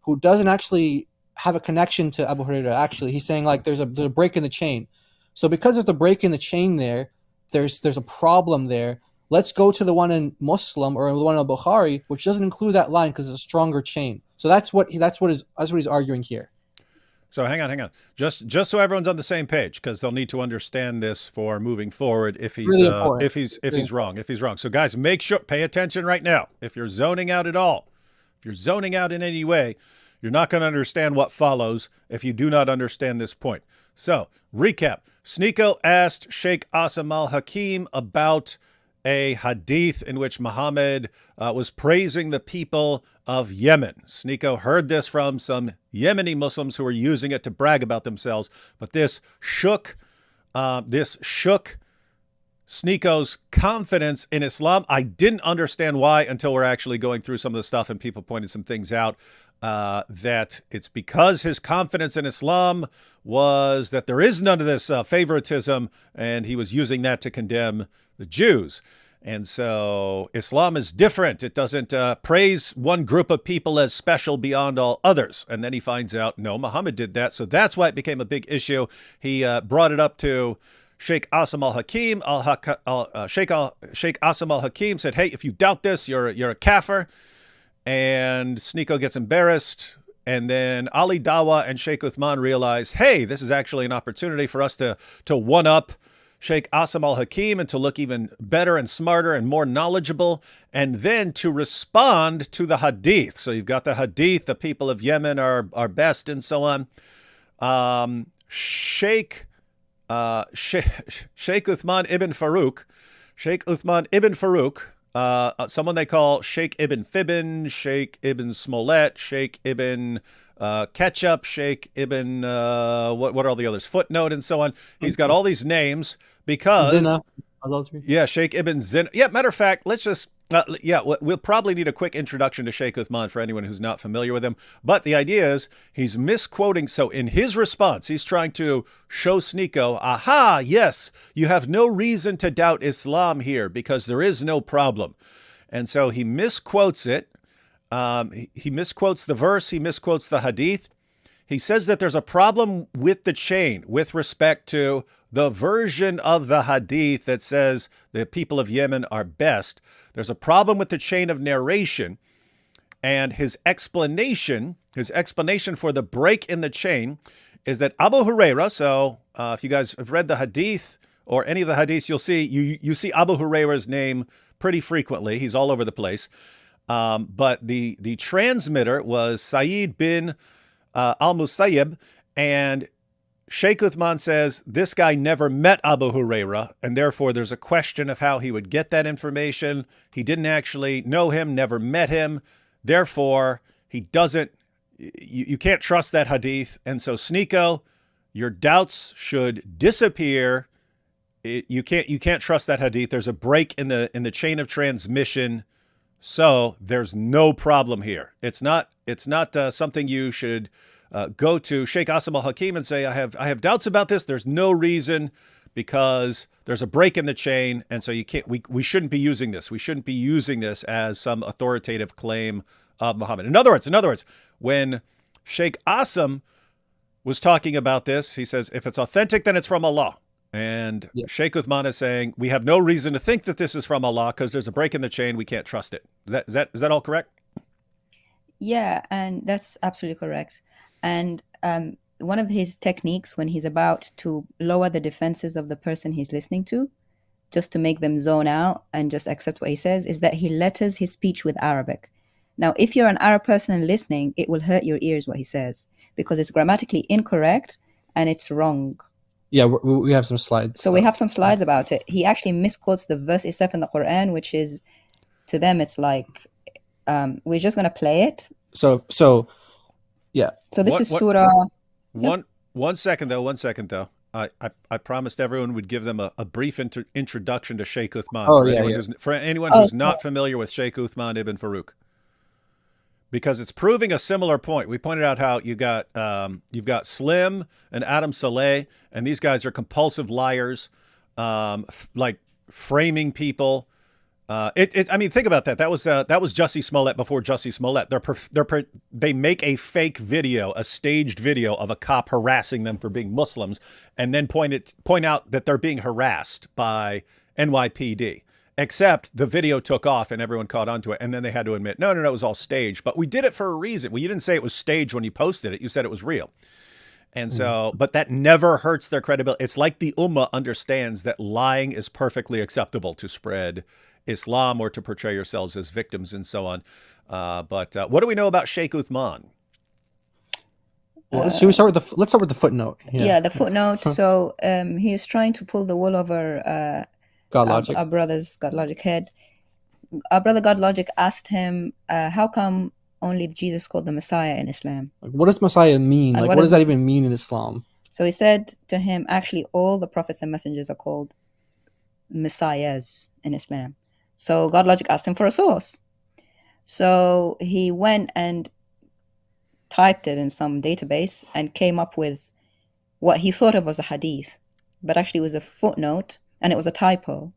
who doesn't actually have a connection to Abu Huraira. Actually, he's saying like there's a break in the chain. So because there's a break in the chain there's a problem there. Let's go to the one in Muslim or the one in Bukhari, which doesn't include that line because it's a stronger chain. So that's what he's arguing here. So hang on. Just so everyone's on the same page, because they'll need to understand this for moving forward if he's wrong. So guys, make sure, pay attention right now. If you're zoning out at all, if you're zoning out in any way, you're not going to understand what follows if you do not understand this point. So recap: Sneako asked Sheikh Assim al-Hakim about a hadith in which Muhammad was praising the people of Yemen. Sneako heard this from some Yemeni Muslims who were using it to brag about themselves, but this shook Sneako's confidence in Islam. I didn't understand why until we're actually going through some of the stuff and people pointed some things out, that it's because his confidence in Islam was that there is none of this favoritism, and he was using that to condemn the Jews. And so Islam is different. It doesn't praise one group of people as special beyond all others. And then he finds out, no, Muhammad did that. So that's why it became a big issue. He brought it up to Sheikh Assim al-Hakim. Sheikh Assim al-Hakim said, hey, if you doubt this, you're a kafir. And Sneako gets embarrassed. And then Ali Dawa and Sheikh Uthman realize, hey, this is actually an opportunity for us to one-up Sheikh Assim al-Hakim and to look even better and smarter and more knowledgeable, and then to respond to the hadith. So you've got the hadith, the people of Yemen are best, and so on. Sheikh Uthman ibn Farouk, someone they call Sheikh ibn Fibin, Sheikh ibn Smollett, Sheikh ibn Ketchup, Sheikh ibn what are all the others? Footnote, and so on. He's got all these names because Zina, adultery. Yeah, Sheikh ibn Zina. Yeah, matter of fact, let's just Yeah, we'll probably need a quick introduction to Sheikh Uthman for anyone who's not familiar with him. But the idea is he's misquoting. So in his response, he's trying to show Sneako, aha, yes, you have no reason to doubt Islam here because there is no problem. And so he misquotes it. He misquotes the verse. He misquotes the hadith. He says that there's a problem with the chain with respect to the version of the hadith that says the people of Yemen are best. There's a problem with the chain of narration, and his explanation for the break in the chain is that Abu Huraira, so if you guys have read the hadith or any of the hadiths, you'll see, you see Abu Huraira's name pretty frequently. He's all over the place. But the transmitter was Sa'id bin al-Musayyib, and Sheikh Uthman says this guy never met Abu Huraira, and therefore there's a question of how he would get that information. He didn't actually know him, never met him. Therefore, he doesn't, you can't trust that hadith. And so, Sneako, your doubts should disappear. You can't trust that hadith. There's a break in the chain of transmission. So there's no problem here. It's not something you should go to Sheikh Asim al-Hakim and say, I have doubts about this. There's no reason because there's a break in the chain. And so we shouldn't be using this. We shouldn't be using this as some authoritative claim of Muhammad. In other words, when Sheikh Asim was talking about this, he says, if it's authentic, then it's from Allah. And Sheikh Uthman is saying, we have no reason to think that this is from Allah because there's a break in the chain. We can't trust it. Is that all correct? Yeah, and that's absolutely correct. And one of his techniques when he's about to lower the defenses of the person he's listening to, just to make them zone out and just accept what he says, is that he letters his speech with Arabic. Now, if you're an Arab person listening, it will hurt your ears what he says because it's grammatically incorrect and it's wrong. Yeah, we have some slides. So we have some slides about it. He actually misquotes the verse itself in the Quran, which is, to them, it's like, we're just going to play it. So yeah. So this is Surah. One second though. I promised everyone would give them a brief introduction to Sheikh Uthman for anyone who's not familiar with Sheikh Uthman ibn Farouk, because it's proving a similar point. We pointed out how you've got Slim and Adam Saleh, and these guys are compulsive liars, like framing people. I mean, think about that. That was Jussie Smollett before Jussie Smollett. They make a fake video, a staged video of a cop harassing them for being Muslims, and then point out that they're being harassed by NYPD. Except the video took off and everyone caught onto it, and then they had to admit, no, it was all staged. But we did it for a reason. Well, you didn't say it was staged when you posted it. You said it was real. And so, but that never hurts their credibility. It's like the Ummah understands that lying is perfectly acceptable to spread Islam or to portray yourselves as victims and so on. But what do we know about Sheikh Uthman? Should we start with let's start with the footnote. Yeah, the footnote. So he is trying to pull the wool over God Logic. Our brother's God Logic head. Our brother God Logic asked him, how come only Jesus called the Messiah in Islam? What does Messiah mean? Like, what does that even mean in Islam? So he said to him, actually, all the prophets and messengers are called Messiahs in Islam. So God Logic asked him for a source. So he went and typed it in some database and came up with what he thought of as a hadith, but actually it was a footnote and it was a typo.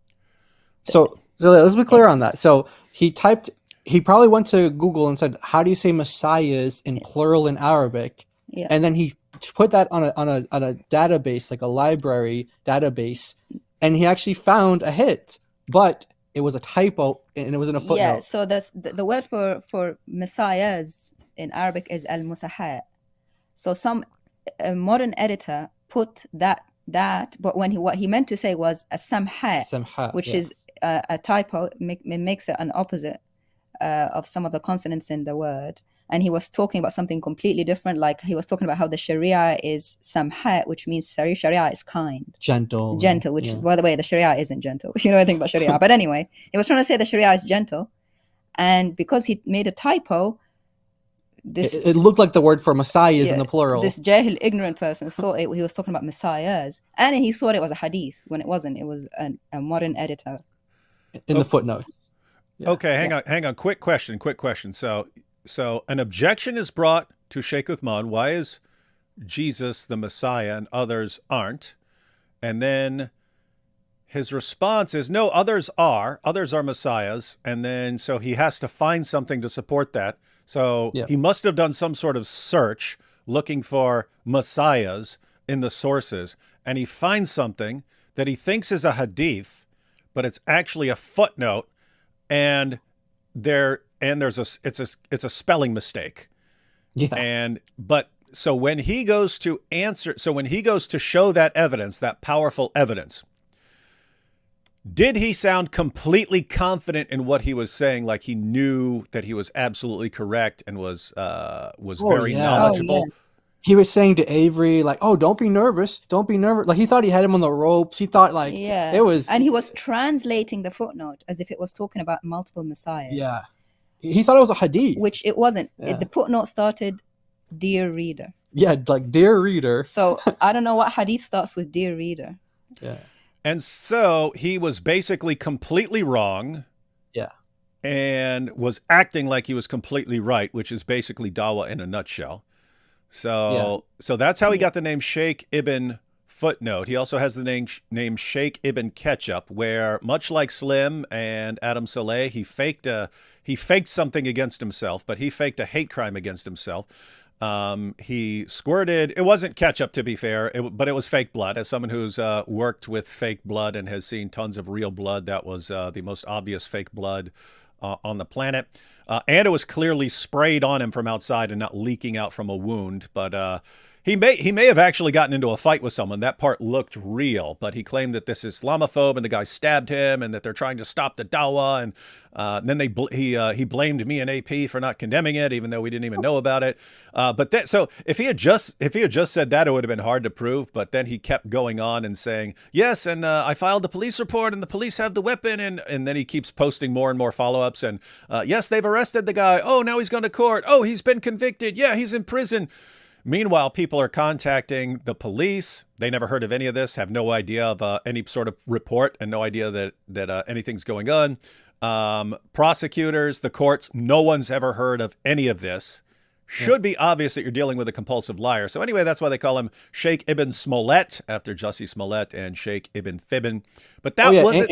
So let's be clear on that. So he probably went to Google and said, how do you say messiahs in plural in Arabic? Yeah. And then he put that on a database, like a library database, and he actually found a hit, but it was a typo and it was in a footnote. Yeah, so that's the word for messiahs in Arabic is al-musaha. So some modern editor put that, but what he meant to say was a samha, which is a typo. It makes it an opposite of some of the consonants in the word. And he was talking about something completely different. Like he was talking about how the Sharia is samha, which means Sharia is kind. Gentle, which is, by the way, the Sharia isn't gentle. You know anything about Sharia. But anyway, he was trying to say the Sharia is gentle. And because he made a typo, it looked like the word for Messiah is in the plural. This jahil, ignorant person, thought he was talking about messiahs. And he thought it was a hadith when it wasn't. It was a modern editor. In the footnotes. Yeah. Okay, hang on. Quick question. So an objection is brought to Sheikh Uthman. Why is Jesus the Messiah and others aren't? And then his response is, no, others are messiahs. And then so he has to find something to support that. So Yeah. he must have done some sort of search looking for messiahs in the sources. And he finds something that he thinks is a hadith, but it's actually a footnote. And it's a spelling mistake. Yeah. So when he goes to show that evidence, that powerful evidence, did he sound completely confident in what he was saying, like he knew that he was absolutely correct and was very knowledgeable? Oh, yeah. He was saying to Avery, like, "Oh, don't be nervous. Don't be nervous." Like he thought he had him on the ropes. He thought like it was, and he was translating the footnote as if it was talking about multiple messiahs. Yeah, he thought it was a hadith, which it wasn't. Yeah. The footnote started, "Dear reader." Yeah, like dear reader. So I don't know what hadith starts with "Dear reader." Yeah. And so he was basically completely wrong. Yeah. And was acting like he was completely right, which is basically dawah in a nutshell. So that's how he got the name Sheikh Ibn Footnote. He also has the name Sheikh Ibn Ketchup, where much like Slim and Adam Saleh, he faked something against himself, but he faked a hate crime against himself. He squirted, it wasn't ketchup to be fair, but it was fake blood. As someone who's worked with fake blood and has seen tons of real blood, that was the most obvious fake blood on the planet. And it was clearly sprayed on him from outside and not leaking out from a wound. But he may have actually gotten into a fight with someone. That part looked real, but he claimed that this is Islamophobe and the guy stabbed him and that they're trying to stop the dawah. And then he blamed me and AP for not condemning it, even though we didn't even know about it. So if he had just said that, it would have been hard to prove. But then he kept going on and saying, yes, and I filed a police report and the police have the weapon. And then he keeps posting more and more follow-ups. And yes, they've arrested the guy. Oh, now he's gone to court. Oh, he's been convicted. Yeah, he's in prison. Meanwhile, people are contacting the police. They never heard of any of this, have no idea of any sort of report, and no idea that anything's going on. Prosecutors, the courts, no one's ever heard of any of this. Should be obvious that you're dealing with a compulsive liar. So anyway, that's why they call him Sheikh Ibn Smollett, after Jussie Smollett, and Sheikh Ibn Fibbin. But that wasn't...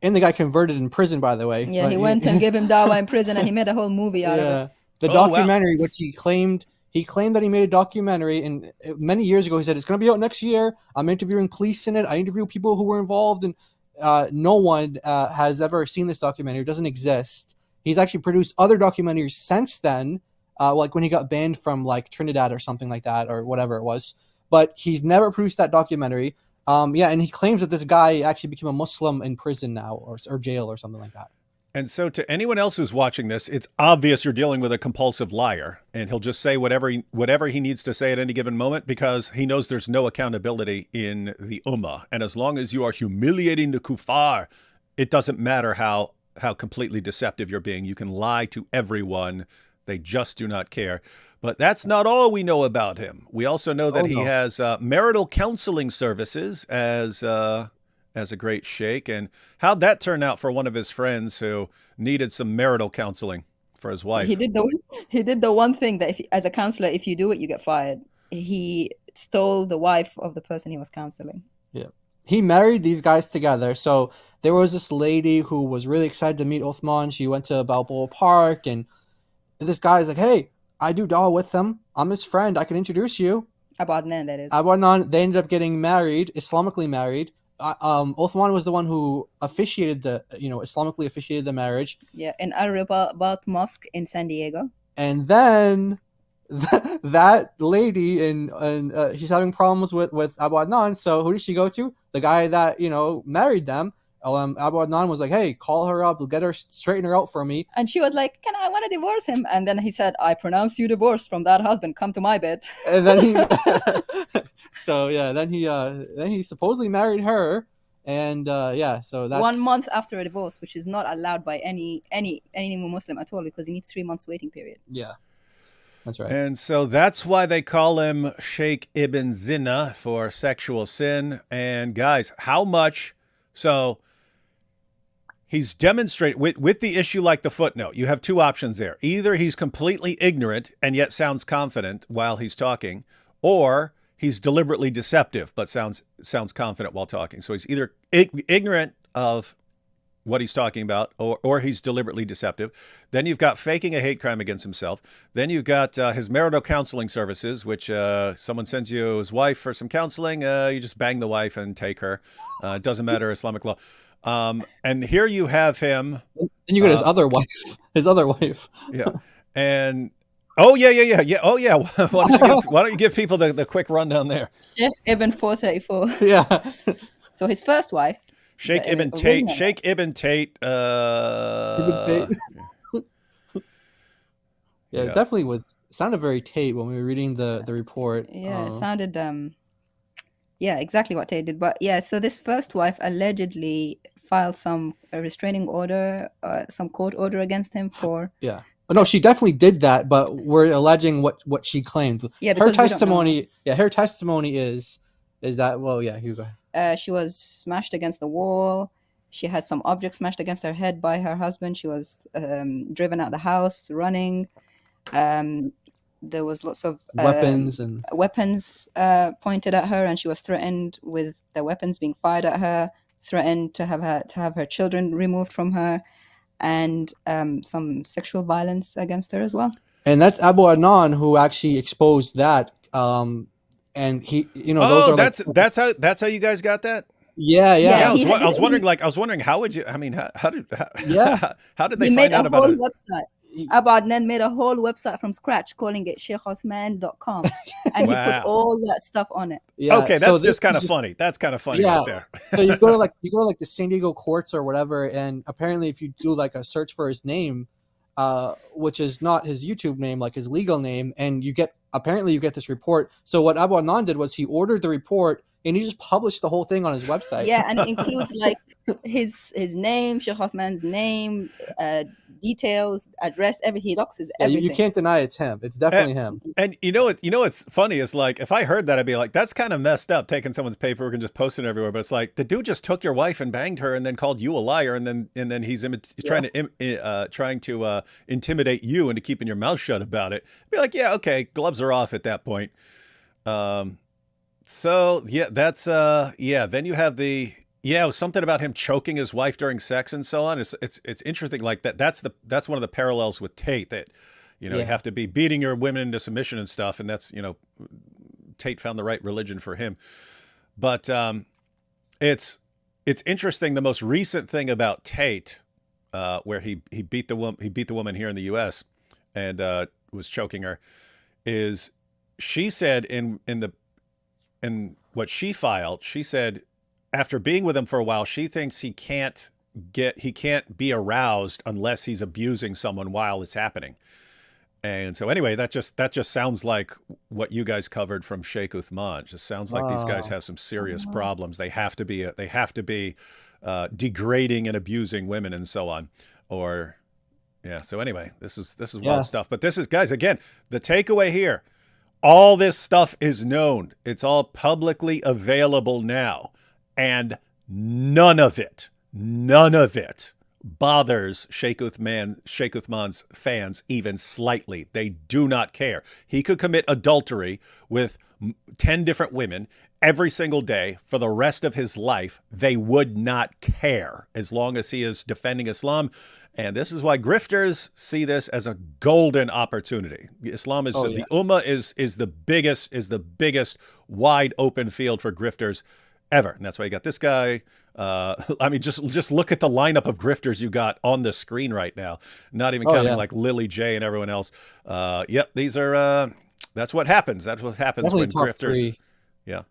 And the guy converted in prison, by the way. Yeah, he went and gave him dawah in prison, and he made a whole movie out of it. The documentary, which he claimed that he made a documentary, and many years ago he said it's going to be out next year. I'm interviewing police in it. I interview people who were involved, and no one has ever seen this documentary. It doesn't exist. He's actually produced other documentaries since then, like when he got banned from like Trinidad or something like that, or whatever it was. But he's never produced that documentary. And he claims that this guy actually became a Muslim in prison now, or jail or something like that. And so to anyone else who's watching this, it's obvious you're dealing with a compulsive liar, and he'll just say whatever he needs to say at any given moment, because he knows there's no accountability in the ummah. And as long as you are humiliating the kuffar, it doesn't matter how completely deceptive you're being. You can lie to everyone. They just do not care. But that's not all we know about him. We also know that he has marital counseling services as a great sheikh. And how'd that turn out for one of his friends who needed some marital counseling for his wife? He did the one thing that as a counselor, if you do it, you get fired. He stole the wife of the person he was counseling. Yeah. He married these guys together. So there was this lady who was really excited to meet Uthman. She went to Balboa Park, and this guy's like, hey, I do dawah with him. I'm his friend. I can introduce you. Abu Adnan, that is. Abu Adnan, they ended up getting married, Islamically married. Uthman was the one who Islamically officiated the marriage. Yeah, in Al-Ribat Mosque in San Diego. And then that lady, and she's having problems with Abu Adnan. So who did she go to? The guy that married them. Abu Adnan was like, hey, call her up, straighten her out for me. And she was like, I want to divorce him. And then he said, I pronounce you divorced from that husband. Come to my bed. And then he supposedly married her. And so that's 1 month after a divorce, which is not allowed by any Muslim at all, because he needs 3 months waiting period. Yeah. That's right. And so that's why they call him Sheikh Ibn Zina, for sexual sin. And guys, how much... So he's demonstrated with the issue like the footnote. You have two options there. Either he's completely ignorant and yet sounds confident while he's talking, or he's deliberately deceptive but sounds confident while talking. So he's either ignorant of what he's talking about, or he's deliberately deceptive. Then you've got faking a hate crime against himself. Then you've got his marital counseling services, which someone sends you his wife for some counseling. You just bang the wife and take her. It doesn't matter Islamic law. And here you have him. Then you got his other wife. His other wife. Yeah. And oh yeah. Oh yeah. Why don't you give people the quick rundown there? Sheikh Ibn 434. Yeah. So his first wife, Sheikh the Ibn Tate. original- Sheikh Ibn Tate. Yeah, it Yes. definitely sounded very Tate when we were reading the report. Yeah, it sounded yeah, exactly what Tate did. But yeah, so this first wife allegedly filed a restraining order, some court order against him for Yeah. No, she definitely did that, but we're alleging what she claimed. Yeah, her because we don't testimony. Yeah, her testimony is that. Well, yeah, you go. she was smashed against the wall. She had some object smashed against her head by her husband. She was driven out the house, running. There was lots of Weapons pointed at her, and she was threatened with the weapons being fired at her. Threatened to have her children removed from her, and some sexual violence against her as well. And that's Abu Adnan who actually exposed that. And he, those are that's how you guys got that. Yeah. I was wondering how would you? I mean, how did they find out about it? Website. Abu Adnan made a whole website from scratch, calling it sheikhuthman.com, and he put all that stuff on it. Yeah. Okay, that's just kind of funny. That's kind of funny right there. So you go to the San Diego courts or whatever, and apparently if you do like a search for his name, which is not his YouTube name, like his legal name, and you get this report. So what Abu Adnan did was he ordered the report and he just published the whole thing on his website. Yeah, and it includes like his name, Sheikh Uthman's name, details, address, everything. He doxes everything. You can't deny it's him. It's definitely him. And what's funny is, like, if I heard that, I'd be like, that's kind of messed up, taking someone's paperwork and just posting it everywhere. But it's like, the dude just took your wife and banged her and then called you a liar, and then he's trying to intimidate you into keeping your mouth shut about it. Be like, yeah, okay, gloves are off at that point. So yeah, that's Then you have it was something about him choking his wife during sex and so on. It's interesting, like that. That's one of the parallels with Tate, that you have to be beating your women into submission and stuff, and that's Tate found the right religion for him. But it's interesting. The most recent thing about Tate, where he beat the woman here in the U.S. and was choking her, is she said in what she filed, she said after being with him for a while, she thinks he can't be aroused unless he's abusing someone while it's happening. And so anyway, that just sounds like what you guys covered from Sheikh Uthman. It just sounds like these guys have some serious problems. They have to be degrading and abusing women and so on. Or yeah. So anyway, this is wild stuff. But this is, guys, again, the takeaway here. All this stuff is known. It's all publicly available now. And none of it bothers Sheikh Uthman's fans even slightly. They do not care. He could commit adultery with 10 different women every single day for the rest of his life. They would not care as long as he is defending Islam. And this is why grifters see this as a golden opportunity. Islam is the Ummah is the biggest wide open field for grifters ever. And that's why you got this guy. I mean, just look at the lineup of grifters you got on the screen right now. Not even counting like Lily J and everyone else. Yep, these are that's what happens. That's what happens when grifters. Yeah,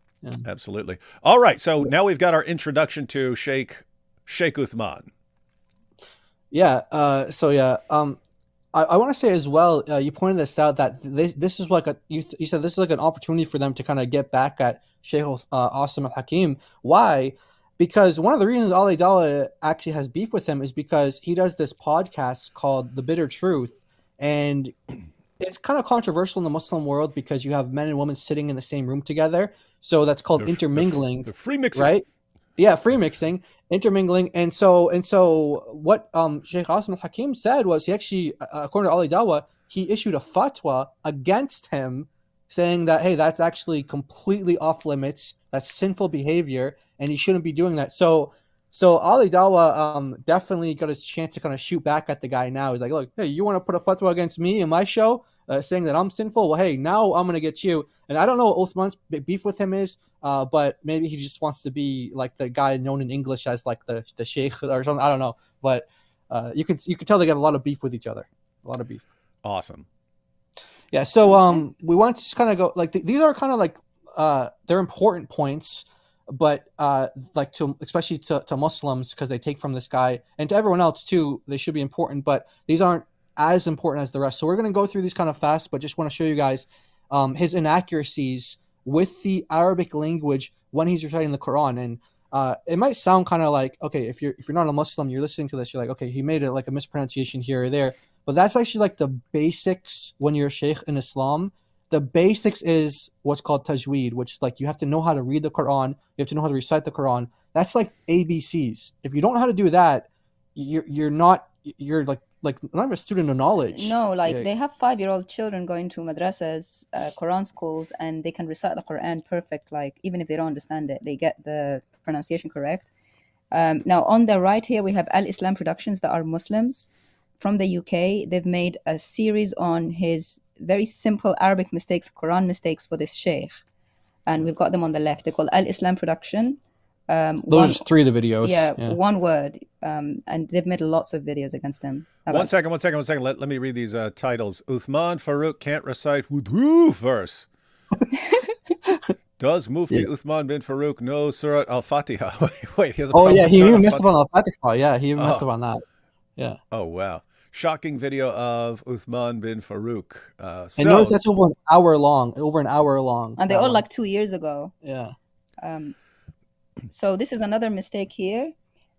absolutely. All right, so now we've got our introduction to Sheikh Uthman. Yeah. I want to say as well, you pointed this out, that this is like you said this is like an opportunity for them to kind of get back at Sheikh Asim al-Hakim. Why? Because one of the reasons Ali Dawah actually has beef with him is because he does this podcast called The Bitter Truth, and it's kind of controversial in the Muslim world because you have men and women sitting in the same room together. So that's called intermingling. The free mixing. Right? Yeah, free mixing, intermingling, and so what Sheikh Asim al-Hakim said was he actually, according to Ali Dawa, he issued a fatwa against him, saying that hey, that's actually completely off limits, that's sinful behavior, and he shouldn't be doing that. So Ali Dawa definitely got his chance to kind of shoot back at the guy now. He's like, look, hey, you want to put a fatwa against me in my show, saying that I'm sinful? Well, hey, now I'm gonna get you. And I don't know what Uthman's beef with him is. But maybe he just wants to be like the guy known in English as like the Sheikh or something. I don't know, but you can tell they got a lot of beef with each other. A lot of beef. Awesome. Yeah. So we want to just kind of go like these are kind of like they're important points, but like to especially to Muslims because they take from this guy, and to everyone else too, they should be important. But these aren't as important as the rest. So we're going to go through these kind of fast, but just want to show you guys his inaccuracies with the Arabic language when he's reciting the Quran. And it might sound kind of like, okay, if you're not a Muslim, you're listening to this, you're like, okay, he made it like a mispronunciation here or there. But that's actually like the basics when you're a sheikh in Islam. The basics is what's called tajweed, which is like you have to know how to read the Quran, you have to know how to recite the Quran. That's like ABCs. If you don't know how to do that, you're not a student of knowledge. No, like they have 5-year-old children going to madrasas, Quran schools, and they can recite the Quran perfect. Like even if they don't understand it, they get the pronunciation correct. Now on the right here we have Al Islam Productions that are Muslims from the UK. They've made a series on his very simple Arabic mistakes, Quran mistakes for this sheikh, and we've got them on the left. They're called Al Islam Production. Those are 3 of the videos. Yeah, one word. And they've made lots of videos against them. One second. Let me read these titles. Uthman Farooq can't recite wudu verse. Does Mufti Uthman bin Farooq know Surah Al-Fatiha? Wait, he has a problem with he Surah even messed up on Al-Fatiha. Yeah, he even messed up on that. Yeah. Oh, wow. Shocking video of Uthman bin Farooq. And notice that's over an hour long. And they're all like 2 years ago. Yeah. So this is another mistake here.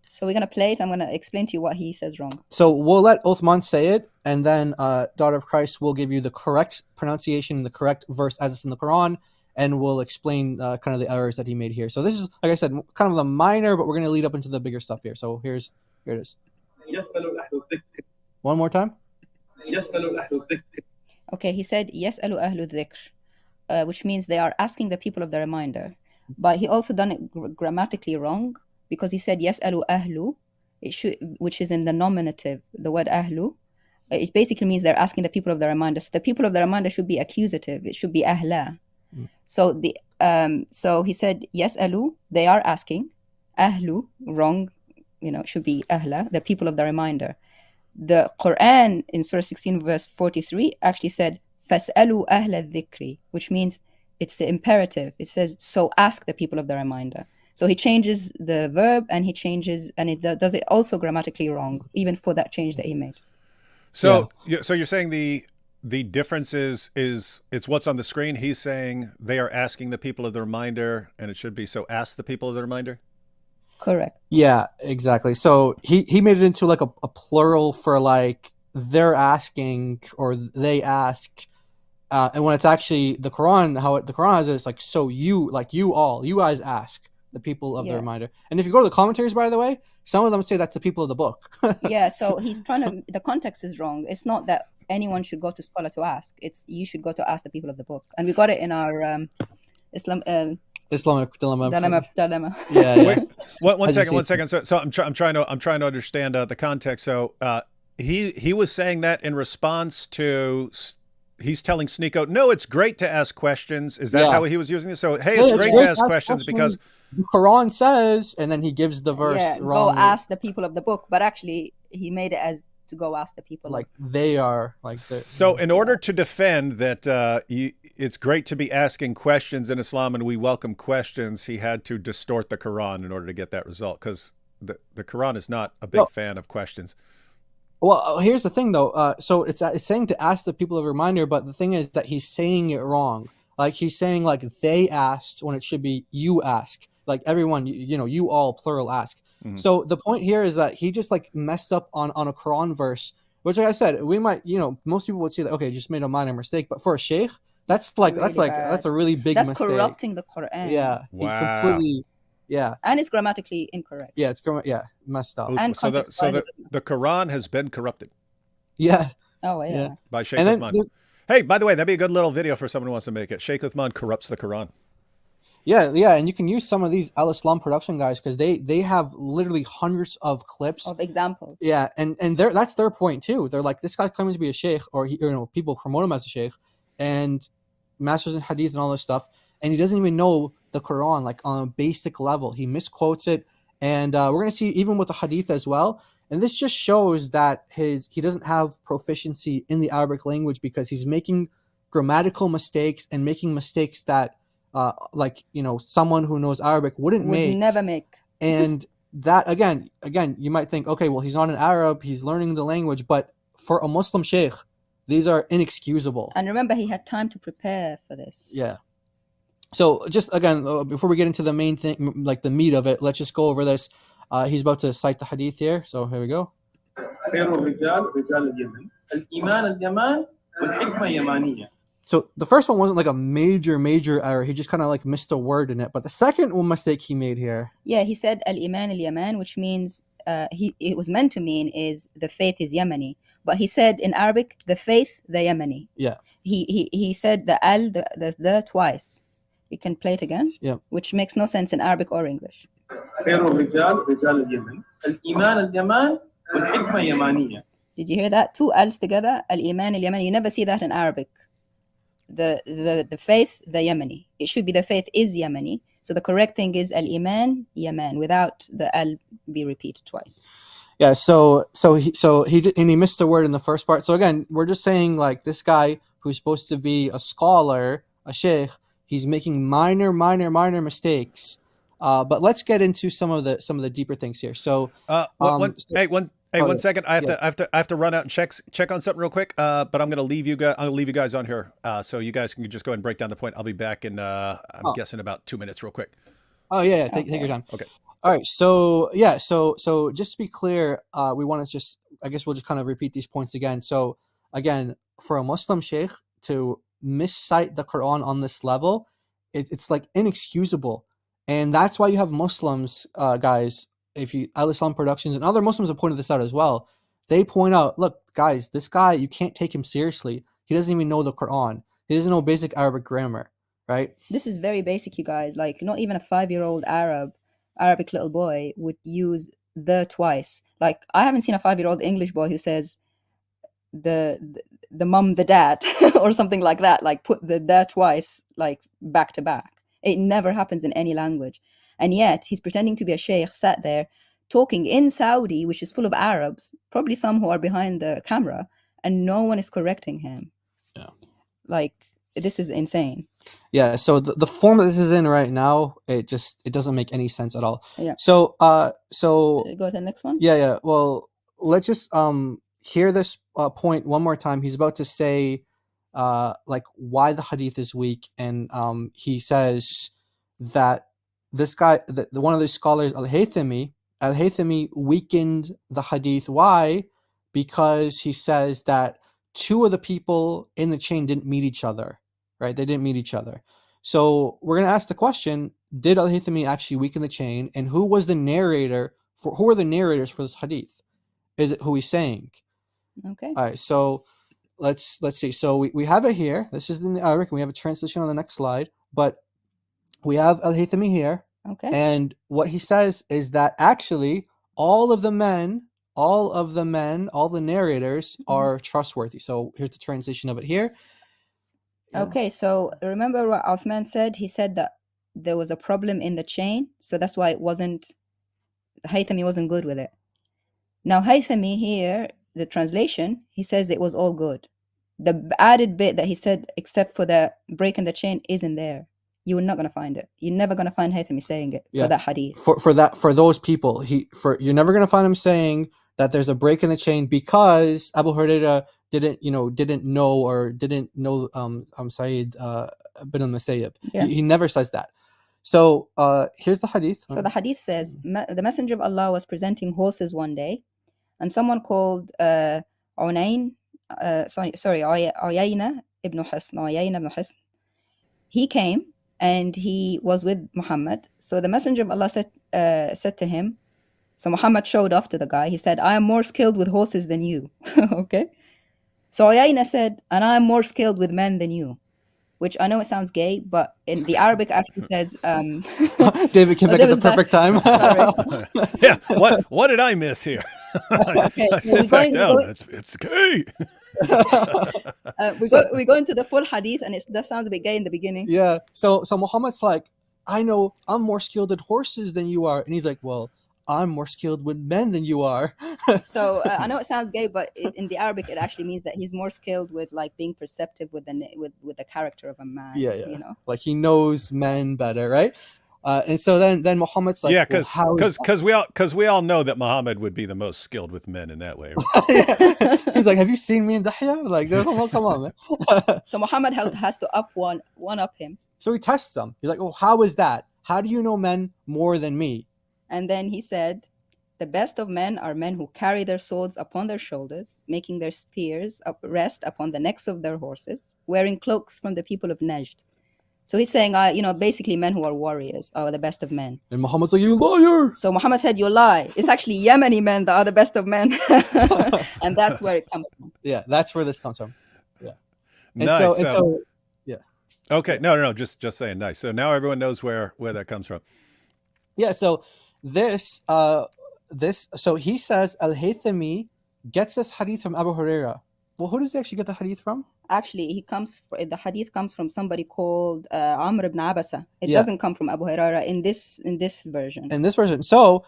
So we're going to play it. I'm going to explain to you what he says wrong. So we'll let Uthman say it, and then Daughter of Christ will give you the correct pronunciation, the correct verse as it's in the Quran, and we'll explain kind of the errors that he made here. So this is, like I said, kind of the minor, but we're going to lead up into the bigger stuff here. So here it is. One more time. Okay, he said, يَسْأَلُ أَهْلُ الذِّكْرِ, which means they are asking the people of the reminder. But he also done it grammatically wrong, because he said يَسْأَلُ أَهْلُ, which is in the nominative, the word أهل. It basically means they're asking the people of the reminder. So the people of the reminder should be accusative. It should be أهلا. So so he said يَسْأَلُ, they are asking. أهل, wrong, it should be أهلا, the people of the reminder. The Quran in Surah 16 verse 43 actually said فَاسْأَلُوا أَهْلَ الذِّكْرِ, which means it's the imperative. It says, so ask the people of the reminder. So he changes the verb and it does it also grammatically wrong, even for that change that he made. So you're saying the difference is it's what's on the screen. He's saying they are asking the people of the reminder, and it should be so ask the people of the reminder. Correct. Yeah, exactly. So he made it into like a plural for like they're asking or they ask. And when it's actually the Quran, the Quran has it, it's like, so you guys ask the people of the reminder. And if you go to the commentaries, by the way, some of them say that's the people of the book. Yeah, so he's the context is wrong. It's not that anyone should go to scholar to ask. It's you should go to ask the people of the book. And we got it in our Islamic dilemma. Yeah. Wait, one second. So I'm trying to understand the context. So he was saying that in response to. He's telling Sneako, no, it's great to ask questions. Is that how he was using it? So, hey, it's great to ask questions because the Quran says, and then he gives the verse wrong. Go ask the people of the book, but actually he made it as to go ask the people. Like they are like. So, in order to defend that, it's great to be asking questions in Islam, and we welcome questions. He had to distort the Quran in order to get that result, because the Quran is not a big fan of questions. Well, here's the thing, though. So it's saying to ask the people of a reminder, but the thing is that he's saying it wrong. Like he's saying like they asked when it should be you ask. Like everyone, you all plural ask. Mm-hmm. So the point here is that he just like messed up on a Quran verse, which, like I said, we might, most people would say that okay, just made a minor mistake, but for a sheikh, that's a really big mistake. That's corrupting the Quran. Yeah, wow. Yeah. And it's grammatically incorrect. Yeah, it's messed up. And so context-wise, the Quran has been corrupted Yeah. Oh, yeah. by Sheikh And then Uthman. Hey, by the way, that'd be a good little video for someone who wants to make it. Sheikh Uthman corrupts the Quran. Yeah, and you can use some of these Al Islam production guys because they have literally hundreds of clips of examples. Yeah, and that's their point too. They're like, this guy's claiming to be a sheikh, or people promote him as a sheikh, and masters in hadith and all this stuff, and he doesn't even know the Quran like on a basic level. He misquotes it, and we're gonna see even with the hadith as well. And this just shows that he doesn't have proficiency in the Arabic language because he's making grammatical mistakes and making mistakes that someone who knows Arabic would never make. And that again, you might think, okay, well, he's not an Arab, he's learning the language, but for a Muslim sheikh, these are inexcusable. And remember, he had time to prepare for this. Yeah. So just again, before we get into the main thing, like the meat of it, let's just go over this. He's about to cite the hadith here, so here we go. So the first one wasn't like a major error. He just kind of like missed a word in it. But the second one mistake he made here. Yeah, he said al-iman al-yaman, which means it was meant to mean is the faith is Yemeni. But he said in Arabic, the faith, the Yemeni. Yeah. He said the al, the twice. You can play it again. Yeah. Which makes no sense in Arabic or English. Did you hear that? Two al's together, al-iman al-yamani. You never see that in Arabic. The faith, the Yemeni. It should be the faith is Yemeni. So the correct thing is al-iman, Yemen, without the al be repeated twice. Yeah, so he did, and he missed a word in the first part. So again, we're just saying like this guy who's supposed to be a scholar, a sheikh, he's making minor mistakes. But let's get into some of the deeper things here. So one second. I have to run out and check on something real quick. But I'm going to leave you guys. I'll leave you guys on here, so you guys can just go ahead and break down the point. I'll be back in I'm guessing about 2 minutes, real quick. Oh yeah, take your time. Okay. All right. So yeah. So just to be clear, we want to I guess we'll just kind of repeat these points again. So again, for a Muslim sheikh to miscite the Quran on this level, it's like inexcusable. And that's why you have Muslims, guys, if you Al Islam Productions and other Muslims have pointed this out as well. They point out, look, guys, this guy, you can't take him seriously. He doesn't even know the Quran. He doesn't know basic Arabic grammar, right? This is very basic, you guys. Like, not even a 5-year-old Arabic little boy would use the twice. Like, I haven't seen a 5-year-old English boy who says the mum, the dad, or something like that. Like, put the twice, like, back to back. It never happens in any language. And yet, he's pretending to be a sheikh, sat there, talking in Saudi, which is full of Arabs, probably some who are behind the camera, and no one is correcting him. Yeah. Like, this is insane. Yeah, so the form that this is in right now, it doesn't make any sense at all. Yeah. So Should we go to the next one? Yeah. Well, let's just hear this point one more time. He's about to say like why the hadith is weak, and he says that this guy, one of the scholars, Al-Haythami weakened the hadith. Why? Because he says that two of the people in the chain didn't meet each other, right? They didn't meet each other. So we're going to ask the question, did Al-Haythami actually weaken the chain? And who are the narrators for this hadith? Is it who he's saying? Okay. All right, so let's see. So we have it here. This is in the Arabic, and we have a translation on the next slide. But we have Al-Haythami here. Okay. And what he says is that actually all the narrators are trustworthy. So here's the translation of it here. Okay, so remember what Uthman said? He said that there was a problem in the chain, so that's why Haythami wasn't good with it. Now Haythami here, the translation, he says it was all good. The added bit that he said, except for the break in the chain, isn't there. You're not going to find it. You're never going to find Haythami saying it for that hadith. For those people, you're never going to find him saying that there's a break in the chain because Abu Hurairah didn't know Sa'id bin al-Musayyib. Yeah. He never says that. So here's the hadith. So the hadith says, the Messenger of Allah was presenting horses one day, and someone called Uyayna ibn Hisn, he came, and he was with Muhammad. So the Messenger of Allah said to him, so Muhammad showed off to the guy. He said, I am more skilled with horses than you. Okay. So Uyayna said, and I am more skilled with men than you. Which I know it sounds gay, but in the Arabic actually says David came back at the perfect time. Sorry. Yeah, what did I miss here? Okay, I so sit back down. It's gay. we go into the full hadith, and that sounds a bit gay in the beginning. Yeah. So Muhammad's like, I know I'm more skilled at horses than you are, and he's like, well, I'm more skilled with men than you are. So I know it sounds gay, but in the Arabic, it actually means that he's more skilled with like being perceptive with the character of a man. Yeah. You know, like he knows men better, right? And so then Muhammad's like, yeah, because we all know that Muhammad would be the most skilled with men in that way. He's like, have you seen me in Dahya? Like, come on, man. So Muhammad has to one up him. So he tests them. He's like, oh, how is that? How do you know men more than me? And then he said, the best of men are men who carry their swords upon their shoulders, making their spears rest upon the necks of their horses, wearing cloaks from the people of Najd. So he's saying, basically men who are warriors are the best of men. And Muhammad's like, you liar. So Muhammad said, you lie. It's actually Yemeni men that are the best of men. And that's where it comes from. Yeah, that's where this comes from. Yeah. And nice. so yeah. Okay. No. Just saying nice. So now everyone knows where that comes from. Yeah. So so he says Al-Haythami gets this hadith from Abu Huraira. Well, who does he actually get the hadith from? Actually, the hadith comes from somebody called Amr ibn Abasa. It doesn't come from Abu Huraira in this version. In this version. So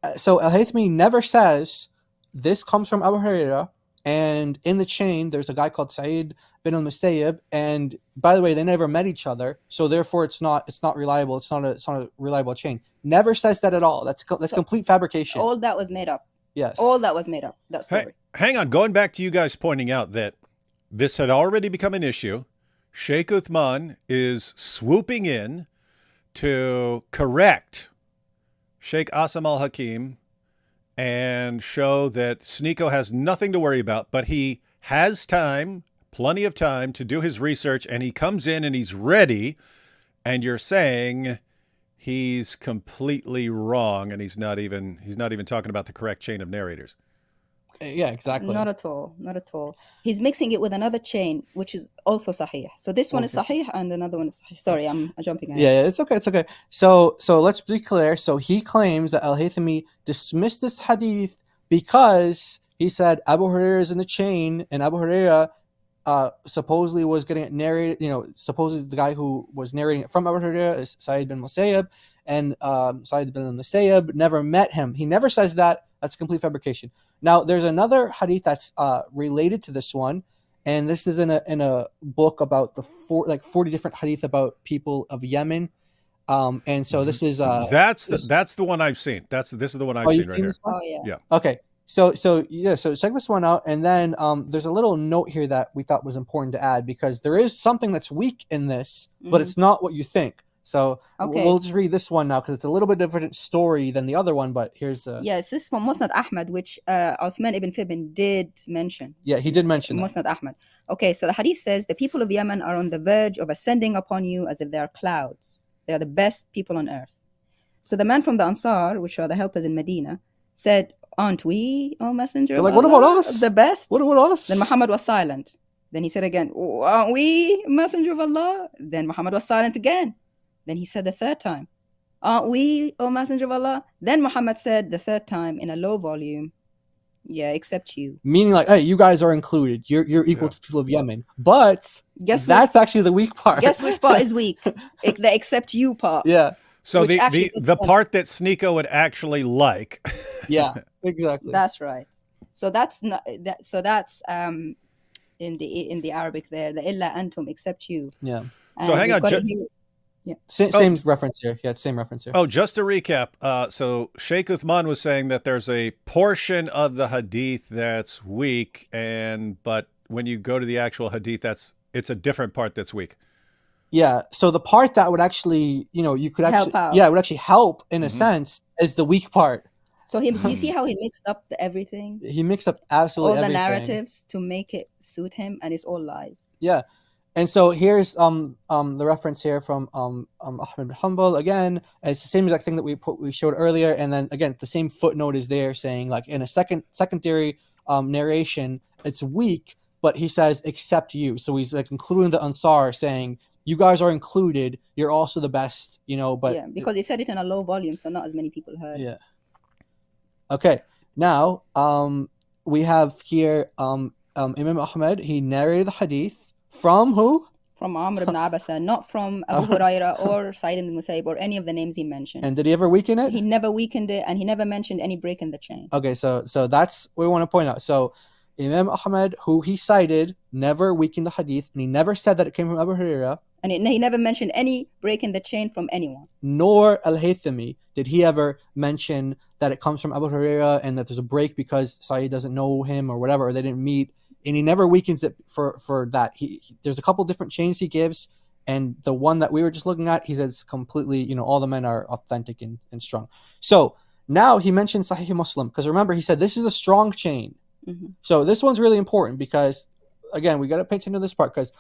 Al-Haythami never says this comes from Abu Huraira, and in the chain there's a guy called Sa'id bin al-Musayyib, and by the way, they never met each other, so therefore it's not reliable. It's not a reliable chain. Never says that at all. That's complete fabrication. All that was made up. Yes. All that was made up. That story. Hang on, going back to you guys pointing out that this had already become an issue. Sheikh Uthman is swooping in to correct Sheikh Asim al-Hakim and show that Sneako has nothing to worry about, but he has time, plenty of time to do his research, and he comes in and he's ready, and you're saying he's completely wrong, and he's not even talking about the correct chain of narrators. Yeah, exactly. Not at all. He's mixing it with another chain, which is also sahih. So this one is sahih and another one is sahih. Sorry, I'm jumping ahead. Yeah, it's okay. So let's be clear. So he claims that Al-Haythami dismissed this hadith because he said Abu Hurairah is in the chain, and Abu Hurairah supposedly was getting it narrated. Supposedly the guy who was narrating it from Abu Hurairah is Sa'id bin Musayyib, and Sa'id bin Musayyib never met him. He never says that. That's complete fabrication. Now, there's another hadith that's related to this one, and this is in a book about the 40 different hadith about people of Yemen. And so this is that's the one I've seen. This is the one I've seen right here. Oh yeah. Okay. So check this one out, and then there's a little note here that we thought was important to add, because there is something that's weak in this, but it's not what you think. So we'll just read this one now because it's a little bit different story than the other one. But here's yes, this is from Musnad Ahmad, which Uthman ibn Fibn did mention. Yeah, he did mention Musnad Ahmad. Okay, so the hadith says the people of Yemen are on the verge of ascending upon you as if they are clouds. They are the best people on earth. So the man from the Ansar, which are the helpers in Medina, said, "Aren't we, O Messenger?" They're like, "What about us? The best? What about us?" Then Muhammad was silent. Then he said again, "Aren't we, Messenger of Allah?" Then Muhammad was silent again. Then he said the third time, "Aren't we, O Messenger of Allah?" Then Muhammad said the third time in a low volume, "Yeah, except you." Meaning like, hey, you guys are included. You're equal to people of Yemen. But that's actually the weak part. Guess which part is weak? The except you part. Yeah. So the part that Sneako would actually like. Yeah, exactly. That's right. So that's not that. So that's in the Arabic there, the illa antum, except you. Yeah. So hang on. Yeah. Same reference here. Yeah, same reference here. Oh, just to recap. So Sheikh Uthman was saying that there's a portion of the hadith that's weak, but when you go to the actual hadith, it's a different part that's weak. Yeah. So the part that would actually, you could actually, it would actually help in a sense, is the weak part. So you see how he mixed up everything? He mixed up absolutely all the everything. narratives to make it suit him, and it's all lies. Yeah. And so here's the reference here from Ahmed bin Hanbal again. It's the same exact thing that we showed earlier, and then again the same footnote is there saying like in a secondary narration it's weak, but he says except you. So he's like including the Ansar, saying you guys are included. You're also the best, But yeah, because he said it in a low volume, so not as many people heard. Yeah. Okay. Now we have here Imam Ahmed. He narrated the hadith. From who? From Amr ibn Abasa, not from Abu Huraira or Sa'id ibn Musayyib or any of the names he mentioned. And did he ever weaken it? He never weakened it, and he never mentioned any break in the chain. Okay, so that's what we want to point out. So Imam Ahmed, who he cited, never weakened the hadith, and he never said that it came from Abu Huraira. And he never mentioned any break in the chain from anyone. Nor Al-Haythami did he ever mention that it comes from Abu Huraira and that there's a break because Sa'id doesn't know him or whatever, or they didn't meet. And he never weakens it for that. There's a couple different chains he gives, and the one that we were just looking at, he says completely, all the men are authentic and strong. So now he mentioned Sahih Muslim, because remember, he said this is a strong chain. Mm-hmm. So this one's really important because, again, we got to pay attention to this part, because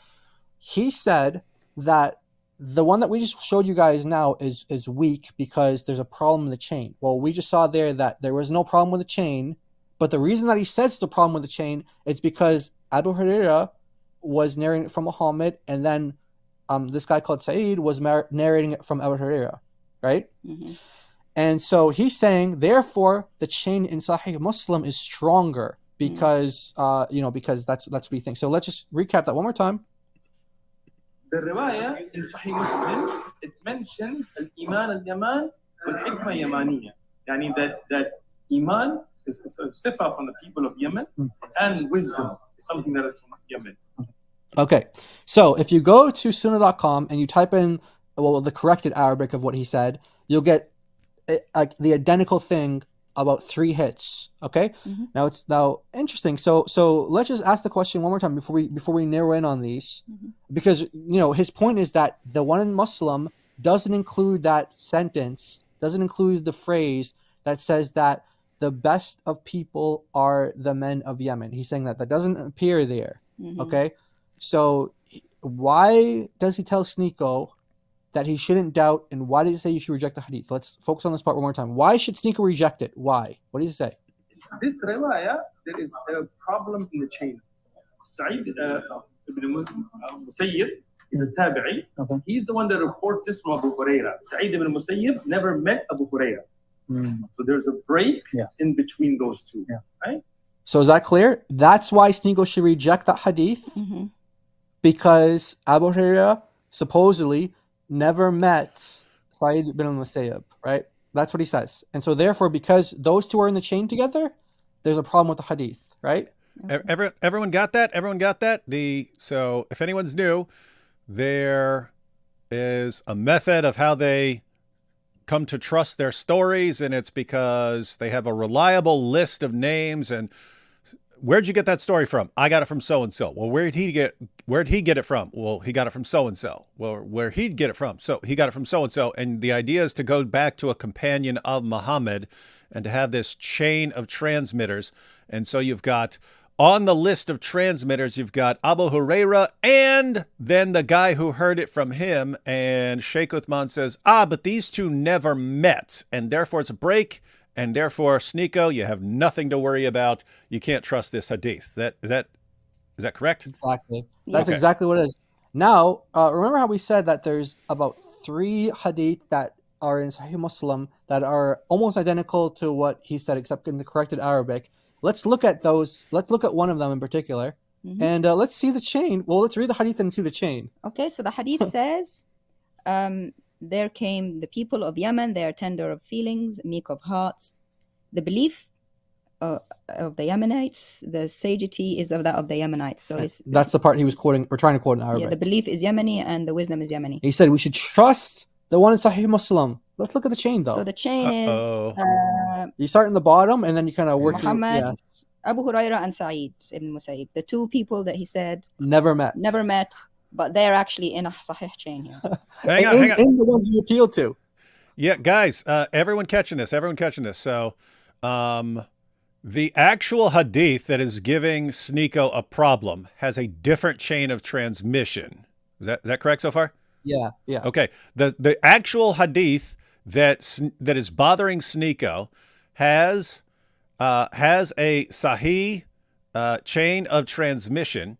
he said that the one that we just showed you guys now is weak because there's a problem in the chain. Well, we just saw there that there was no problem with the chain. But the reason that he says it's a problem with the chain is because Abu Huraira was narrating it from Muhammad, and then this guy called Sa'id was narrating it from Abu Huraira, right? Mm-hmm. And so he's saying, therefore, the chain in Sahih Muslim is stronger because, because that's what he thinks. So let's just recap that one more time. The riwayah in Sahih Muslim, it mentions al-iman al-yaman wal-hikmah yamaniya. Yani that iman is a sifa from the people of Yemen, and wisdom is something that is from Yemen. Okay, so if you go to sunnah.com and you type in the corrected Arabic of what he said, you'll get like the identical thing about 3 hits. Okay, Now it's interesting. So let's just ask the question one more time before we narrow in on these, because his point is that the one in Muslim doesn't include that sentence, doesn't include the phrase that says that the best of people are the men of Yemen. He's saying that doesn't appear there. Okay, so why does he tell Sneako that he shouldn't doubt, and why did he say you should reject the hadith? Let's focus on this part one more time. Why should Sneako reject it? Why? What does he say? This riwayah, there is a problem in the chain. Sa'id ibn Musayyib is a tabi'i. Okay. He's the one that reports this from Abu Huraira. Sa'id ibn Musayyib never met Abu Huraira. So there's a break in between those two, right? So is that clear? That's why Sneako should reject that hadith, because Abu Huraira supposedly never met Sa'id ibn al-Musayyib, right? That's what he says. And so therefore, because those two are in the chain together, there's a problem with the hadith, right? Everyone got that? Everyone got that? So if anyone's new, there is a method of how they come to trust their stories, and it's because they have a reliable list of names. And where'd you get that story from? I got it from so and so. Well, where'd he get it from? Well, he got it from so and so. Well, where he'd get it from? So he got it from so and so. And the idea is to go back to a companion of Muhammad and to have this chain of transmitters. And so you've got on the list of transmitters, you've got Abu Huraira and then the guy who heard it from him. And Sheikh Uthman says, but these two never met, and therefore it's a break. And therefore, Sneako, you have nothing to worry about. You can't trust this hadith. Is that correct? Exactly. That's exactly what it is. Now, remember how we said that there's about 3 hadith that are in Sahih Muslim that are almost identical to what he said, except in the corrected Arabic. Let's look at those. Let's look at one of them in particular, and let's see the chain. Well, let's read the hadith and see the chain. Okay, so the hadith says, there came the people of Yemen. They are tender of feelings, meek of hearts. The belief of the Yemenites, the sagety is of that of the Yemenites. So that's the part he was quoting, or trying to quote in Arabic. Yeah, the belief is Yemeni and the wisdom is Yemeni. He said we should trust the one in Sahih Muslim. Let's look at the chain, though. So the chain is... you start in the bottom, and then you kind of work... Muhammad, Abu Huraira, and Sa'id ibn Musayyib. The 2 people that he said... Never met, but they're actually in a Sahih chain here. Hang on. In the ones you appeal to. Yeah, guys, everyone catching this. So, The actual hadith that is giving Sneako a problem has a different chain of transmission. Is that correct so far? Yeah, yeah. Okay. The actual hadith that is bothering Sneako has a sahih chain of transmission,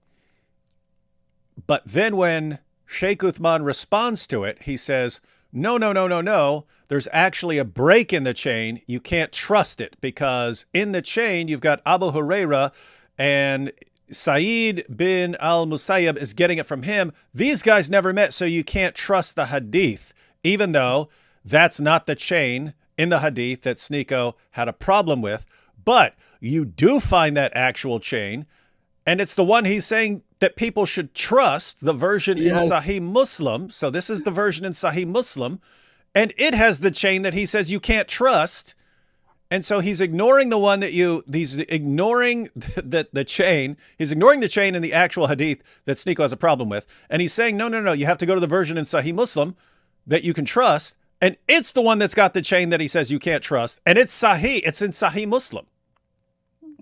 but then when Sheikh Uthman responds to it, he says, no. There's actually a break in the chain. You can't trust it because in the chain, you've got Abu Huraira and Sa'id bin al-Musayyab is getting it from him. These guys never met, so you can't trust the hadith, even though that's not the chain in the hadith that Sneako had a problem with. But you do find that actual chain, and it's the one he's saying that people should trust, the version in Sahih Muslim. So this is the version in Sahih Muslim, and it has the chain that he says you can't trust. And so he's ignoring the one that he's ignoring the chain. He's ignoring the chain in the actual hadith that Sneako has a problem with. And he's saying, no, you have to go to the version in Sahih Muslim that you can trust. And it's the one that's got the chain that he says you can't trust. And it's Sahih. It's in Sahih Muslim.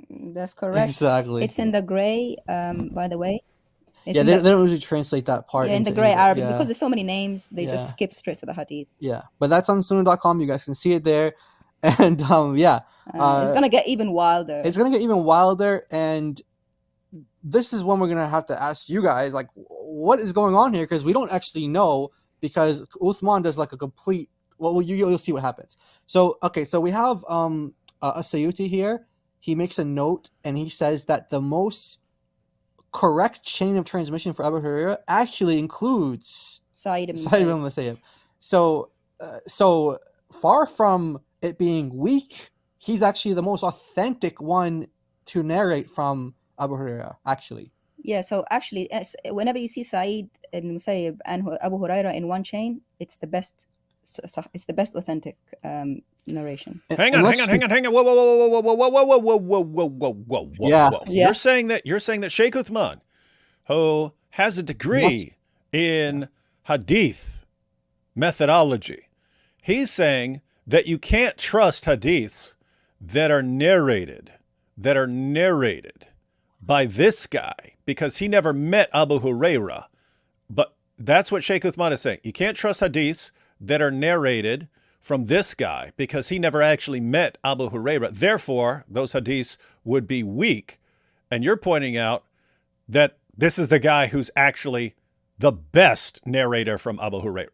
That's correct. Exactly. It's in the gray, by the way. They don't usually translate that part. Yeah, in the into gray English. Arabic, Yeah. because there's so many names, they just skip straight to the hadith. Yeah, but that's on sunnah.com. You guys can see it there. And it's going to get even wilder. It's going to get even wilder. And this is when we're going to have to ask you guys, like, what is going on here? Because we don't actually know, because Uthman does like a complete, well, you'll see what happens. So, okay, so we have a Sayuti here. He makes a note and he says that the most correct chain of transmission for Abu Hurairah actually includes Sa'id ibn Musayyib. So far from it being weak, he's actually the most authentic one to narrate from Abu Hurairah, actually. Yeah, so actually, whenever you see Sa'id ibn Musayyib and Abu Hurairah in one chain, it's the best authentic narration. Hang on. Whoa. Yeah. You're saying that Sheikh Uthman, who has a degree in hadith methodology, he's saying that you can't trust hadiths that are narrated by this guy because he never met Abu Hurairah. But that's what Sheikh Uthman is saying. You can't trust hadiths that are narrated from this guy because he never actually met Abu Hurairah. Therefore, those hadiths would be weak. And you're pointing out that this is the guy who's actually the best narrator from Abu Hurairah.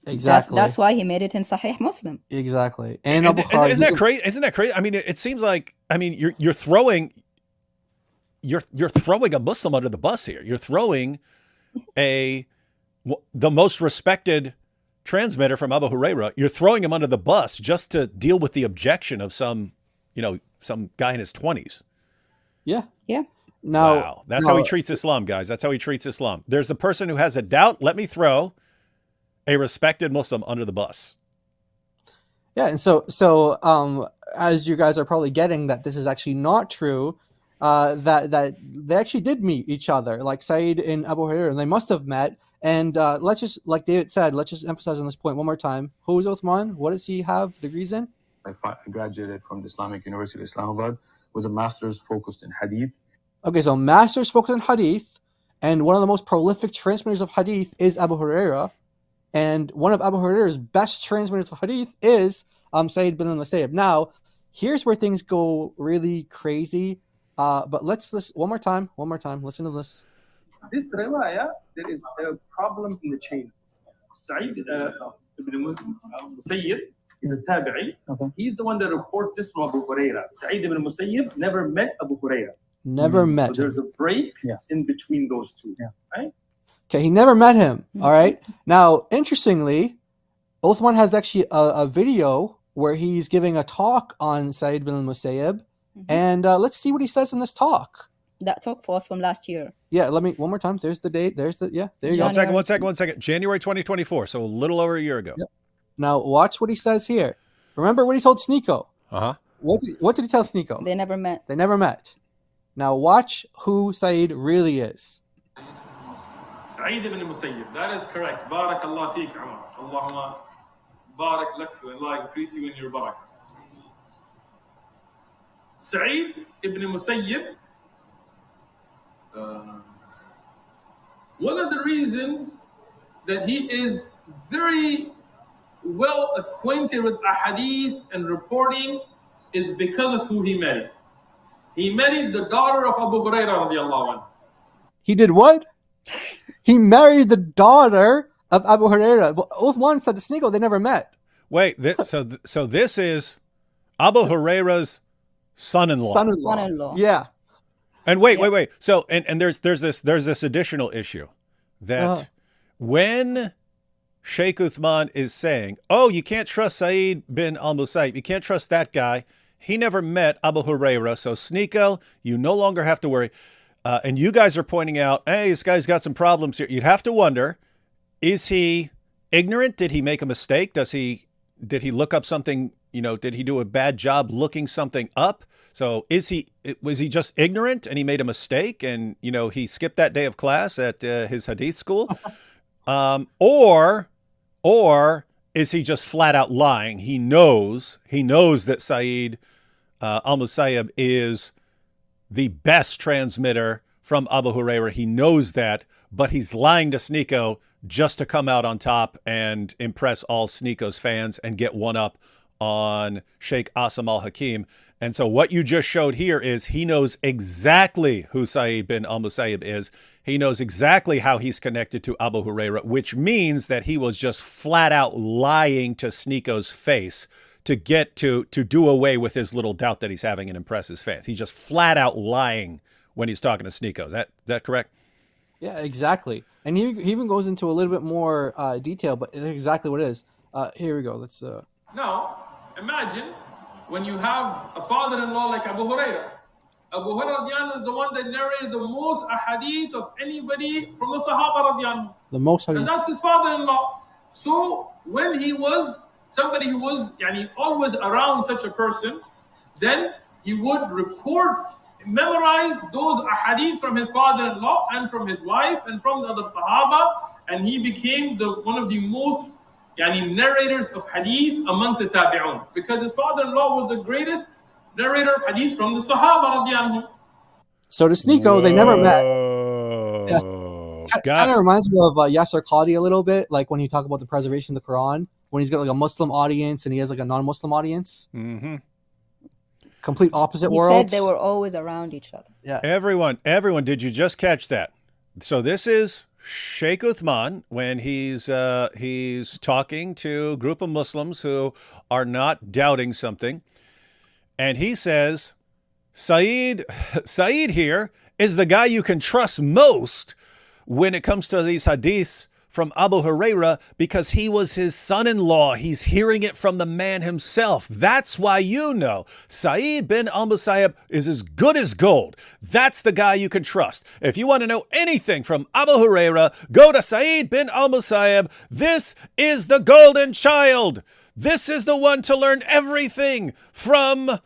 Exactly. That's why he made it in Sahih Muslim. Exactly. And Abu Hurairah, isn't that crazy? Isn't that crazy? I mean, it seems like, I mean, you're throwing a Muslim under the bus here. You're throwing the most respected transmitter from Abu Hurairah, you're throwing him under the bus just to deal with the objection of some guy in his 20s. Yeah. Now, wow. That's how he treats Islam, guys. That's how he treats Islam. There's the person who has a doubt. Let me throw a respected Muslim under the bus. Yeah, and so as you guys are probably getting, that this is actually not true. That they actually did meet each other, like Sa'id and Abu Hurairah, and they must have met. And let's just, like David said, let's just emphasize on this point one more time. Who is Uthman? What does he have degrees in? I graduated from the Islamic University of Islamabad with a master's focused in hadith. Okay, so master's focused in hadith, and one of the most prolific transmitters of hadith is Abu Hurairah, and one of Abu Hurairah's best transmitters of hadith is Sa'id bin al-Musayyib. Now, here's where things go really crazy. But let's listen one more time. Listen to this. This riwayah, there is a problem in the chain. Sa'id ibn Musayyib is a tabi'i. Okay. He's the one that reports this from Abu Hurairah. Sa'id ibn Musayyib never met Abu Hurairah. Never met him. So there's a break in between those two. Yeah. Right? Okay, he never met him. All right. Now, interestingly, Uthman has actually a video where he's giving a talk on Sa'id bin al-Musayyib. And let's see what he says in this talk. That talk was from last year. Yeah, let me, one more time. There's the date. There you go. One second. January 2024, so a little over a year ago. Yep. Now, watch what he says here. Remember what he told Sneako? Uh-huh. What did he tell Sneako? They never met. Now, watch who Sa'id really is. Sa'id ibn Musayyib. That is correct. Barakallah feek, Umar. Allahumma barak lak, and Allah increase you in your barakah. Sa'id ibn Musayyib, one of the reasons that he is very well acquainted with ahadith and reporting is because of who he married. He married the daughter of Abu Hurairah radiallahu anhu. He did what? He married the daughter of Abu Hurairah. Uthman said to Sneako they never met. Wait, so this is Abu Hurairah's son-in-law. Son-in-law. Yeah. And wait. So and there's this additional issue that when Sheikh Uthman is saying, "Oh, you can't trust Sa'id bin al-Musayyib. You can't trust that guy. He never met Abu Hurairah. So Sneako, you no longer have to worry." And you guys are pointing out, "Hey, this guy's got some problems here." You'd have to wonder, is he ignorant? Did he make a mistake? Did he look up something? Did he do a bad job looking something up? So was he just ignorant and he made a mistake and, he skipped that day of class at his hadith school? Or is he just flat out lying? He knows that Sa'id al-Musayyib is the best transmitter from Abu Hurairah. He knows that, but he's lying to Sneako just to come out on top and impress all Sneako's fans and get one up on Sheikh Asim al-Hakim. And so what you just showed here is he knows exactly who Sa'id bin al-Musayyib is. He knows exactly how he's connected to Abu Hurairah, which means that he was just flat out lying to Sneako's face to get to do away with his little doubt that he's having and impress his fans. He's just flat out lying when he's talking to Sneako. Is that correct? Yeah, exactly. And he even goes into a little bit more detail, but it's exactly what it is. Here we go. Let's. Now, imagine when you have a father-in-law like Abu Hurairah. Abu Hurairah is the one that narrated the most ahadith of anybody from the Sahaba radiallahu. The most. And that's his father-in-law. So when he was somebody who was always around such a person, then he would memorize those ahadith from his father-in-law and from his wife and from the other Sahaba, and he became one of the most narrators of hadith amongst the tabi'un, because his father-in-law was the greatest narrator of hadith from the Sahaba radiallahu. So to Sneako, they never met. Yeah. Kind of reminds me of Yasser Qadi a little bit, like when you talk about the preservation of the Quran, when he's got like a Muslim audience and he has like a non-Muslim audience. Mm-hmm. Complete opposite He worlds. said they were always around each other. Yeah. Everyone, did you just catch that? So this is Sheikh Uthman when he's talking to a group of Muslims who are not doubting something. And he says, Sa'id here is the guy you can trust most when it comes to these hadiths from Abu Hurairah, because he was his son-in-law. He's hearing it from the man himself. That's why Sa'id bin al-Musayyib is as good as gold. That's the guy you can trust. If you want to know anything from Abu Hurairah, go to Sa'id bin al-Musayyib. This is the golden child. This is the one to learn everything from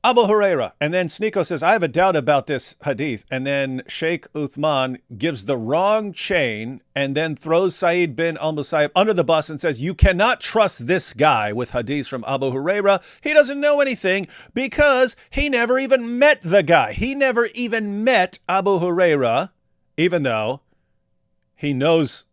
Abu Hurairah. And then Sneako says, I have a doubt about this hadith. And then Sheikh Uthman gives the wrong chain and then throws Sa'id bin al-Musayyib under the bus and says, you cannot trust this guy with hadiths from Abu Hurairah. He doesn't know anything because he never even met the guy. He never even met Abu Hurairah, even though he knows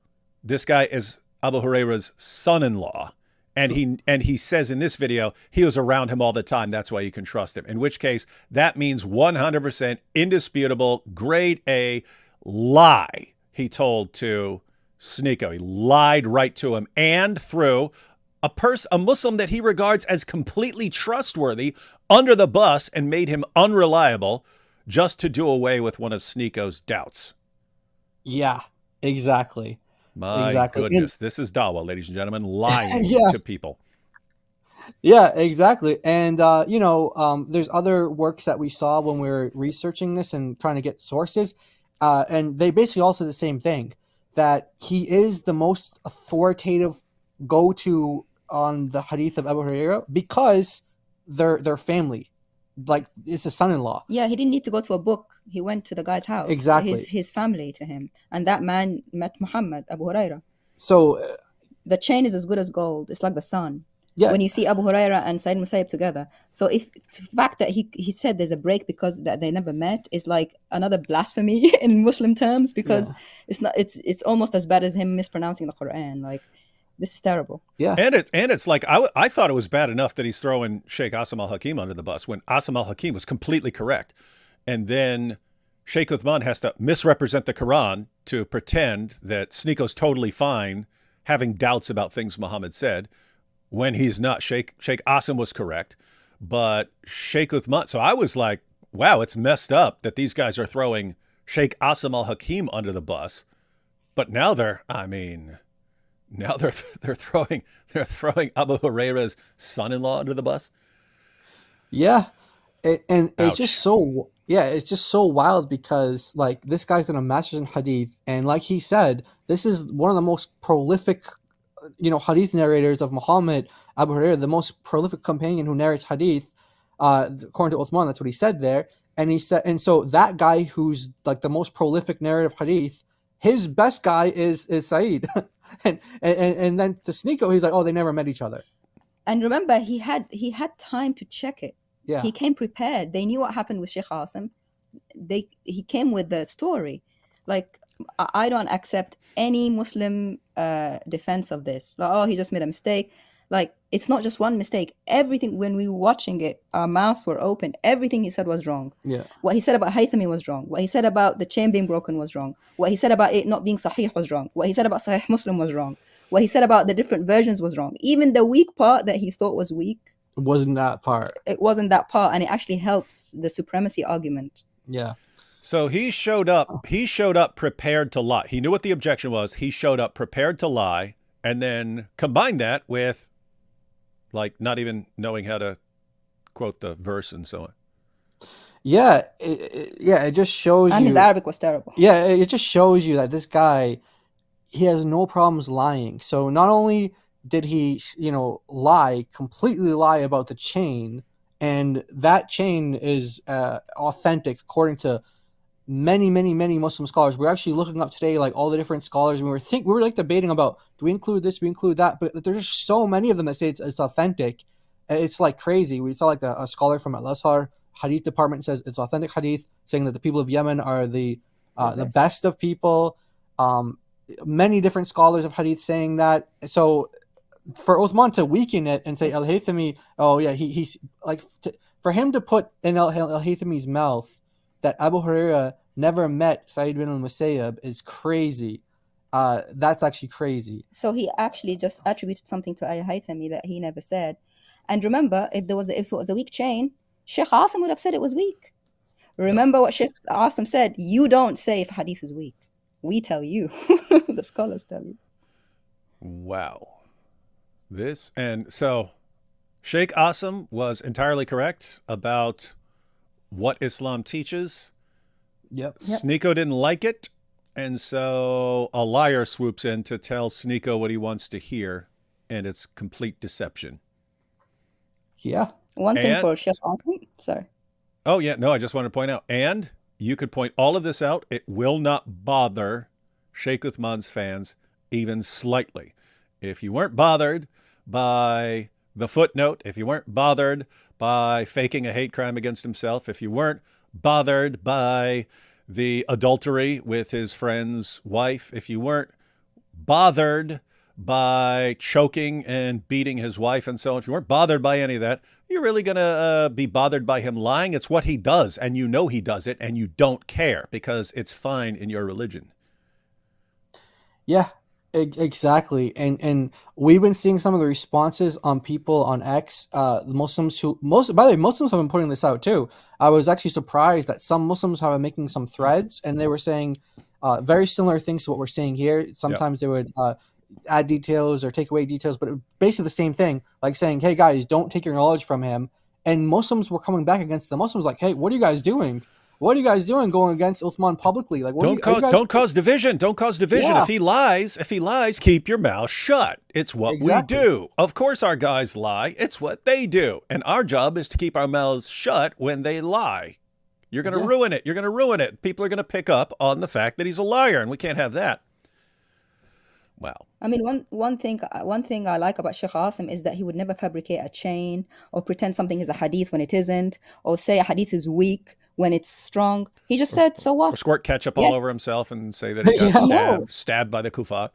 this guy is Abu Hurairah's son-in-law. And he says in this video, he was around him all the time. That's why you can trust him. In which case, that means 100% indisputable, grade A lie he told to Sneako. He lied right to him and threw a Muslim that he regards as completely trustworthy under the bus and made him unreliable just to do away with one of Sneako's doubts. Yeah, exactly. My goodness, this is Dawah, ladies and gentlemen, lying to people. Yeah, exactly. And, there's other works that we saw when we were researching this and trying to get sources. And they basically all said the same thing, that he is the most authoritative go-to on the hadith of Abu Hurairah because they're family. Like, it's his son-in-law. Yeah, he didn't need to go to a book. He went to the guy's house. Exactly. His family to him. And that man met Muhammad, Abu Hurairah. So the chain is as good as gold. It's like the sun. Yeah. when you see Abu Huraira and Sayyid Musayyib together. So if the fact that he said there's a break because that they never met is like another blasphemy in Muslim terms, because it's almost as bad as him mispronouncing the Quran. Like, this is terrible. Yeah. And it's like I thought it was bad enough that he's throwing Sheikh Asim al-Hakim under the bus when Asim al-Hakim was completely correct. And then Sheikh Uthman has to misrepresent the Quran to pretend that Sneako's totally fine, having doubts about things Muhammad said, when he's not. Sheikh Asim was correct, but Sheikh Uthman. So I was like, wow, it's messed up that these guys are throwing Sheikh Asim al-Hakim under the bus. But now they're throwing Abu Huraira's son-in-law under the bus. Yeah. And Ouch. it's just so wild because like this guy's got a master's in hadith, and like he said, this is one of the most prolific, hadith narrators of Muhammad, Abu Hurairah, the most prolific companion who narrates hadith, according to Uthman. That's what he said there. And he said, and so that guy who's like the most prolific narrator of hadith, his best guy is Saeed. and then to Sneako, he's like, oh, they never met each other. And remember, he had time to check it. Yeah. He came prepared. They knew what happened with Sheikh Asim. He came with the story. Like, I don't accept any Muslim defense of this. Like, oh, he just made a mistake. Like, it's not just one mistake. Everything, when we were watching it, our mouths were open. Everything he said was wrong. Yeah. What he said about Haythami was wrong. What he said about the chain being broken was wrong. What he said about it not being Sahih was wrong. What he said about Sahih Muslim was wrong. What he said about the different versions was wrong. Even the weak part that he thought was weak, It wasn't that part. it wasn't that part, and it actually helps the supremacy argument. Yeah. So he showed up prepared to lie. He knew what the objection was. He showed up prepared to lie, and then combined that with like not even knowing how to quote the verse and so on. Yeah. It just shows And you. his Arabic was terrible. Yeah, it just shows you that this guy, he has no problems lying. So not only did he, completely lie about the chain, and that chain is authentic according to many, many, many Muslim scholars. We're actually looking up today, like all the different scholars. We were like debating about, do we include this, we include that, but there's just so many of them that say it's authentic. It's like crazy. We saw like a scholar from Al-Azhar Hadith department says it's authentic Hadith, saying that the people of Yemen are the best of people. Many different scholars of Hadith saying that. So for Uthman to weaken it and say Al-Haythami, oh yeah, he's like, for him to put in Al-Haythami's mouth that Abu Hurairah never met Sa'id bin al-Musayyab is crazy. That's actually crazy. So he actually just attributed something to Al-Haythami that he never said. And remember, if it was a weak chain, Sheikh Asim would have said it was weak. Remember what Sheikh Asim said: you don't say if hadith is weak. We tell you. The scholars tell you. Wow. So Sheikh Asim was entirely correct about what Islam teaches. Yep. Sneako didn't like it, and so a liar swoops in to tell Sneako what he wants to hear, and it's complete deception. Yeah. One thing for Sheikh Asim. Sorry. Oh, yeah. No, I just wanted to point out. And you could point all of this out. It will not bother Sheikh Uthman's fans even slightly. If you weren't bothered by the footnote, if you weren't bothered by faking a hate crime against himself, if you weren't bothered by the adultery with his friend's wife, if you weren't bothered by choking and beating his wife and so on, if you weren't bothered by any of that, you're really going to be bothered by him lying? It's what he does, and you know he does it, and you don't care because it's fine in your religion. Yeah, exactly. And we've been seeing some of the responses on people on X, the Muslims by the way, Muslims have been putting this out too. I was actually surprised that some Muslims have been making some threads, and they were saying very similar things to what we're saying here. Sometimes they would add details or take away details, but it was basically the same thing, like saying, hey guys, don't take your knowledge from him. And Muslims were coming back against the Muslims like, hey, what are you guys doing? What are you guys doing going against Uthman publicly? Like, don't cause division. Don't cause division. Yeah. If he lies, keep your mouth shut. It's what we do. Of course our guys lie. It's what they do. And our job is to keep our mouths shut when they lie. You're going to ruin it. You're going to ruin it. People are going to pick up on the fact that he's a liar, and we can't have that. Wow. I mean, one thing I like about Sheikh Asim is that he would never fabricate a chain or pretend something is a hadith when it isn't, or say a hadith is weak when it's strong. He just said, "So Or what?" squirt ketchup Yeah, all over himself and say that he got Yeah. no, stabbed by the kuffar.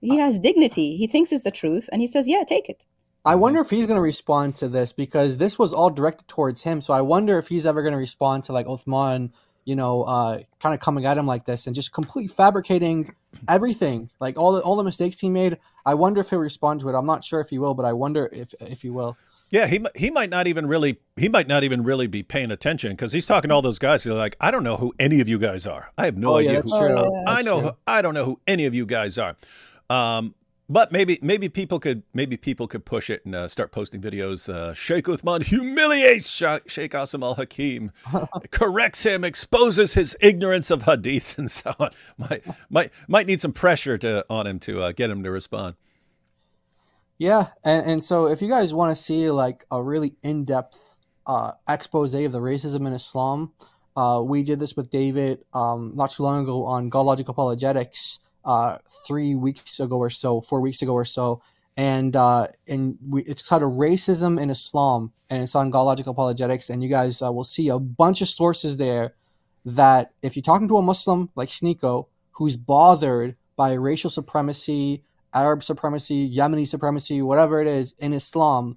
he has dignity. He thinks it's the truth, and he says, "Yeah, take it." I wonder if he's going to respond to this, because this was all directed towards him. So I wonder if he's ever going to respond to like Uthman, kind of coming at him like this and just completely fabricating everything, like all the mistakes he made. I wonder if he'll respond to it. I'm not sure if he will, but I wonder if he will. Yeah, he might not even really be paying attention, because he's talking to all those guys who are like, I don't know who any of you guys are. I have no Oh yeah, idea that's who. true. yeah. I That's know. true. I don't know who any of you guys are. But maybe people could push it and start posting videos. Sheikh Uthman humiliates Sheikh Asim al Hakim, corrects him, exposes his ignorance of hadith, and so on. Might need some pressure on him to get him to respond. Yeah, and so if you guys want to see like a really in-depth expose of the racism in Islam, we did this with David not too long ago on God Logic Apologetics, 3 weeks ago or so, 4 weeks ago or so, and it's titled Racism in Islam, and it's on God Logic Apologetics, and you guys will see a bunch of sources there that if you're talking to a Muslim like Sneako, who's bothered by racial supremacy, Arab supremacy, Yemeni supremacy, whatever it is in Islam,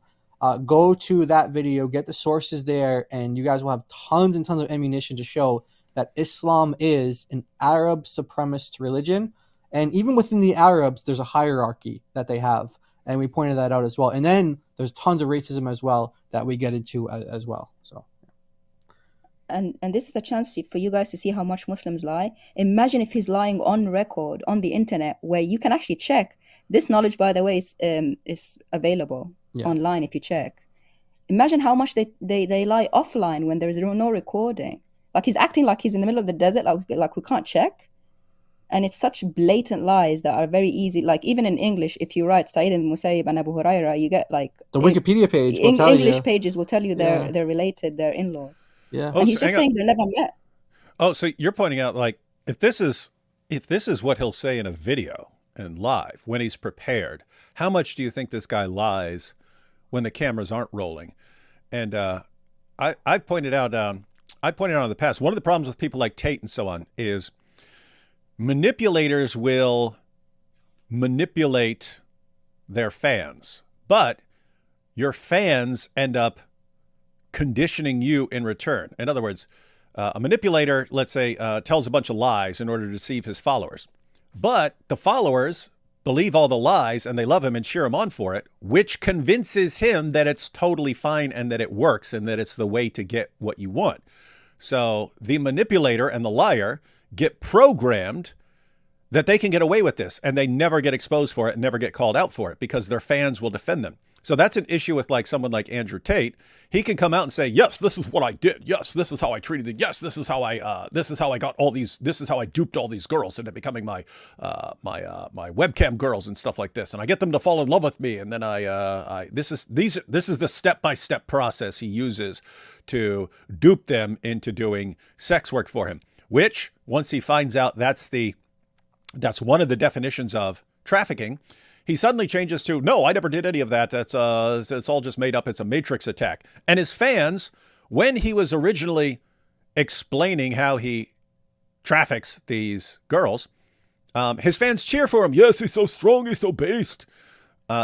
go to that video, get the sources there, and you guys will have tons and tons of ammunition to show that Islam is an Arab supremacist religion. And even within the Arabs, there's a hierarchy that they have. And we pointed that out as well. And then there's tons of racism as well that we get into as well. So. And this is a chance for you guys to see how much Muslims lie. Imagine if he's lying on record on the internet, where you can actually check. This knowledge, by the way, is available online if you check. Imagine how much they lie offline when there is no recording. Like, he's acting like he's in the middle of the desert, like we can't check. And it's such blatant lies that are very easy. Like, even in English, if you write Sa'id ibn Musayyib and Abu Huraira, you get like the Wikipedia page will tell English you. pages will tell you they're related, they're in-laws. Yeah. And he's just saying they're never met. Oh, so you're pointing out, like, if this is what he'll say in a video and live when he's prepared, how much do you think this guy lies when the cameras aren't rolling? And I pointed out in the past, one of the problems with people like Tate and so on is manipulators will manipulate their fans, but your fans end up conditioning you in return. In other words, a manipulator, let's say, tells a bunch of lies in order to deceive his followers, but the followers believe all the lies and they love him and cheer him on for it, which convinces him that it's totally fine and that it works and that it's the way to get what you want. So the manipulator and the liar get programmed that they can get away with this, and they never get exposed for it and never get called out for it because their fans will defend them. So that's an issue with like someone like Andrew Tate. He can come out and say, yes, this is what I did. Yes, this is how I treated it. Yes, this is how I got all these. This is how I duped all these girls into becoming my webcam girls and stuff like this. And I get them to fall in love with me. And then this is the step-by-step process he uses to dupe them into doing sex work for him, which once he finds out that's one of the definitions of trafficking, he suddenly changes to, no, I never did any of that. It's all just made up. It's a matrix attack. And his fans, when he was originally explaining how he traffics these girls, his fans cheer for him. Yes, he's so strong. He's so based.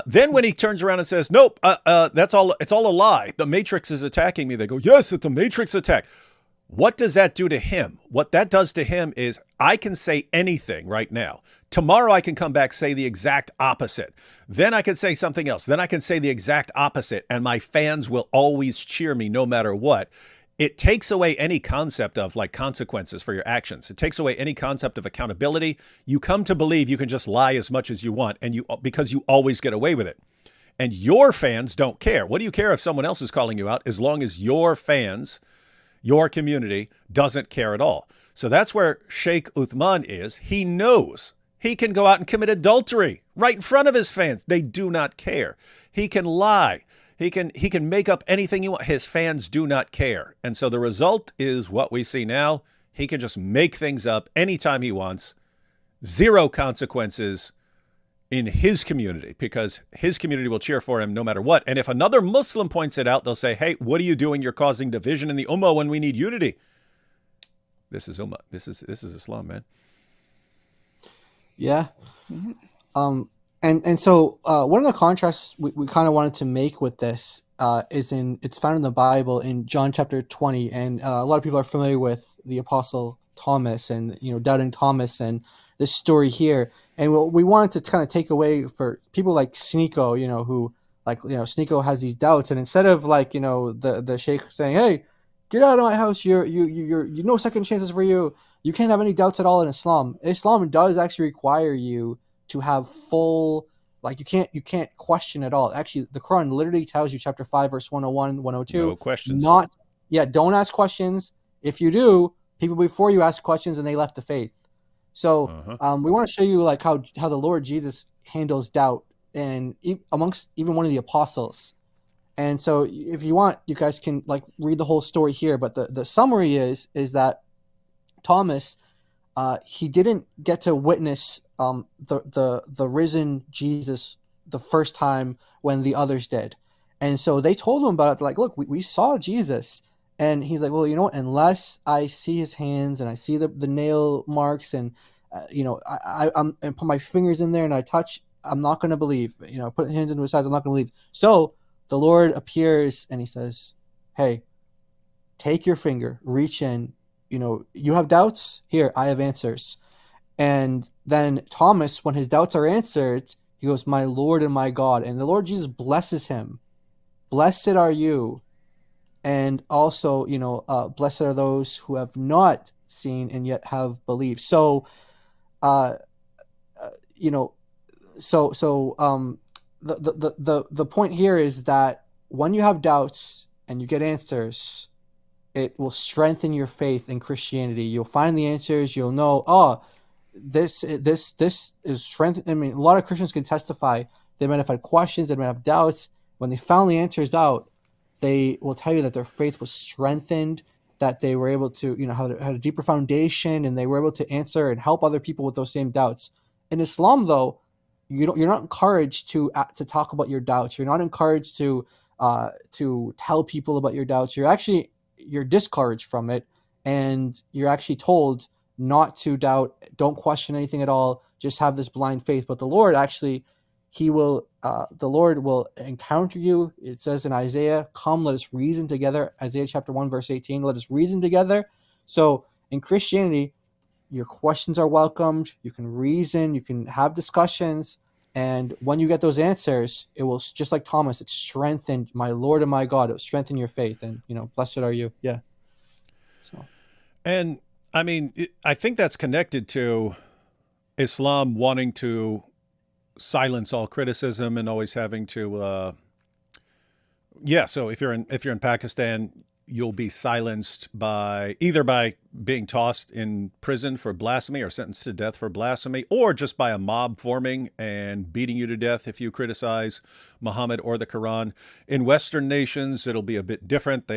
Then when he turns around and says, nope, it's all a lie. The matrix is attacking me. They go, yes, it's a matrix attack. What does that do to him? What that does to him is I can say anything right now. Tomorrow I can come back, say the exact opposite. Then I can say something else. Then I can say the exact opposite. And my fans will always cheer me no matter what. It takes away any concept of like consequences for your actions. It takes away any concept of accountability. You come to believe you can just lie as much as you want because you always get away with it. And your fans don't care. What do you care if someone else is calling you out as long as your fans, your community, doesn't care at all? So that's where Sheikh Uthman is. He knows he can go out and commit adultery right in front of his fans. They do not care. He can lie. He can make up anything he wants. His fans do not care. And so the result is what we see now. He can just make things up anytime he wants. Zero consequences. in his community, because his community will cheer for him no matter what. And if another Muslim points it out, they'll say, hey, what are you doing? You're causing division in the ummah when we need unity. This is ummah. This is Islam, man. Yeah. And so one of the contrasts we kind of wanted to make with this it's found in the Bible in John chapter 20, and a lot of people are familiar with the Apostle Thomas and doubting Thomas and this story here. And what we wanted to kind of take away for people like Sneako, who Sneako has these doubts, and instead of the Sheikh saying, hey, get out of my house, you're no second chances for you. You can't have any doubts at all in Islam. Islam does actually require you to have full, you can't question at all. Actually, the Quran literally tells you, chapter 5, verse 101, 102. No questions. Don't ask questions. If you do, people before you asked questions and they left the faith. So we want to show you how the Lord Jesus handles doubt and amongst even one of the apostles. And so if you want, you guys can read the whole story here. But the summary is that Thomas, he didn't get to witness the risen Jesus the first time when the others did. And so they told him about it. Look, we saw Jesus. And he's like, well, unless I see his hands and I see the nail marks and, I'm and put my fingers in there and I touch, I'm not going to believe. Put hands into his sides, I'm not going to believe. So the Lord appears and he says, hey, take your finger, reach in. You have doubts? Here, I have answers. And then Thomas, when his doubts are answered, he goes, my Lord and my God. And the Lord Jesus blesses him. Blessed are you. And also, blessed are those who have not seen and yet have believed. So, the point here is that when you have doubts and you get answers, it will strengthen your faith in Christianity. You'll find the answers. You'll know, this is strength. I mean, a lot of Christians can testify. They might have had questions. They might have doubts. When they found the answers out, they will tell you that their faith was strengthened, that they were able to, had a deeper foundation, and they were able to answer and help other people with those same doubts. In Islam, though, you're not encouraged to talk about your doubts. You're not encouraged to tell people about your doubts. You're discouraged from it, and you're actually told not to doubt. Don't question anything at all. Just have this blind faith. But the Lord actually, the Lord will encounter you. It says in Isaiah, come, let us reason together. Isaiah chapter 1, verse 18, let us reason together. So in Christianity, your questions are welcomed. You can reason, you can have discussions. And when you get those answers, it will, just like Thomas, it strengthened my Lord and my God. It will strengthen your faith. And, blessed are you. Yeah. So. And I mean, I think that's connected to Islam wanting to silence all criticism and always having to, so if you're in Pakistan, you'll be silenced either by being tossed in prison for blasphemy or sentenced to death for blasphemy, or just by a mob forming and beating you to death if you criticize Muhammad or the Quran. In Western nations, it'll be a bit different.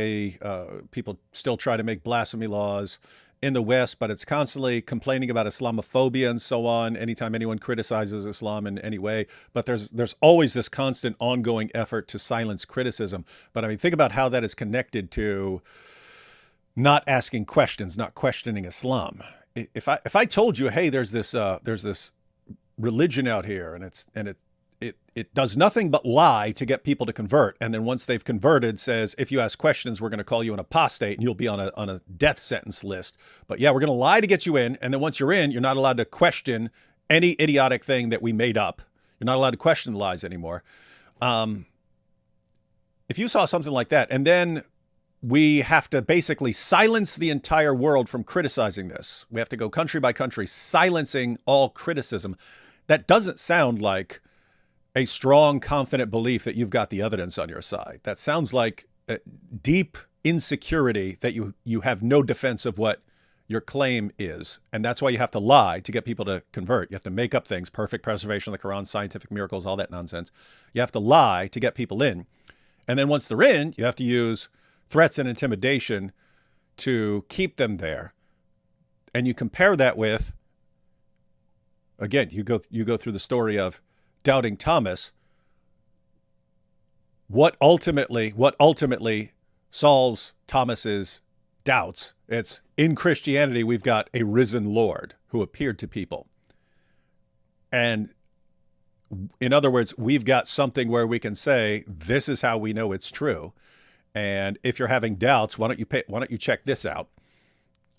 People still try to make blasphemy laws in the West, but it's constantly complaining about Islamophobia and so on anytime anyone criticizes Islam in any way. But there's always this constant ongoing effort to silence criticism. But I mean, think about how that is connected to not asking questions, not questioning Islam. If I told you, hey, there's this religion out here, and it does nothing but lie to get people to convert, and then once they've converted, says, if you ask questions, we're going to call you an apostate and you'll be on a death sentence list. But yeah, we're going to lie to get you in, and then once you're in, you're not allowed to question any idiotic thing that we made up. You're not allowed to question the lies anymore. If you saw something like that, and then we have to basically silence the entire world from criticizing this. We have to go country by country, silencing all criticism. That doesn't sound like a strong, confident belief that you've got the evidence on your side. That sounds like a deep insecurity that you have no defense of what your claim is. And that's why you have to lie to get people to convert. You have to make up things, perfect preservation of the Quran, scientific miracles, all that nonsense. You have to lie to get people in. And then once they're in, you have to use threats and intimidation to keep them there. And you compare that with, again, you go through the story of doubting Thomas, what ultimately solves Thomas's doubts? It's in Christianity, we've got a risen Lord who appeared to people. And in other words, we've got something where we can say, this is how we know it's true. And if you're having doubts, why don't you check this out?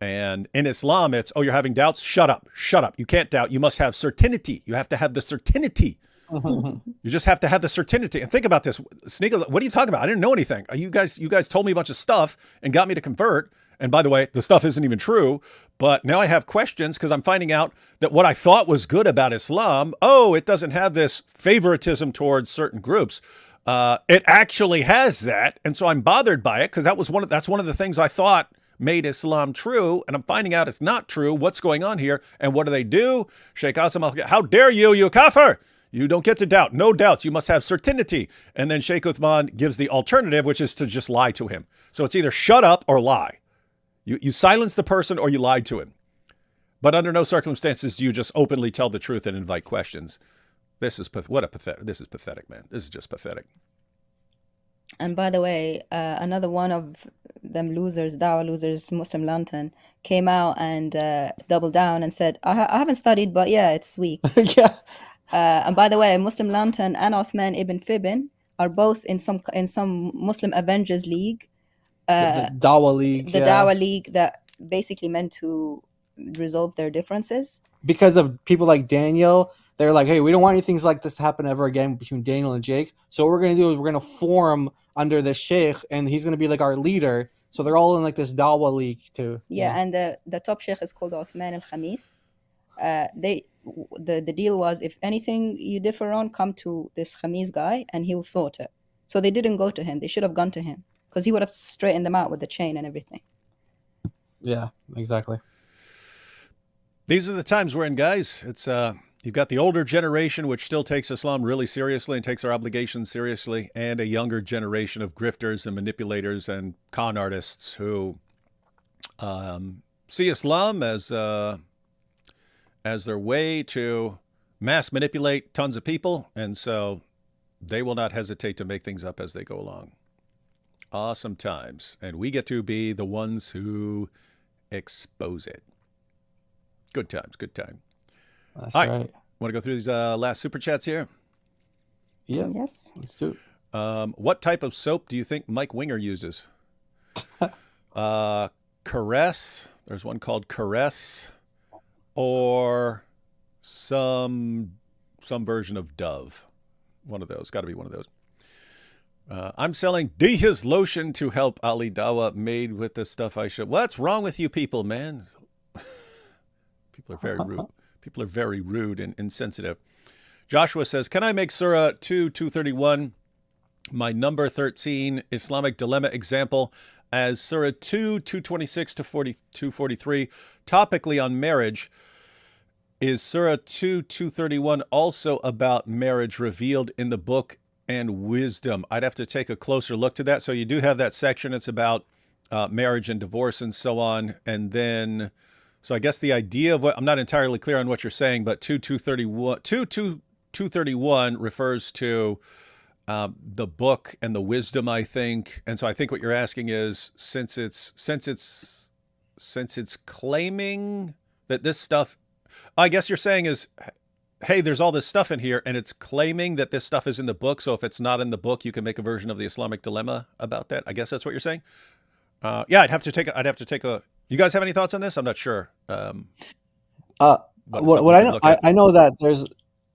And in Islam, it's, oh, you're having doubts? Shut up. You can't doubt. You must have certainty. You have to have the certainty. You just have to have the certainty. And think about this. Sneako, what are you talking about? I didn't know anything. You guys told me a bunch of stuff and got me to convert. And by the way, the stuff isn't even true. But now I have questions because I'm finding out that what I thought was good about Islam, it doesn't have this favoritism towards certain groups. It actually has that. And so I'm bothered by it because that's one of the things I thought made Islam true. And I'm finding out it's not true. What's going on here? And what do? Sheikh Assim, how dare you kafir? You don't get to doubt. No doubts. You must have certainty. And then Sheikh Uthman gives the alternative, which is to just lie to him. So it's either shut up or lie. You silence the person or you lied to him. But under no circumstances do you just openly tell the truth and invite questions. This is pathetic, man. This is just pathetic. And by the way, another one of them dawah losers, Muslim Lantern, came out and doubled down and said, I haven't studied, but yeah, it's weak. Yeah. And by the way, Muslim Lantern and Uthman ibn Fibin are both in some Muslim Avengers League. The Dawah League. The Dawah League that basically meant to resolve their differences. Because of people like Daniel, they're like, hey, we don't want any things like this to happen ever again between Daniel and Jake. So what we're going to do is we're going to form under the Sheikh, and he's going to be like our leader. So they're all in like this Dawah League too. Yeah, and the top Sheikh is called Uthman al-Khamis. The deal was, if anything you differ on, come to this Khamis guy and he'll sort it. So they didn't go to him. They should have gone to him because he would have straightened them out with the chain and everything. Yeah, exactly. These are the times we're in, guys. It's you've got the older generation, which still takes Islam really seriously and takes our obligations seriously, and a younger generation of grifters and manipulators and con artists who see Islam as their way to mass manipulate tons of people, and so they will not hesitate to make things up as they go along. Awesome times, and we get to be the ones who expose it. Good times, good time. That's all right. Want to go through these last super chats here? Yeah. Yes. Let's do it. What type of soap do you think Mike Winger uses? Caress. There's one called Caress, or some version of Dove. One of those. Got to be one of those. I'm selling Diha's lotion to help Ali Dawa, made with the stuff I should. What's wrong with you people, man? People are very rude. People are very rude and insensitive. Joshua says, can I make Surah 2:231 my number 13 Islamic dilemma example as Surah 2:226 to 243 topically on marriage? Is Surah 2:231 also about marriage revealed in the book and wisdom? I'd have to take a closer look to that. So you do have that section. It's about marriage and divorce and so on. And then, so I guess the idea of what, I'm not entirely clear on what you're saying, but 2:231 refers to the book and the wisdom, I think. And so I think what you're asking is, since it's claiming that this stuff, I guess you're saying is, hey, there's all this stuff in here, and it's claiming that this stuff is in the book. So if it's not in the book, you can make a version of the Islamic dilemma about that. I guess that's what you're saying. Yeah, I'd have to take a. You guys have any thoughts on this? I'm not sure. What I know that there's,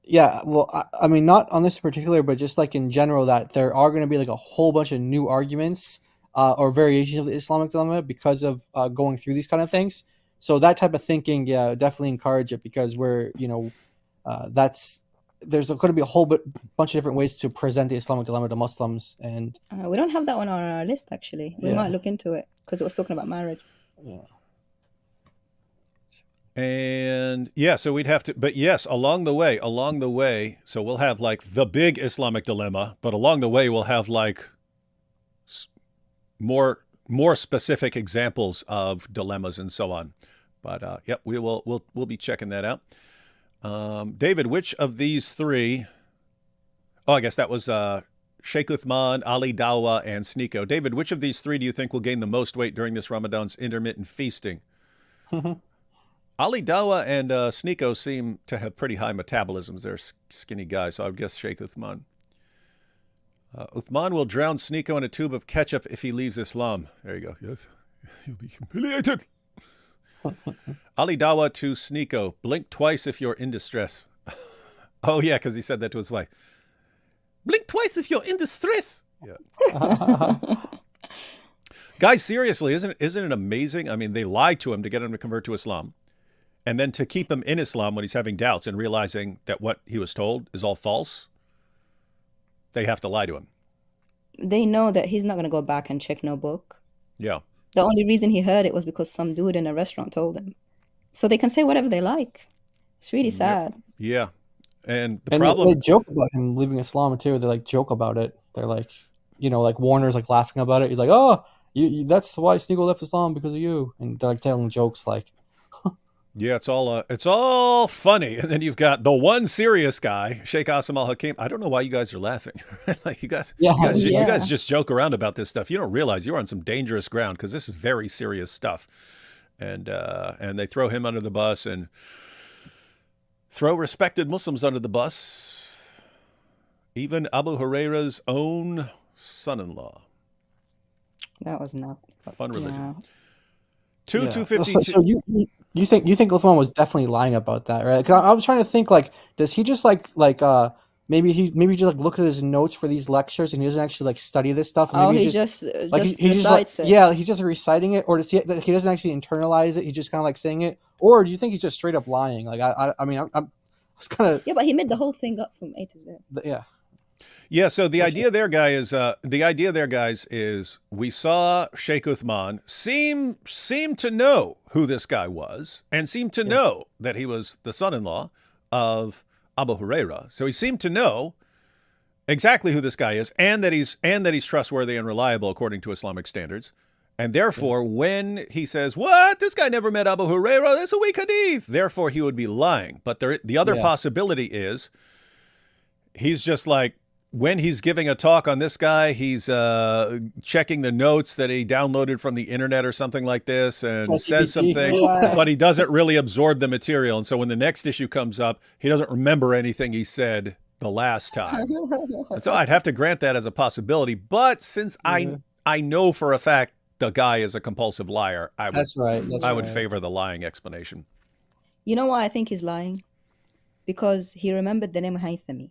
yeah. Well, I mean, not on this particular, but just like in general, that there are going to be like a whole bunch of new arguments or variations of the Islamic dilemma because of going through these kind of things. So that type of thinking, yeah, definitely encourage it, because we're, there's going to be a whole bunch of different ways to present the Islamic dilemma to Muslims, and we don't have that one on our list actually. We might look into it because it was talking about marriage. Yeah. And yeah, so we'd have to, but yes, along the way, so we'll have like the big Islamic dilemma, but along the way we'll have like more specific examples of dilemmas and so on. But we'll be checking that out. David, which of these three Oh, I guess that was Sheikh Uthman, Ali Dawah, and Sneako. David, which of these three do you think will gain the most weight during this Ramadan's intermittent feasting? Ali Dawah and Sneako seem to have pretty high metabolisms. They're skinny guys, so I would guess Sheikh Uthman. Uthman will drown Sneako in a tube of ketchup if he leaves Islam. There you go. Yes. He'll be humiliated. Ali Dawah to Sneako. Blink twice if you're in distress. Oh, yeah, because he said that to his wife. Blink twice if you're in distress. Yeah. Guys, seriously, isn't it amazing? I mean, they lied to him to get him to convert to Islam. And then to keep him in Islam when he's having doubts and realizing that what he was told is all false, they have to lie to him. They know that he's not going to go back and check no book. Yeah. The only reason he heard it was because some dude in a restaurant told him. So they can say whatever they like. It's really sad. Yeah. And the And problem... they joke about him leaving Islam too. They like joke about it. They're like, you know, like Warner's like laughing about it. He's like, oh, you that's why Sneako left Islam, because of you. And they're like telling jokes like... Yeah, it's all funny. And then you've got the one serious guy, Sheikh Asim al-Hakim. I don't know why you guys are laughing. Like you guys just joke around about this stuff. You don't realize you're on some dangerous ground because this is very serious stuff. And they throw him under the bus and throw respected Muslims under the bus. Even Abu Huraira's own son-in-law. That was not fun religion. Yeah. 252. So you think Uthman was definitely lying about that, right? 'Cause I was trying to think, like, does he just maybe he just like look at his notes for these lectures and he doesn't actually like study this stuff? And maybe he just recites it. Yeah, he's just reciting it, or does he doesn't actually internalize it? He's just kind of like saying it, or do you think he's just straight up lying? Like I mean, I was kind of but he made the whole thing up from A to Z. Yeah. Yeah, so the idea there, guys, is we saw Sheikh Uthman seem to know who this guy was and seemed to know that he was the son-in-law of Abu Huraira. So he seemed to know exactly who this guy is and that he's trustworthy and reliable according to Islamic standards. And therefore, when he says, "What? This guy never met Abu Huraira. That's a weak hadith." Therefore, he would be lying. But the other possibility is he's just like, when he's giving a talk on this guy, he's checking the notes that he downloaded from the internet or something like this and says some things, but he doesn't really absorb the material. And so when the next issue comes up, he doesn't remember anything he said the last time. And so I'd have to grant that as a possibility. But since I know for a fact the guy is a compulsive liar, I would favor the lying explanation. You know why I think he's lying? Because he remembered the name Haythami.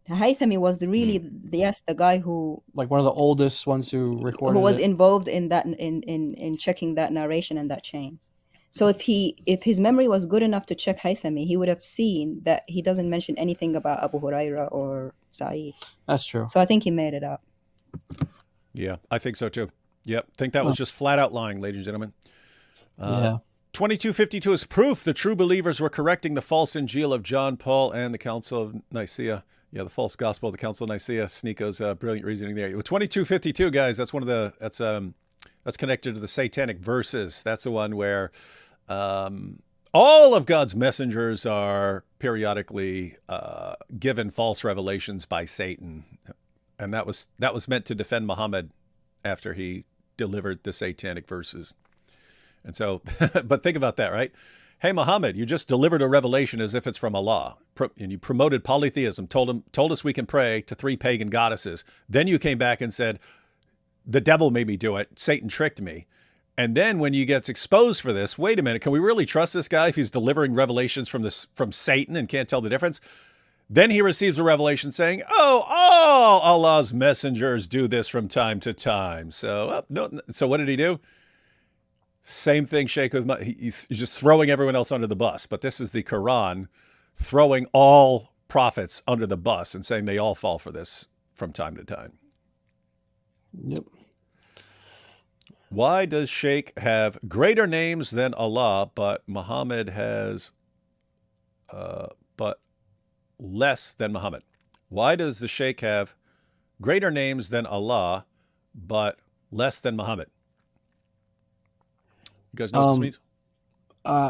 Haythami was the guy who, like, one of the oldest ones who recorded, who was involved in that in checking that narration and that chain. So if his memory was good enough to check Haythami, he would have seen that he doesn't mention anything about Abu Huraira or Sa'id. That's true. So I think he made it up. Yeah, I think so too. Yep, think that was just flat out lying, ladies and gentlemen. 2252 is proof the true believers were correcting the false Injil of John Paul and the Council of Nicaea. Yeah, the false gospel of the Council of Nicaea. Sneako's brilliant reasoning there. 2252, guys, that's one of the that's connected to the satanic verses. That's the one where all of God's messengers are periodically given false revelations by Satan, and that was meant to defend Muhammad after he delivered the satanic verses. And so, but think about that, right? Hey, Muhammad, you just delivered a revelation as if it's from Allah, and you promoted polytheism, told us we can pray to 3 pagan goddesses. Then you came back and said, the devil made me do it. Satan tricked me. And then when you get exposed for this, wait a minute, can we really trust this guy if he's delivering revelations from Satan and can't tell the difference? Then he receives a revelation saying, oh, all Allah's messengers do this from time to time. So, so what did he do? Same thing, Sheikh Uthman. He's just throwing everyone else under the bus. But this is the Quran throwing all prophets under the bus and saying they all fall for this from time to time. Yep. Why does Sheikh have greater names than Allah, but Muhammad has but less than Muhammad? Why does the Sheikh have greater names than Allah, but less than Muhammad? You guys know what this means?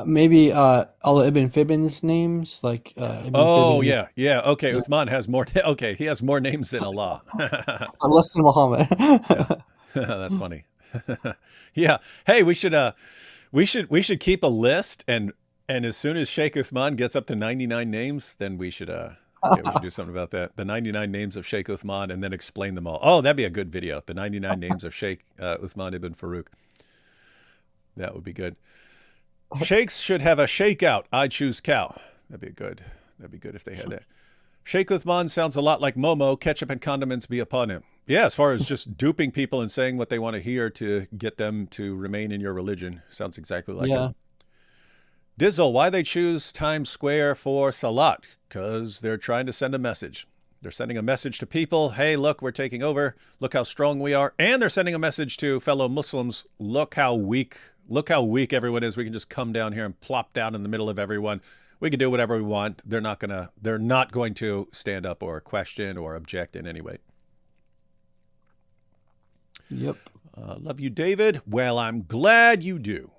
Maybe Allah ibn Fibbin's names, like Ibn Oh Fibbin, yeah, yeah. Okay, yeah, Uthman has more. Okay, he has more names than Allah. less than Muhammad. Yeah, that's funny. Yeah. Hey, we should keep a list, and as soon as Sheikh Uthman gets up to 99 names, then we should do something about that. The 99 names of Sheikh Uthman, and then explain them all. Oh, that'd be a good video. The 99 names of Sheikh Uthman ibn Farouk. That would be good. Sheikhs should have a shakeout. I choose cow. That'd be good. That'd be good if they had that. Sheikh Uthman sounds a lot like Momo. Ketchup and condiments be upon him. Yeah, as far as just duping people and saying what they want to hear to get them to remain in your religion. Sounds exactly like Yeah. him. Dizzle, why they choose Times Square for Salat? Because they're trying to send a message. They're sending a message to people. Hey, look, we're taking over. Look how strong we are. And they're sending a message to fellow Muslims. Look how weak everyone is. We can just come down here and plop down in the middle of everyone. We can do whatever we want. They're not going to stand up or question or object in any way. Yep. Love you, David. Well, I'm glad you do.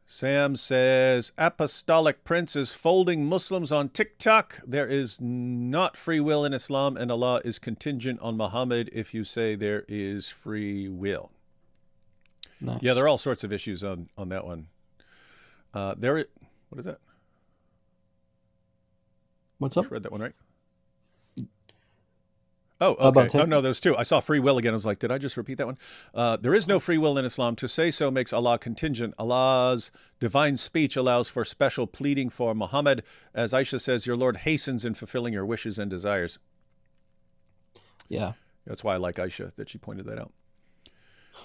Sam says, Apostolic Prince is folding Muslims on TikTok. There is not free will in Islam, and Allah is contingent on Muhammad if you say there is free will. Nice. Yeah, there are all sorts of issues on that one. What is that? What's I up? read that one right. Oh, About okay. Oh, TikTok? no, there's two. I saw free will again. I was like, did I just repeat that one? There is no free will in Islam. To say so makes Allah contingent. Allah's divine speech allows for special pleading for Muhammad. As Aisha says, your Lord hastens in fulfilling your wishes and desires. Yeah. That's why I like Aisha, that she pointed that out.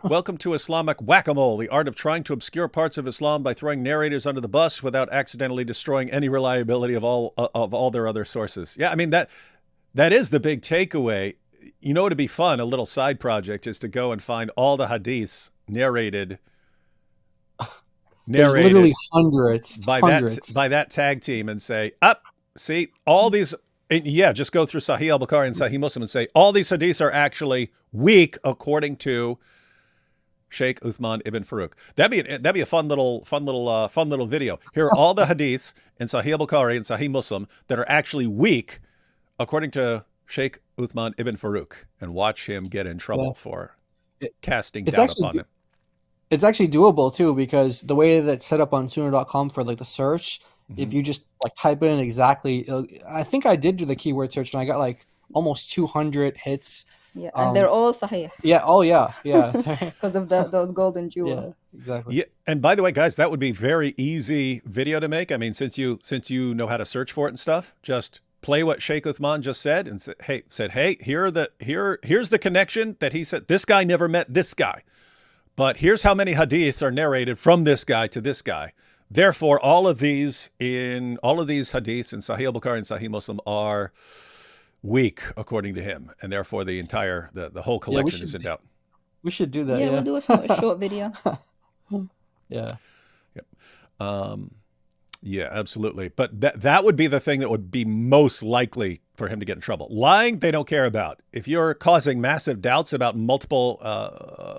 Welcome to Islamic whack-a-mole, the art of trying to obscure parts of Islam by throwing narrators under the bus without accidentally destroying any reliability of all their other sources. Yeah, I mean, that is the big takeaway. You know, to be fun, a little side project is to go and find all the hadiths narrated There's literally hundreds. by that tag team and say, see, all these, and yeah, just go through Sahih al-Bukhari and Sahih Muslim and say, all these hadiths are actually weak according to Sheikh Uthman ibn Farouk. That'd be a fun little video. Here are all the hadiths in Sahih al-Bukhari and Sahih Muslim that are actually weak according to Sheikh Uthman ibn Farouk, and watch him get in trouble for casting doubt upon him. It's actually doable too, because the way that it's set up on Sunnah.com for like the search, if you just like type in exactly, I think I did do the keyword search and I got like almost 200 hits. Yeah, and they're all sahih. Yeah. Oh, yeah. Yeah. Because of those golden jewels. Yeah, exactly. Yeah, and by the way, guys, that would be very easy video to make. I mean, since you know how to search for it and stuff, just play what Sheikh Uthman just said and say, hey, here's the connection that he said. This guy never met this guy, but here's how many hadiths are narrated from this guy to this guy. Therefore, all of these hadiths in Sahih al-Bukhari and Sahih Muslim are weak according to him, and therefore the whole collection is in doubt. We should do that. Yeah, we'll do a short video. Yeah. Yep. Yeah, absolutely. But that would be the thing that would be most likely for him to get in trouble. Lying, they don't care about. If you're causing massive doubts about multiple,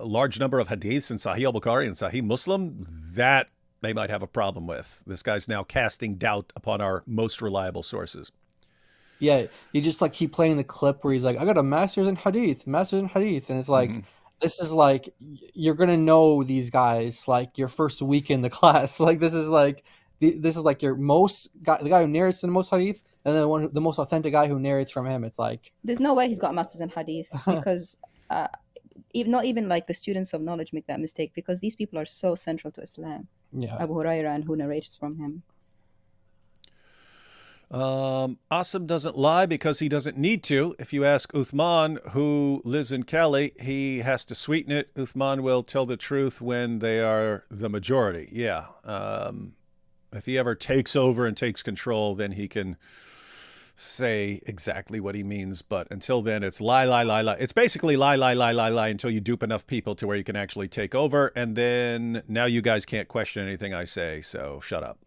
large number of hadiths in Sahih al-Bukhari and Sahih Muslim, that they might have a problem with. This guy's now casting doubt upon our most reliable sources. Yeah, you just like keep playing the clip where he's like, I got a master's in hadith, and it's like, this is like, you're gonna know these guys like your first week in the class. Like this is like your the guy who narrates the most hadith, and then the most authentic guy who narrates from him. It's like there's no way he's got a master's in hadith, because not even like the students of knowledge make that mistake, because these people are so central to Islam. Yeah, Abu Huraira and who narrates from him. Asim doesn't lie because he doesn't need to. If you ask Uthman, who lives in Cali, he has to sweeten it. Uthman will tell the truth when they are the majority. Yeah. If he ever takes over and takes control, then he can say exactly what he means. But until then, it's lie, lie, lie, lie. It's basically lie, lie, lie, lie, lie until you dupe enough people to where you can actually take over. And then now you guys can't question anything I say. So shut up.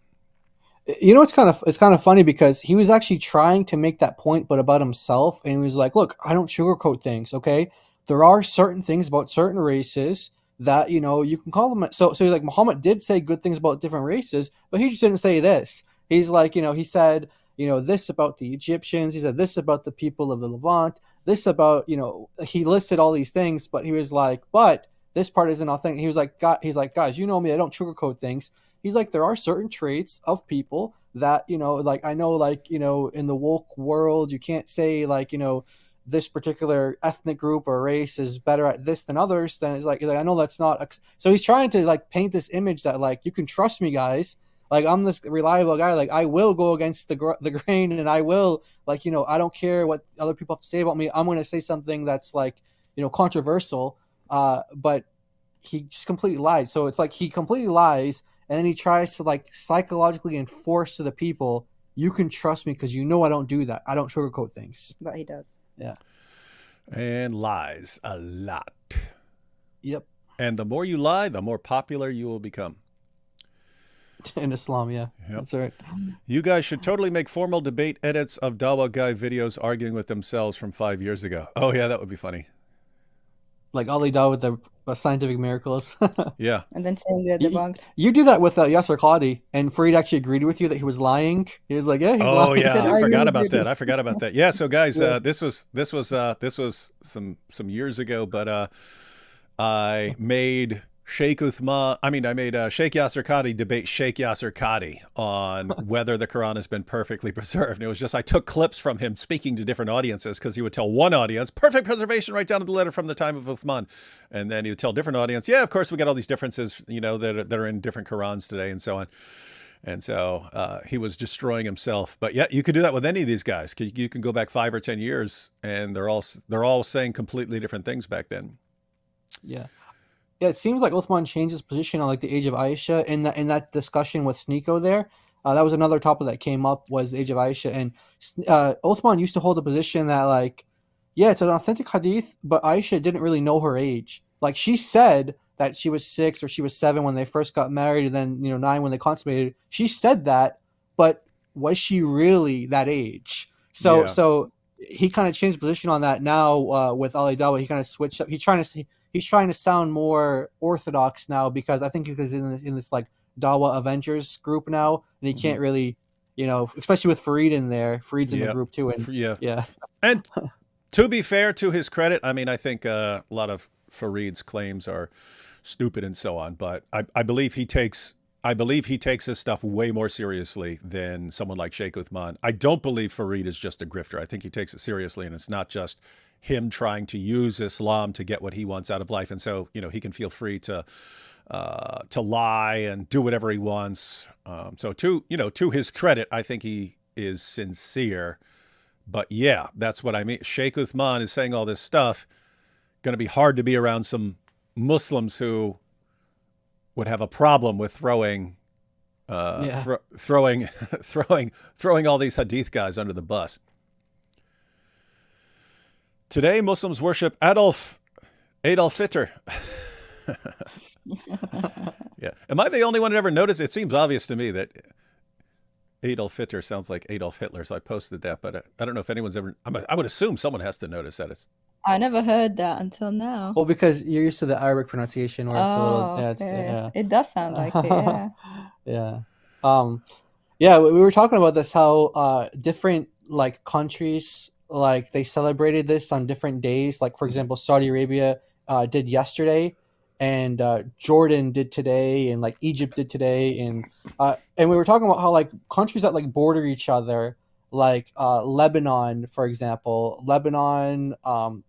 You know, it's kind of funny because he was actually trying to make that point, but about himself. And he was like, look, I don't sugarcoat things. Okay. There are certain things about certain races that, you know, you can call them. So he's like, Muhammad did say good things about different races, but he just didn't say this. He's like, you know, he said, you know, this about the Egyptians. He said this about the people of the Levant. This about, you know, he listed all these things, but he was like, but this part isn't authentic. He was like, he's like, guys, you know me, I don't sugarcoat things. He's like, there are certain traits of people that, you know, like, I know, like, you know, in the woke world, you can't say like, you know, this particular ethnic group or race is better at this than others. Then it's like I know that's not. So he's trying to like paint this image that like, you can trust me, guys. Like, I'm this reliable guy. Like, I will go against the grain, and I will, like, you know, I don't care what other people have to say about me. I'm going to say something that's like, you know, controversial. But he just completely lied. So it's like he completely lies, and then he tries to like psychologically enforce to the people, you can trust me because you know I don't do that. I don't sugarcoat things. But he does. Yeah. And lies a lot. Yep. And the more you lie, the more popular you will become. In Islam, yeah. Yep. That's right. You guys should totally make formal debate edits of Dawa Guy videos arguing with themselves from 5 years ago. Oh, yeah, that would be funny. Like Ali Dawa with the scientific miracles. Yeah. And then saying they're debunked. You do that with Yasser Qadi, and Fareed actually agreed with you that he was lying. He was like, yeah, he's lying. Oh, yeah, I forgot about that. Yeah, so guys, this was some years ago, but I made Sheikh Uthman, I made Sheikh Yasser Qadi debate Sheikh Yasser Qadi on whether the Quran has been perfectly preserved. And it was just, I took clips from him speaking to different audiences, because he would tell one audience, perfect preservation right down to the letter from the time of Uthman. And then he would tell different audience, yeah, of course we got all these differences, you know, that are in different Qurans today and so on. And so he was destroying himself. But yeah, you could do that with any of these guys. You can go back 5 or 10 years and they're all saying completely different things back then. Yeah. Yeah, it seems like Uthman changed his position on like the age of Aisha in that discussion with Sneako there. That was another topic that came up, was the age of Aisha. And Uthman used to hold a position that like, yeah, it's an authentic hadith, but Aisha didn't really know her age. Like, she said that she was 6 or she was 7 when they first got married, and then, you know, 9 when they consummated. She said that, but was she really that age? So he kind of changed position on that now with Ali Dawa. He kind of switched up. He's trying to sound more orthodox now, because I think he's in this like Dawa Avengers group now, and he can't really, you know, especially with Fareed in there. Fareed's in the group too, and yeah. And to be fair to his credit, I mean, I think a lot of Fareed's claims are stupid and so on, but I believe he takes his stuff way more seriously than someone like Sheikh Uthman. I don't believe Fareed is just a grifter. I think he takes it seriously, and it's not just him trying to use Islam to get what he wants out of life. And so, you know, he can feel free to lie and do whatever he wants. So to his credit, I think he is sincere. But yeah, that's what I mean. Sheikh Uthman is saying all this stuff. Going to be hard to be around some Muslims who would have a problem with throwing all these hadith guys under the bus. Today, Muslims worship Adolf Hitler. Yeah. Am I the only one who ever noticed? It seems obvious to me that Adolf Hitler sounds like Adolf Hitler, so I posted that, but I don't know if anyone's ever, I would assume someone has to notice that. I never heard that until now. Well, because you're used to the Arabic pronunciation where it's a little, it does sound like it, yeah. Yeah. We were talking about this, how different like countries, like they celebrated this on different days. Like, for example, Saudi Arabia did yesterday, and Jordan did today, and like Egypt did today, and we were talking about how like countries that like border each other, like Lebanon, for example,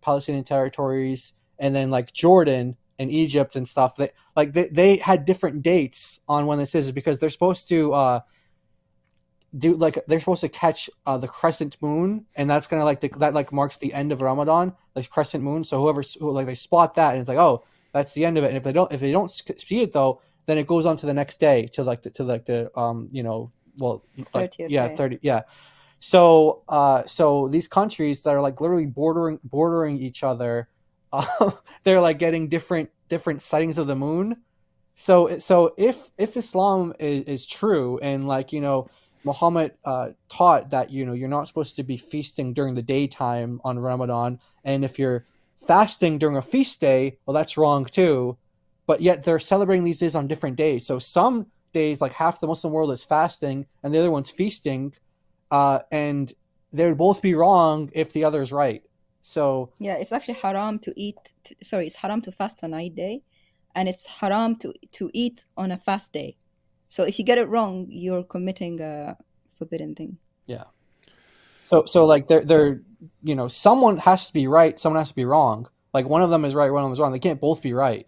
Palestinian territories, and then like Jordan and Egypt and stuff. They had different dates on when this is, because they're supposed to they're supposed to catch the crescent moon, and that's gonna that marks the end of Ramadan, like crescent moon. So they spot that, and it's like, oh, that's the end of it. And if they don't see it though, then it goes on to the next day to the 30th yeah, day. 30, yeah. So these countries that are like literally bordering each other, they're like getting different sightings of the moon. So if Islam is true, and like, you know, Muhammad taught that, you know, you're not supposed to be feasting during the daytime on Ramadan, and if you're fasting during a feast day, well, that's wrong too. but yet they're celebrating these days on different days. So some days, like half the Muslim world is fasting and the other one's feasting, and they would both be wrong if the other is right. So yeah, it's actually haram to eat. It's haram to fast on Eid day, and it's haram to eat on a fast day. So if you get it wrong, you're committing a forbidden thing. Yeah. So like they're you know, someone has to be right, someone has to be wrong. Like one of them is right, one of them is wrong. They can't both be right.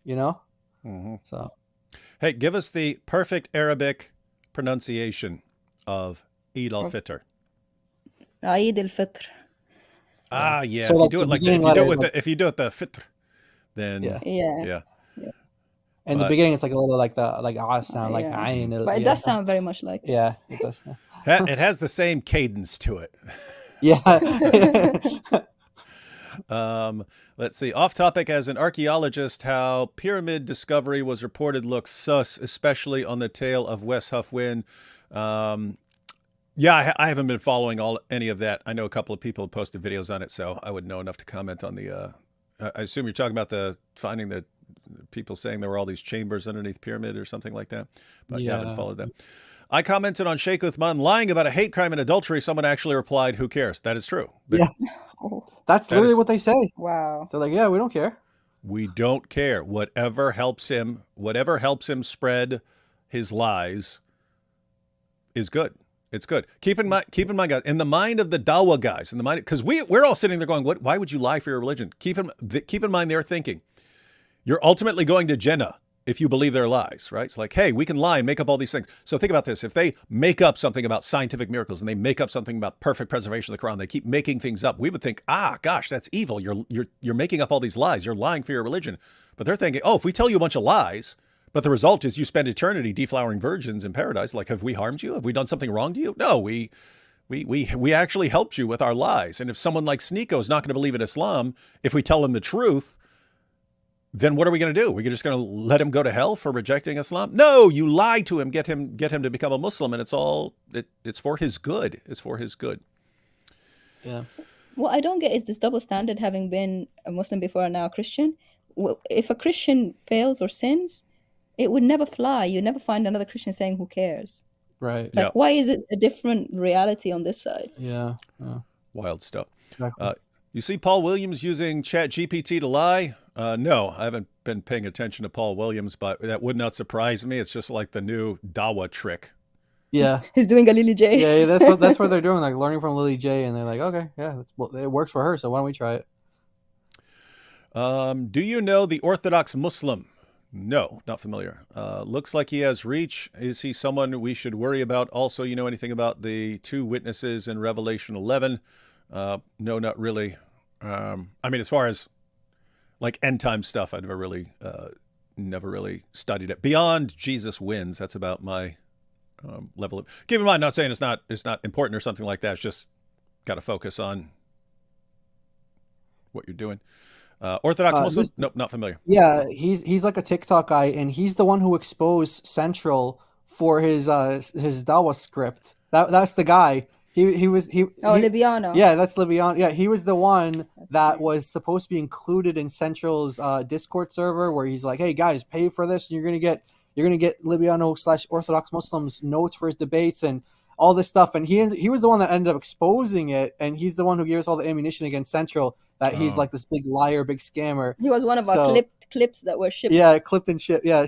You know? Mm-hmm. So hey, give us the perfect Arabic pronunciation of Eid al-Fitr. Eid al-Fitr. Ah, yeah. So if like you do the it like that, beginning if you do it letter with is like- the, if you do it the Fitr, then Yeah. and the But- beginning it's like a little like the like ah sound, like Yeah. ayn. But it does sound very much like it. Yeah, it does. it has the same cadence to it. Yeah. Let's see. Off topic, as an archaeologist, how pyramid discovery was reported looks sus, especially on the tale of West Hufwin. Yeah, I haven't been following any of that. I know a couple of people have posted videos on it, so I wouldn't know enough to comment on the. I assume you're talking about the finding the people saying there were all these chambers underneath pyramid or something like that. But yeah, I haven't followed them. I commented on Sheikh Uthman lying about a hate crime and adultery. Someone actually replied, "Who cares?" That is true. But Yeah. That's literally what they say. Wow. They're like, yeah, we don't care. we don't care. Whatever helps him spread his lies is good. It's good. Keep in mind, guys, in the mind of the Dawah guys, in the mind, because we're all sitting there going, "What? Why would you lie for your religion?" Keep in mind, they're thinking, you're ultimately going to Jannah if you believe their lies, right? It's like, hey, we can lie and make up all these things. So think about this: if they make up something about scientific miracles and they make up something about perfect preservation of the Quran, they keep making things up. We would think, gosh, that's evil. You're making up all these lies. You're lying for your religion. But they're thinking, oh, if we tell you a bunch of lies, but the result is you spend eternity deflowering virgins in paradise. Like, have we harmed you? Have we done something wrong to you? No, we actually helped you with our lies. And if someone like Sneako is not going to believe in Islam, if we tell him the truth, then what are we going to do? We're just going to let him go to hell for rejecting Islam? No, you lie to him, get him to become a Muslim, and it's for his good. It's for his good. Yeah. What I don't get is this double standard, having been a Muslim before and now a Christian. If a Christian fails or sins, it would never fly. You never find another Christian saying, "Who cares?" Right. Like, why is it a different reality on this side? Yeah. Wild stuff. Exactly. You see Paul Williams using ChatGPT to lie? No, I haven't been paying attention to Paul Williams, but that would not surprise me. It's just like the new Dawah trick. Yeah. He's doing a Lily J. Yeah, that's what they're doing, like learning from Lily J, and they're like, okay, yeah, it works for her, so why don't we try it? Do you know the Orthodox Muslim? No, not familiar. Looks like he has reach. Is he someone we should worry about? Also, you know anything about the two witnesses in Revelation 11? No, not really. I mean, as far as like end time stuff, I never really studied it. Beyond Jesus wins, that's about my level of. Keep in mind, not saying it's not important or something like that. It's just got to focus on what you're doing. Orthodox Muslim? Nope, not familiar. Yeah, he's like a TikTok guy, and he's the one who exposed Central for his Dawah script. That's the guy. Libiano. Yeah, that's Libiano. Yeah, he was the one that was supposed to be included in Central's Discord server, where he's like, "Hey guys, pay for this, and you're gonna get Libiano / Orthodox Muslims notes for his debates and all this stuff." And he was the one that ended up exposing it, and he's the one who gave us all the ammunition against Central that he's like this big liar, big scammer. He was one of our clips that were shipped. Yeah, clipped and shipped. Yeah,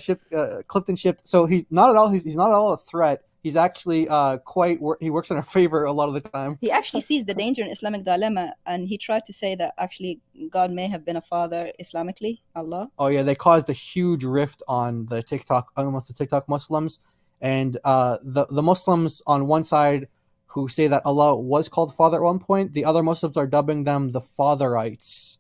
clipped and shipped. So he's not at all. He's not at all a threat. He's actually he works in our favor a lot of the time. He actually sees the danger in Islamic dilemma, and he tries to say that actually God may have been a father Islamically, Allah. Oh yeah, they caused a huge rift on the TikTok Muslims, and the Muslims on one side who say that Allah was called father at one point, the other Muslims are dubbing them the Fatherites.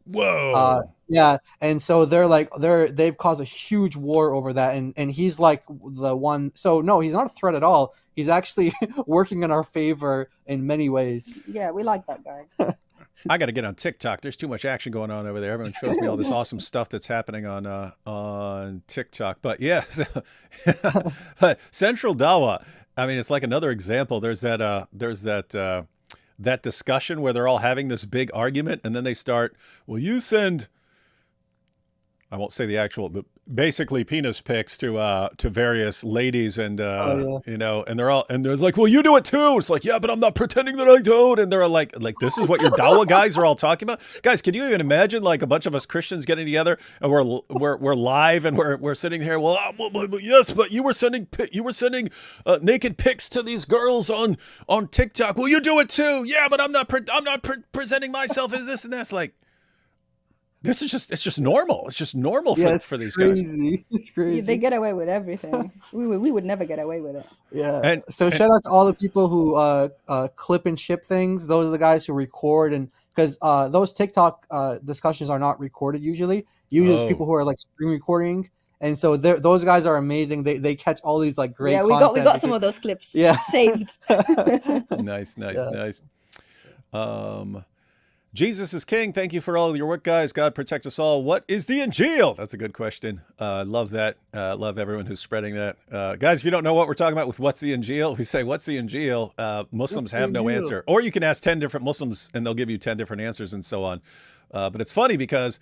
Whoa. Yeah, and so they've caused a huge war over that, and he's like the one. So no, he's not a threat at all. He's actually working in our favor in many ways. Yeah, we like that guy. I got to get on TikTok. There's too much action going on over there. Everyone shows me all this awesome stuff that's happening on TikTok. But yeah, but Central Dawah. I mean, it's like another example. There's that discussion where they're all having this big argument, and then they start, well, you send I won't say the actual, but basically penis pics to various ladies, and you know, and they're like, well, you do it too. It's like, yeah, but I'm not pretending that I don't. And they're like this is what your Dawa guys are all talking about. Guys, can you even imagine like a bunch of us Christians getting together and we're live and we're sitting here. Well, yes, but you were sending naked pics to these girls on TikTok. Well, you do it too. Yeah, but I'm not presenting myself as this and this. Like, it's just normal. It's just normal for these guys. It's crazy. They get away with everything. We would never get away with it. Yeah. And shout out to all the people who clip and ship things. Those are the guys who record, and because those TikTok discussions are not recorded usually. Usually it's people who are like screen recording. And so those guys are amazing. They catch all these like great content. We got some of those clips saved. Nice. Jesus is King. Thank you for all of your work, guys. God protect us all. What is the Injil? That's a good question. Love that. Love everyone who's spreading that. Guys, if you don't know what we're talking about with what's the Injil, we say, what's the Injil? Muslims have no answer. Or you can ask 10 different Muslims and they'll give you 10 different answers and so on. But it's funny because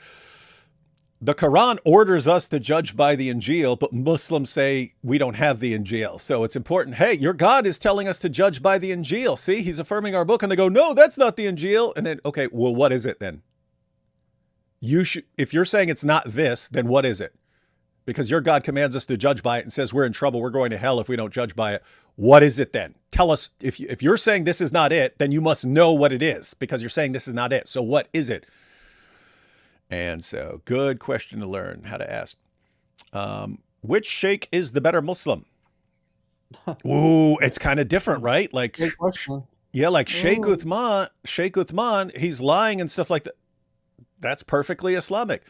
the Quran orders us to judge by the Injil, but Muslims say we don't have the Injil. So it's important. Hey, your God is telling us to judge by the Injil. See, he's affirming our book. And they go, no, that's not the Injil. And then, okay, well, what is it then? If you're saying it's not this, then what is it? Because your God commands us to judge by it and says we're in trouble, we're going to hell if we don't judge by it. What is it then? Tell us. If you're saying this is not it, then you must know what it is because you're saying this is not it. So what is it? And so, good question to learn how to ask. Which sheikh is the better Muslim? Ooh, it's kind of different, right? Like, yeah, like Sheikh Uthman, he's lying and stuff like that. That's perfectly Islamic.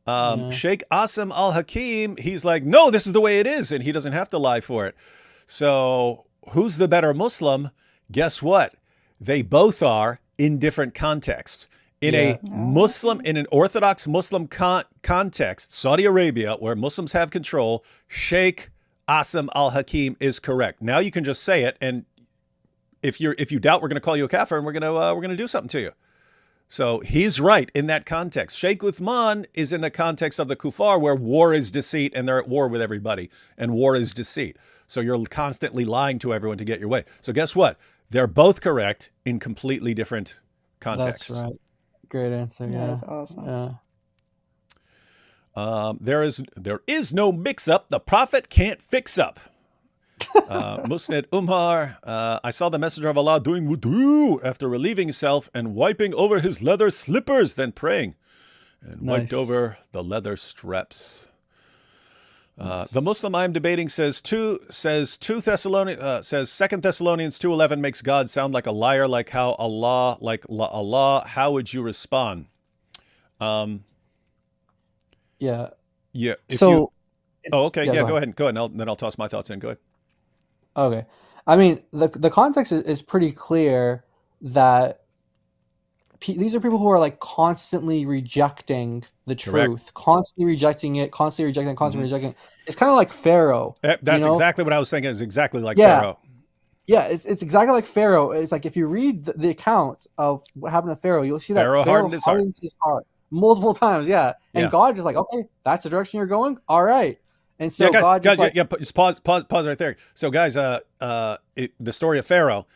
Sheikh Asim al-Hakim, he's like, no, this is the way it is, and he doesn't have to lie for it. So, who's the better Muslim? Guess what? They both are in different contexts. In an Orthodox Muslim context, Saudi Arabia, where Muslims have control, Sheikh Asim al-Hakim is correct. Now you can just say it, and if you doubt, we're going to call you a kafir, and we're going to do something to you. So he's right in that context. Sheikh Uthman is in the context of the kuffar, where war is deceit, and they're at war with everybody, and war is deceit. So you're constantly lying to everyone to get your way. So guess what? They're both correct in completely different contexts. That's right. Great answer. Yeah, that's awesome. Yeah. There is no mix-up. The prophet can't fix up. Musnad Umar, I saw the messenger of Allah doing wudu after relieving himself and wiping over his leather slippers, then praying, and wiped over the leather straps. The Muslim I'm debating says 2 Thessalonians says 2 Thessalonians 2:11 makes God sound like a liar, like Allah. How would you respond? Yeah. Go ahead. Then I'll toss my thoughts in. Go ahead. Okay. I mean, the context is pretty clear that these are people who are like constantly rejecting the truth, constantly rejecting it, constantly rejecting it. It's kind of like Pharaoh. That's exactly what I was thinking. Is exactly like Pharaoh. Yeah, it's exactly like Pharaoh. It's like if you read the account of what happened to Pharaoh, you'll see that Pharaoh hardened his heart multiple times. Yeah, and God just like, okay, that's the direction you're going. All right. And so just pause right there. So guys, the story of Pharaoh,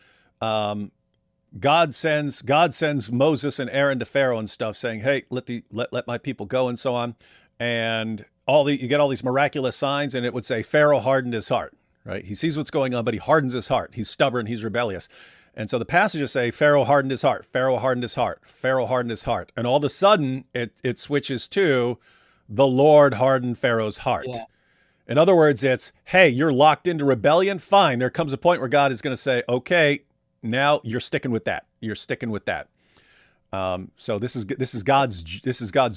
God sends Moses and Aaron to Pharaoh and stuff, saying, "Hey, let my people go," and so on. And you get all these miraculous signs, and it would say Pharaoh hardened his heart. Right? He sees what's going on, but he hardens his heart. He's stubborn. He's rebellious. And so the passages say Pharaoh hardened his heart. Pharaoh hardened his heart. Pharaoh hardened his heart. And all of a sudden, it switches to the Lord hardened Pharaoh's heart. Yeah. In other words, it's, hey, you're locked into rebellion. Fine. There comes a point where God is going to say, okay, now you're sticking with that. You're sticking with that. So this is God's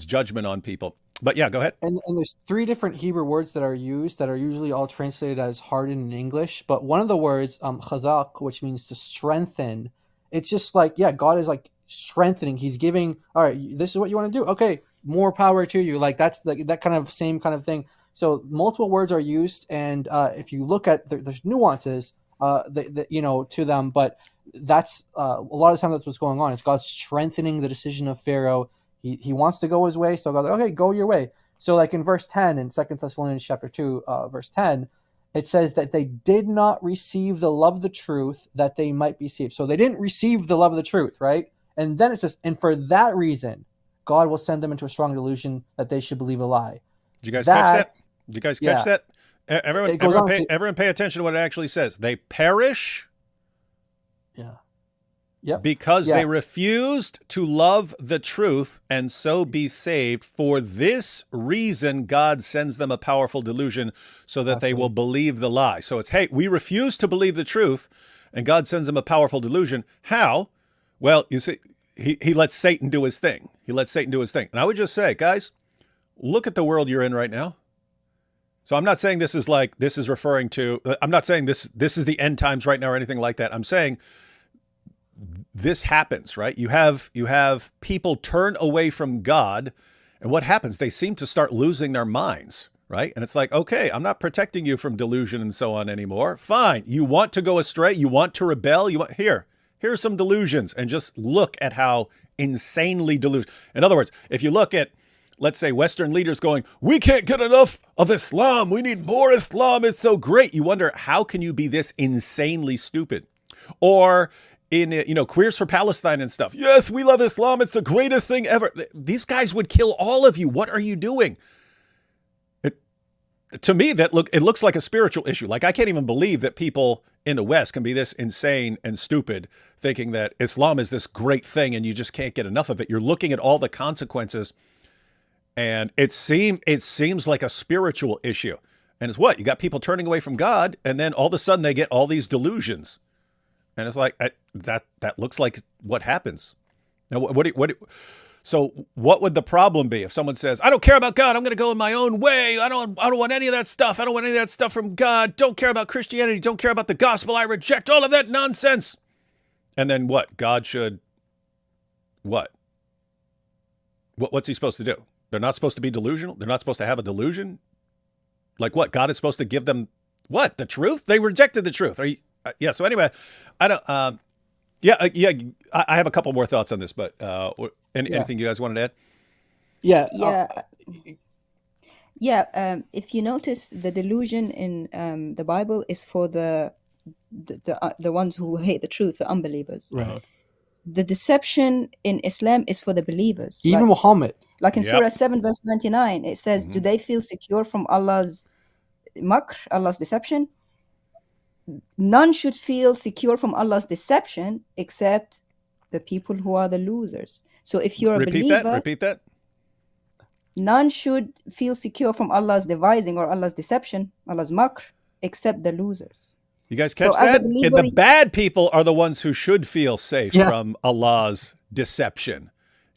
judgment on people. But yeah, go ahead. And there's 3 different Hebrew words that are used that are usually all translated as harden in English. But one of the words, chazak, which means to strengthen, it's just like, yeah, God is like strengthening. He's giving, all right, this is what you want to do. Okay, more power to you. Like that's that kind of same kind of thing. So multiple words are used, and if you look at there's nuances, to them, but that's a lot of the time that's what's going on. It's God strengthening the decision of Pharaoh. He wants to go his way, so God's like, okay, go your way. So like in verse 10 in 2 Thessalonians chapter 2, verse 10, it says that they did not receive the love of the truth that they might be saved. So they didn't receive the love of the truth, right? And then it says, and for that reason, God will send them into a strong delusion that they should believe a lie. Did you guys catch that? Did you guys catch that? Everyone pay attention to what it actually says. They perish because they refused to love the truth and so be saved. For this reason, God sends them a powerful delusion so that they will believe the lie. So it's, hey, we refuse to believe the truth, and God sends them a powerful delusion. How? Well, you see, he lets Satan do his thing. He lets Satan do his thing. And I would just say, guys, look at the world you're in right now. So I'm not saying this is referring to, I'm not saying this is the end times right now or anything like that. I'm saying this happens, right? You have people turn away from God, and what happens? They seem to start losing their minds, right? And it's like, okay, I'm not protecting you from delusion and so on anymore. Fine. You want to go astray, you want to rebel, here's some delusions, and just look at how insanely delusional. In other words, if you look at, let's say, Western leaders going, we can't get enough of Islam, we need more Islam, it's so great. You wonder, how can you be this insanely stupid? Or in, Queers for Palestine and stuff. Yes, we love Islam. It's the greatest thing ever. These guys would kill all of you. What are you doing? To me, it looks like a spiritual issue. Like, I can't even believe that people in the West can be this insane and stupid, thinking that Islam is this great thing and you just can't get enough of it. You're looking at all the consequences, and it seems like a spiritual issue. And it's what? You got people turning away from God, and then all of a sudden they get all these delusions. And it's like, that looks like what happens. Now, so what would the problem be if someone says, I don't care about God, I'm going to go in my own way. I don't want any of that stuff. I don't want any of that stuff from God. Don't care about Christianity. Don't care about the gospel. I reject all of that nonsense. And then what? God should, what? What's he supposed to do? They're not supposed to be delusional? They're not supposed to have a delusion? Like what? God is supposed to give them what? The truth? They rejected the truth. Are you? Yeah. So anyway, I don't. I have a couple more thoughts on this, but anything you guys wanted to add? If you notice, the delusion in the Bible is for the ones who hate the truth, the unbelievers. Right. The deception in Islam is for the believers. Even Muhammad. Like in Surah 7, verse 29, it says, do they feel secure from Allah's makr, Allah's deception? None should feel secure from Allah's deception except the people who are the losers. So if you're a believer... Repeat that. None should feel secure from Allah's devising or Allah's deception, Allah's makr, except the losers. You guys catch that? Believer, the bad people are the ones who should feel safe from Allah's deception.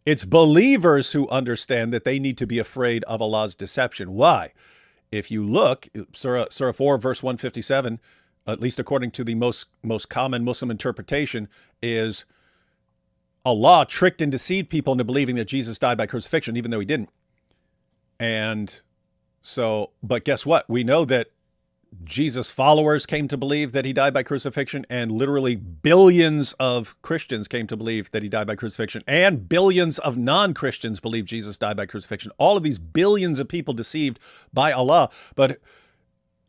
It's believers who understand that they need to be afraid of Allah's deception. Why? If you look, Surah 4, verse 157, at least according to the most common Muslim interpretation, is Allah tricked and deceived people into believing that Jesus died by crucifixion, even though he didn't. And so, but guess what? We know that Jesus' followers came to believe that he died by crucifixion, and literally billions of Christians came to believe that he died by crucifixion, and billions of non-Christians believe Jesus died by crucifixion. All of these billions of people deceived by Allah. But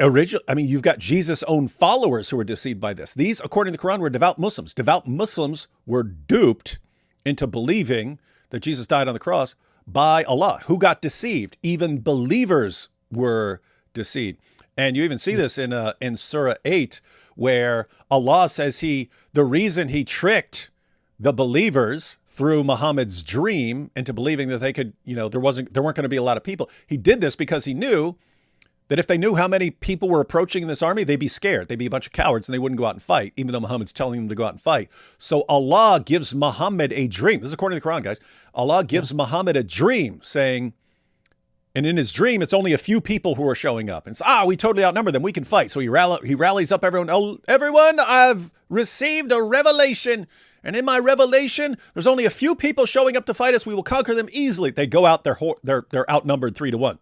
you've got Jesus' own followers who were deceived by this. These, according to the Quran, were devout Muslims. Devout Muslims were duped into believing that Jesus died on the cross by Allah. Who got deceived? Even believers were deceived. And you even see this in Surah 8, where Allah says the reason he tricked the believers through Muhammad's dream into believing that they could, there weren't going to be a lot of people. He did this because he knew that if they knew how many people were approaching in this army, they'd be scared. They'd be a bunch of cowards and they wouldn't go out and fight, even though Muhammad's telling them to go out and fight. So Allah gives Muhammad a dream. This is according to the Quran, guys. Allah gives Muhammad a dream saying, and in his dream, it's only a few people who are showing up. And it's, we totally outnumber them. We can fight. So he rallies up everyone. Oh, everyone, I've received a revelation. And in my revelation, there's only a few people showing up to fight us. We will conquer them easily. They go out. They're outnumbered 3-1.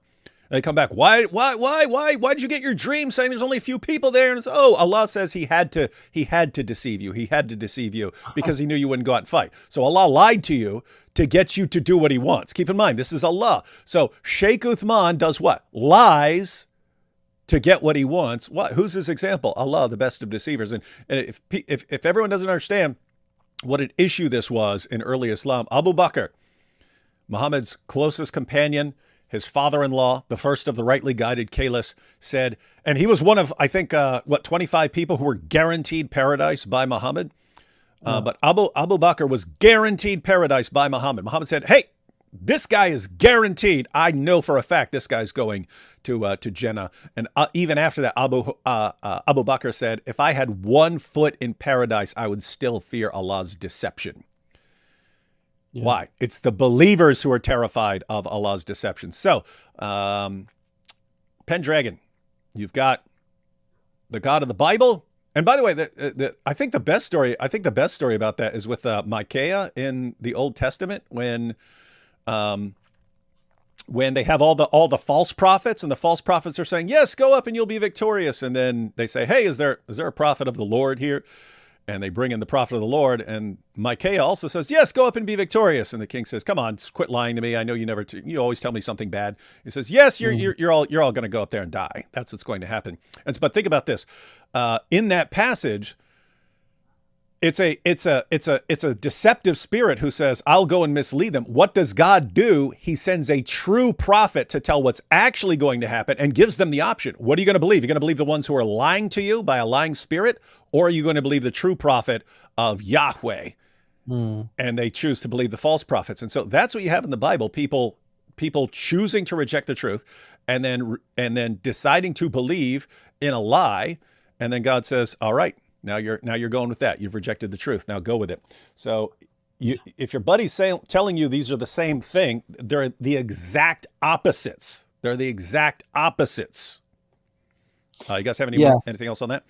They come back. Why'd you get your dream saying there's only a few people there? And it's, oh, Allah says he had to deceive you. He had to deceive you because he knew you wouldn't go out and fight. So Allah lied to you to get you to do what he wants. Keep in mind, this is Allah. So Sheikh Uthman does what? Lies to get what he wants. What? Who's his example? Allah, the best of deceivers. And if everyone doesn't understand what an issue this was in early Islam, Abu Bakr, Muhammad's closest companion, his father-in-law, the first of the rightly guided caliphs, said, and he was one of, I think, 25 people who were guaranteed paradise by Muhammad. But Abu Bakr was guaranteed paradise by Muhammad. Muhammad said, hey, this guy is guaranteed. I know for a fact this guy's going to Jannah. And even after that, Abu Bakr said, if I had 1 foot in paradise, I would still fear Allah's deception. Yeah. Why? It's the believers who are terrified of Allah's deception. So, Pendragon, you've got the God of the Bible. And by the way, I think the best story about that is with Micaiah in the Old Testament when they have all the false prophets, and the false prophets are saying, yes, go up and you'll be victorious. And then they say, hey, is there a prophet of the Lord here? And they bring in the prophet of the Lord, and Micaiah also says, yes, go up and be victorious. And the king says, come on, quit lying to me. I know you always tell me something bad. He says, yes, you're all going to go up there and die. That's what's going to happen. But think about this. In that passage, it's a deceptive spirit who says, I'll go and mislead them. What does God do? He sends a true prophet to tell what's actually going to happen and gives them the option. What are you going to believe? You're going to believe the ones who are lying to you by a lying spirit, or are you going to believe the true prophet of Yahweh? And they choose to believe the false prophets. And so that's what you have in the Bible. People choosing to reject the truth and then deciding to believe in a lie. And then God says, all right, now you're going with that. You've rejected the truth. Now go with it. So if your buddy's telling you these are the same thing, they're the exact opposites. They're the exact opposites. You guys have anything else on that?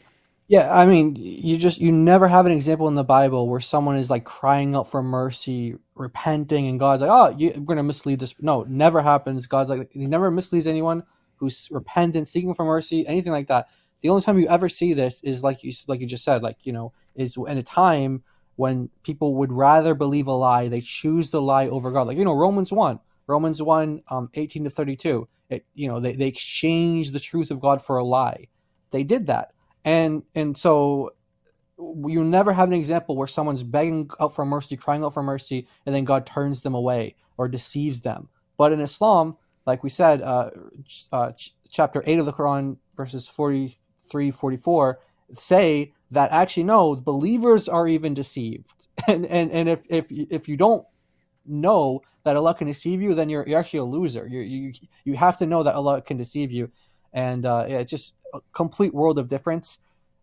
Yeah, I mean, you never have an example in the Bible where someone is like crying out for mercy, repenting, and God's like, oh, you're going to mislead this. No, never happens. God's like, he never misleads anyone who's repentant, seeking for mercy, anything like that. The only time you ever see this is like you just said, is in a time when people would rather believe a lie. They choose the lie over God. Romans 1, 18-32. They exchanged the truth of God for a lie. They did that. And so you never have an example where someone's begging out for mercy, crying out for mercy, and then God turns them away or deceives them. But in Islam, like we said, chapter 8 of the Quran, verses 43, 44, say that actually, no, believers are even deceived. And if you don't know that Allah can deceive you, then you're actually a loser. You have to know that Allah can deceive you. And it's just a complete world of difference.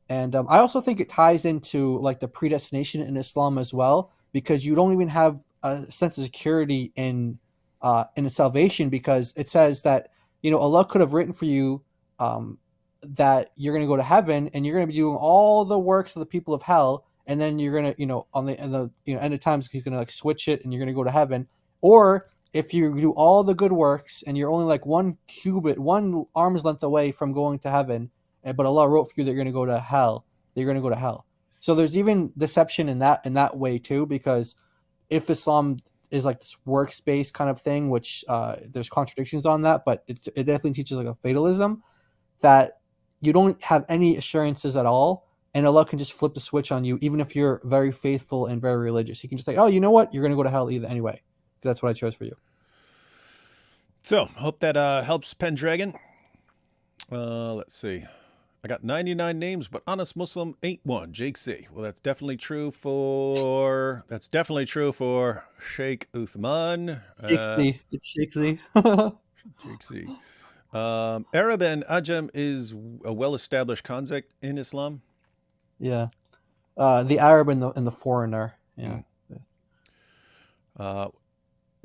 And I also think it ties into like the predestination in Islam as well, because you don't even have a sense of security in salvation, because it says that Allah could have written for you that you're going to go to heaven and you're going to be doing all the works of the people of hell, and then you're going to on the end of times he's going to like switch it and you're going to go to heaven. Or if you do all the good works and you're only like one arm's length away from going to heaven, but Allah wrote for you that you're going to go to hell, So there's even deception in that way too, because if Islam is like this works-based kind of thing, which there's contradictions on that, but it definitely teaches like a fatalism, that you don't have any assurances at all, and Allah can just flip the switch on you, even if you're very faithful and very religious. He can just say, oh, you know what? You're going to go to hell anyway. That's what I chose for you. So, hope that helps, Pendragon. Let's see. I got 99 names, but honest Muslim ain't one. Jake C. Well, that's definitely true for Sheikh Uthman. It's Sheikh Z. Jake C. Arab and Ajam is a well-established concept in Islam. Yeah, the Arab and the foreigner. Yeah.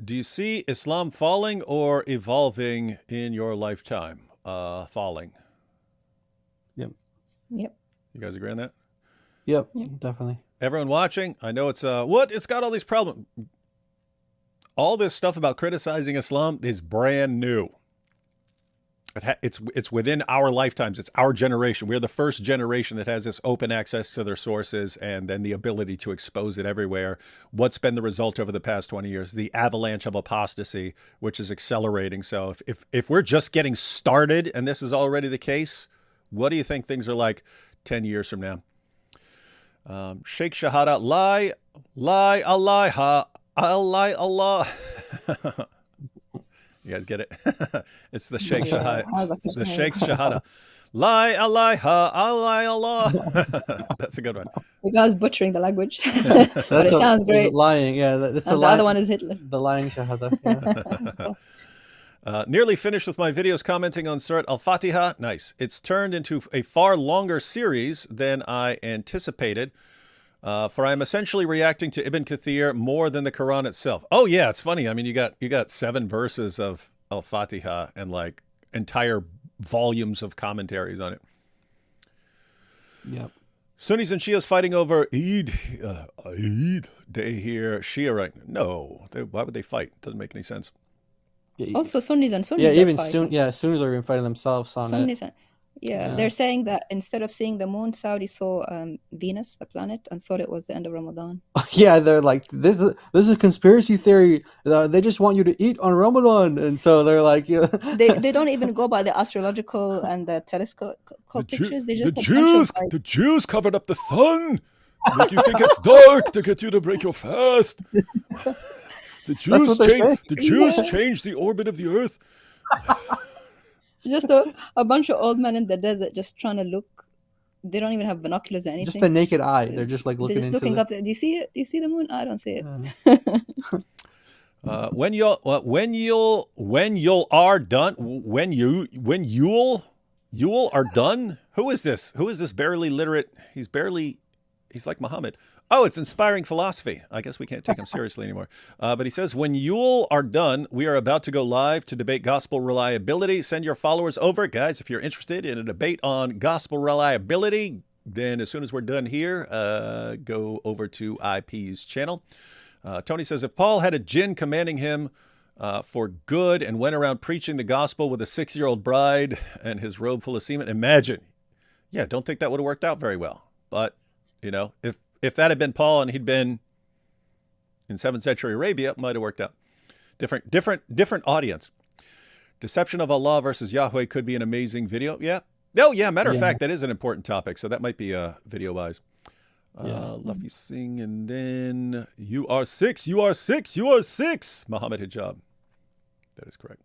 Do you see Islam falling or evolving in your lifetime? Falling. Yep. You guys agree on that? Yep, definitely. Everyone watching, I know it's it's got all these problems. All this stuff about criticizing Islam is brand new. It's within our lifetimes. It's our generation. We're the first generation that has this open access to their sources and then the ability to expose it everywhere. What's been the result over the past 20 years? The avalanche of apostasy, which is accelerating. So if we're just getting started and this is already the case, what do you think things are like 10 years from now? Sheikh Shahada, lie, Allah, Allah. You guys get it? It's the Sheikh Shahada. The Sheikh's Shahada. Lie, Allah. That's a good one. The guy's butchering the language. But it sounds great. Lying, yeah. That's and the other one is Hitler. The lying Shahada. Yeah. Nearly finished with my videos commenting on Surat Al-Fatiha. Nice. It's turned into a far longer series than I anticipated. For I am essentially reacting to Ibn Kathir more than the Quran itself. Oh yeah, it's funny. I mean, you got 7 verses of Al-Fatiha and like entire volumes of commentaries on it. Yep. Sunnis and Shias fighting over Eid day here. Shia right? No, why would they fight? Doesn't make any sense. Also, Sunnis and Sunnis. Yeah, are even fighting. Sunnis are even fighting themselves on Sunnis it. Yeah, they're saying that instead of seeing the moon, Saudi saw Venus, the planet, and thought it was the end of Ramadan. Yeah, they're like, this is a conspiracy theory. They just want you to eat on Ramadan, and so they're like, yeah. They don't even go by the astrological and the telescope pictures. They just the Jews covered up the sun, make you think it's dark to get you to break your fast. The Jews changed the orbit of the earth. Just a bunch of old men in the desert just trying to look. They don't even have binoculars or anything. Just the naked eye. They're just like looking. They're just looking up. Do you see it? Do you see the moon? I don't see it. When you'll are done. When you'll are done. Who is this? Who is this barely literate? He's like Muhammad. Oh, it's inspiring philosophy. I guess we can't take him seriously anymore. But he says, when you'll are done, we are about to go live to debate gospel reliability. Send your followers over. Guys, if you're interested in a debate on gospel reliability, then as soon as we're done here, go over to IP's channel. Tony says, if Paul had a jinn commanding him for good and went around preaching the gospel with a 6-year-old bride and his robe full of semen, imagine. Yeah, don't think that would have worked out very well. But, you know, if that had been Paul and he'd been in 7th century Arabia, it might have worked out. Different audience. Deception of Allah versus Yahweh could be an amazing video. Yeah. Oh, yeah. Matter of fact, that is an important topic. So that might be video-wise. Luffy Singh, and then you are 6. Muhammad Hijab. That is correct.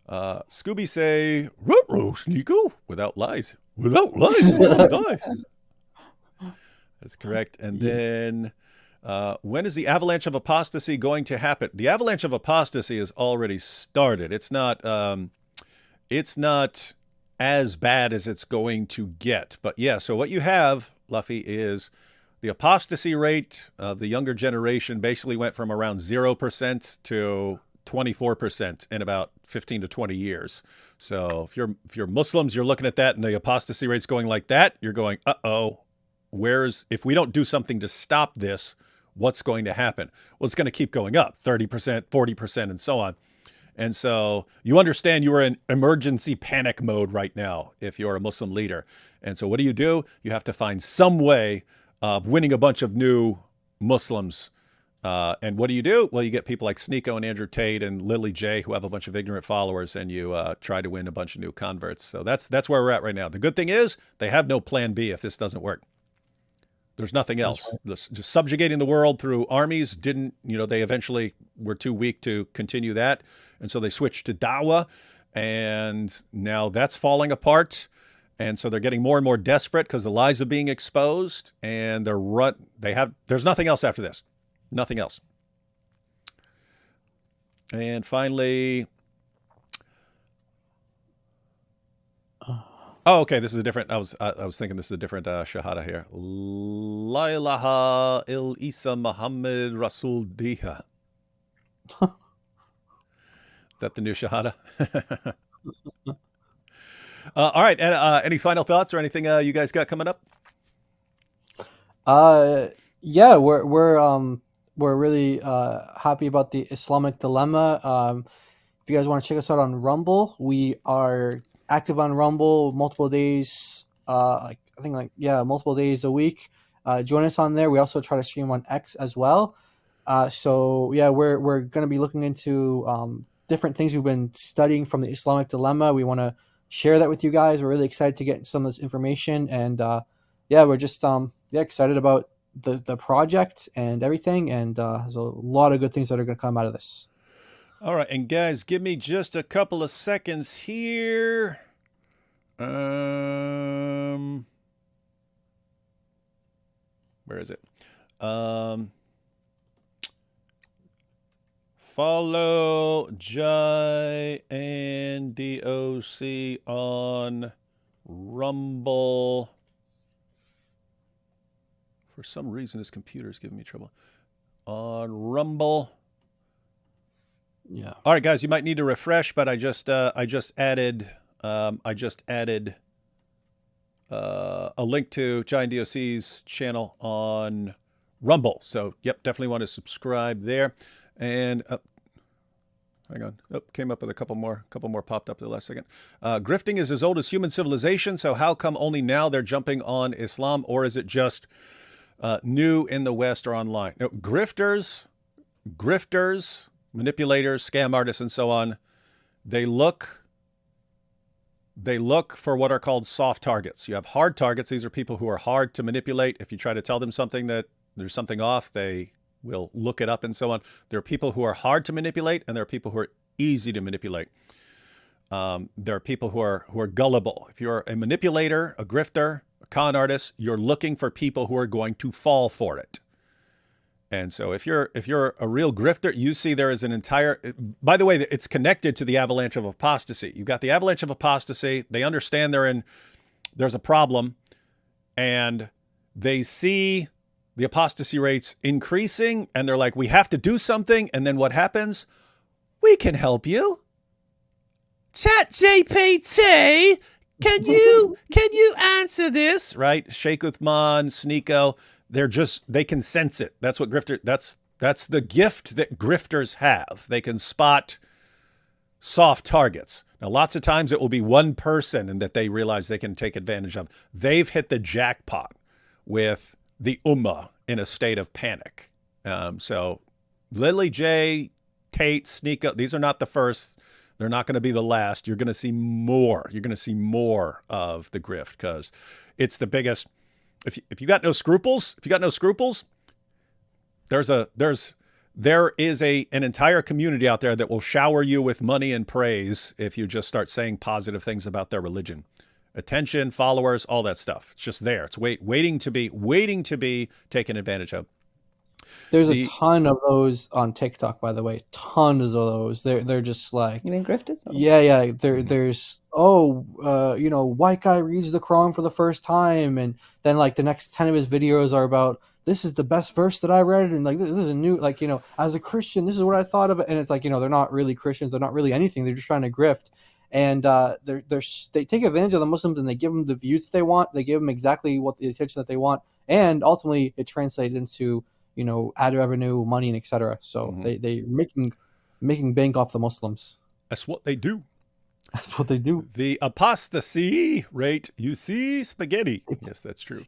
Scooby say, ruh-roh, Sneako, without lies. Without lies. That's correct. And then when is the avalanche of apostasy going to happen? The avalanche of apostasy has already started. It's not as bad as it's going to get. But yeah, so what you have, Luffy, is the apostasy rate of the younger generation basically went from around 0% to 24% in about 15 to 20 years. So if you're Muslims, you're looking at that and the apostasy rate's going like that, you're going, uh-oh. If we don't do something to stop this, what's going to happen? Well, it's going to keep going up, 30%, 40%, and so on. And so you understand you're in emergency panic mode right now if you're a Muslim leader. And so what do? You have to find some way of winning a bunch of new Muslims. And what do? Well, you get people like Sneako and Andrew Tate and Lily J who have a bunch of ignorant followers, and you try to win a bunch of new converts. So that's where we're at right now. The good thing is they have no plan B if this doesn't work. There's nothing else. Right. Just subjugating the world through armies didn't, they eventually were too weak to continue that. And so they switched to da'wah, and now that's falling apart. And so they're getting more and more desperate because the lies are being exposed, and there's nothing else after this. Nothing else. And finally, oh, okay. This is a different. I was thinking this is a different shahada here. La ilaha il Isa Muhammad Rasul Diha. Is that the new shahada? All right. And any final thoughts or anything you guys got coming up? Yeah, we're really happy about the Islamic Dilemma. If you guys want to check us out on Rumble, we are active on Rumble multiple days. Multiple days a week. Join us on there. We also try to stream on X as well. We're going to be looking into different things we've been studying from the Islamic dilemma. We want to share that with you guys. We're really excited to get some of this information, and we're just excited about the project and everything. And there's a lot of good things that are going to come out of this. All right, and guys, give me just a couple of seconds here. Where is it? Follow Jai and DOC on Rumble. For some reason, this computer is giving me trouble. On Rumble. Yeah. All right, guys, you might need to refresh, but I just added a link to Jai and DOC's channel on Rumble. So, yep, definitely want to subscribe there. And hang on. Oh, came up with a couple more popped up at the last second. Grifting is as old as human civilization, so how come only now they're jumping on Islam, or is it just new in the West or online? No, grifters, manipulators, scam artists, and so on, they look for what are called soft targets. You have hard targets. These are people who are hard to manipulate. If you try to tell them something that there's something off, they will look it up and so on. There are people who are hard to manipulate, and there are people who are easy to manipulate. There are people who are gullible. If you're a manipulator, a grifter, a con artist, you're looking for people who are going to fall for it. And so if you're a real grifter, you see there is an entire, by the way, it's connected to the avalanche of apostasy. You've got the avalanche of apostasy. They understand there's a problem, and they see the apostasy rates increasing, and they're like, we have to do something. And then what happens? We can help you. Chat GPT, can you answer this? Right? Sheikh Uthman, Sneako, they can sense it. That's what that's the gift that grifters have. They can spot soft targets. Now, lots of times it will be one person and that they realize they can take advantage of. They've hit the jackpot with the Ummah in a state of panic. So Lily J, Tate, Sneako, these are not the first. They're not going to be the last. You're going to see more. You're going to see more of the grift because it's the biggest. If you got no scruples, there is an entire community out there that will shower you with money and praise if you just start saying positive things about their religion. Attention, followers, all that stuff. It's just there. It's waiting to be taken advantage of. There's a ton of those on TikTok, by the way. Tons of those. They're just like, you mean grifters? Yeah. There's white guy reads the Quran for the first time, and then like the next 10 of his videos are about this is the best verse that I read, and like this is a new as a Christian, this is what I thought of it, and it's like they're not really Christians, they're not really anything, they're just trying to grift. And they take advantage of the Muslims, and they give them the views that they want. They give them exactly what the attention that they want, and ultimately it translates into ad revenue, money, and etc. So they're making bank off the Muslims. That's what they do. That's what they do. The apostasy rate, you see, spaghetti. Yes, that's true.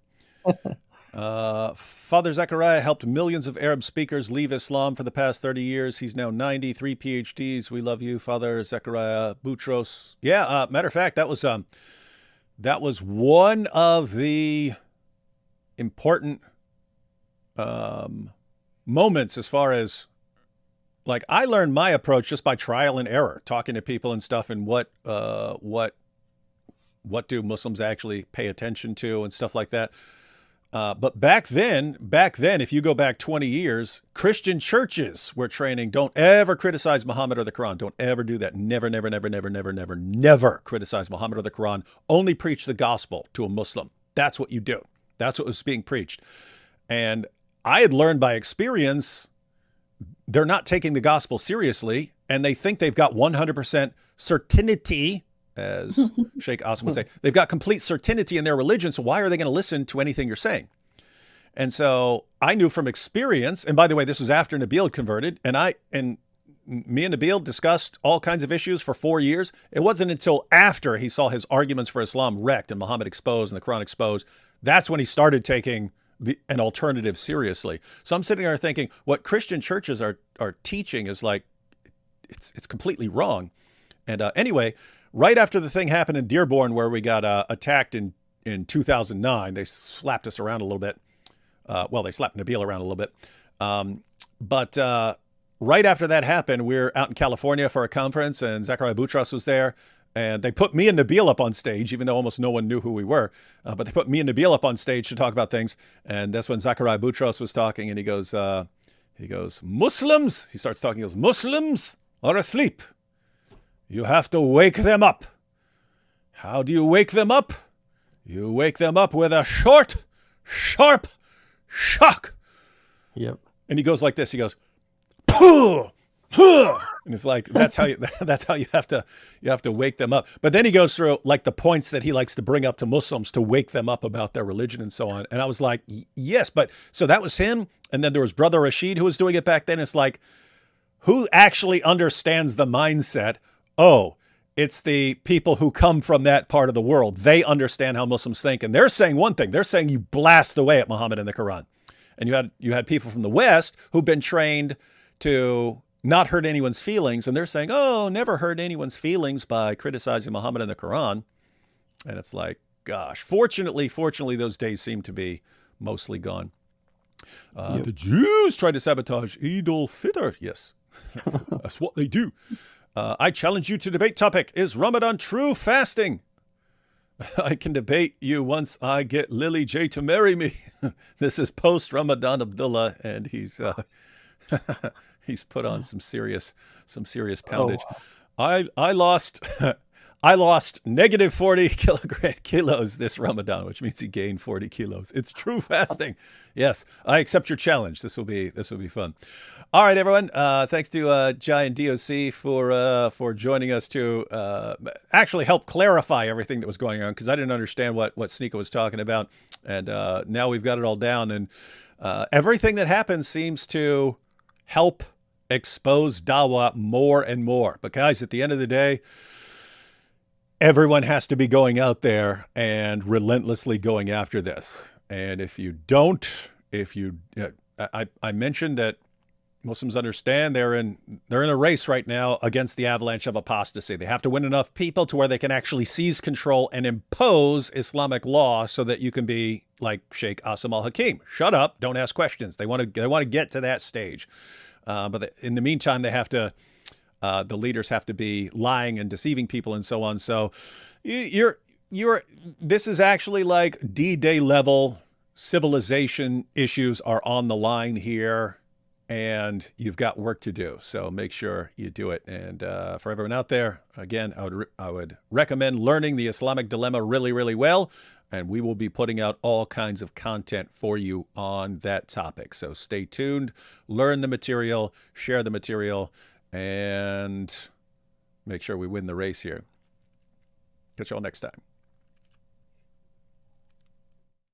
Father Zechariah helped millions of Arab speakers leave Islam for the past 30 years. He's now 90, 3 PhDs. We love you, Father Zechariah Boutros. Yeah, matter of fact, that was one of the important moments as far as I learned my approach just by trial and error, talking to people and stuff, and what do Muslims actually pay attention to and stuff like that. But back then, if you go back 20 years, Christian churches were training, don't ever criticize Muhammad or the Quran. Don't ever do that. Never, never, never, never, never, never, never criticize Muhammad or the Quran. Only preach the gospel to a Muslim. That's what you do. That's what was being preached. And I had learned by experience, they're not taking the gospel seriously, and they think they've got 100% certainty, as Sheikh Assim would say. They've got complete certainty in their religion, so why are they going to listen to anything you're saying? And so I knew from experience, and by the way, this was after Nabil had converted, and me and Nabil discussed all kinds of issues for 4 years. It wasn't until after he saw his arguments for Islam wrecked and Muhammad exposed and the Quran exposed, that's when he started taking an alternative seriously. So I'm sitting there thinking what Christian churches are teaching is like, it's completely wrong. And anyway, right after the thing happened in Dearborn where we got attacked in 2009, they slapped us around a little bit. Well, they slapped Nabil around a little bit. But right after that happened, we were out in California for a conference and Zachariah Boutros was there. And they put me and Nabil up on stage, even though almost no one knew who we were. But they put me and Nabil up on stage to talk about things. And that's when Zachariah Boutros was talking and he goes, Muslims, he starts talking, he goes, Muslims are asleep. You have to wake them up. How do you wake them up? You wake them up with a short, sharp shock. Yep. And he goes like this. He goes, Puh! And it's like that's how you have to wake them up. But then he goes through like the points that he likes to bring up to Muslims to wake them up about their religion and so on. And I was like, yes, but so that was him. And then there was Brother Rashid who was doing it back then. It's like, who actually understands the mindset? Oh, it's the people who come from that part of the world. They understand how Muslims think. And they're saying one thing. They're saying you blast away at Muhammad and the Quran. And you had people from the West who've been trained to not hurt anyone's feelings. And they're saying, oh, never hurt anyone's feelings by criticizing Muhammad and the Quran. And it's like, gosh, fortunately, those days seem to be mostly gone. The Jews tried to sabotage Eid al-Fitr. Yes, that's what they do. I challenge you to debate topic. Is Ramadan true fasting? I can debate you once I get Lily J to marry me. This is post-Ramadan Abdullah, and he's put on some serious poundage. Oh, wow. I lost negative 40 kilos this Ramadan, which means he gained 40 kilos. It's true fasting. Yes, I accept your challenge. This will be fun. All right, everyone. Thanks to Jai and DOC for joining us to actually help clarify everything that was going on, because I didn't understand what Sneako was talking about, and now we've got it all down. And everything that happens seems to help expose dawah more and more. But guys, at the end of the day, everyone has to be going out there and relentlessly going after this. And if you don't, I mentioned that Muslims understand they're in a race right now against the avalanche of apostasy. They have to win enough people to where they can actually seize control and impose Islamic law so that you can be like Sheikh Asim al-Hakim. Shut up, don't ask questions. They want to get to that stage. But in the meantime, they have to. The leaders have to be lying and deceiving people and so on. So this is actually like D-Day level civilization issues are on the line here, and you've got work to do. So make sure you do it. And for everyone out there, again, I would recommend learning the Islamic dilemma really, really well. And we will be putting out all kinds of content for you on that topic. So stay tuned, learn the material, share the material, and make sure we win the race here. Catch y'all next time.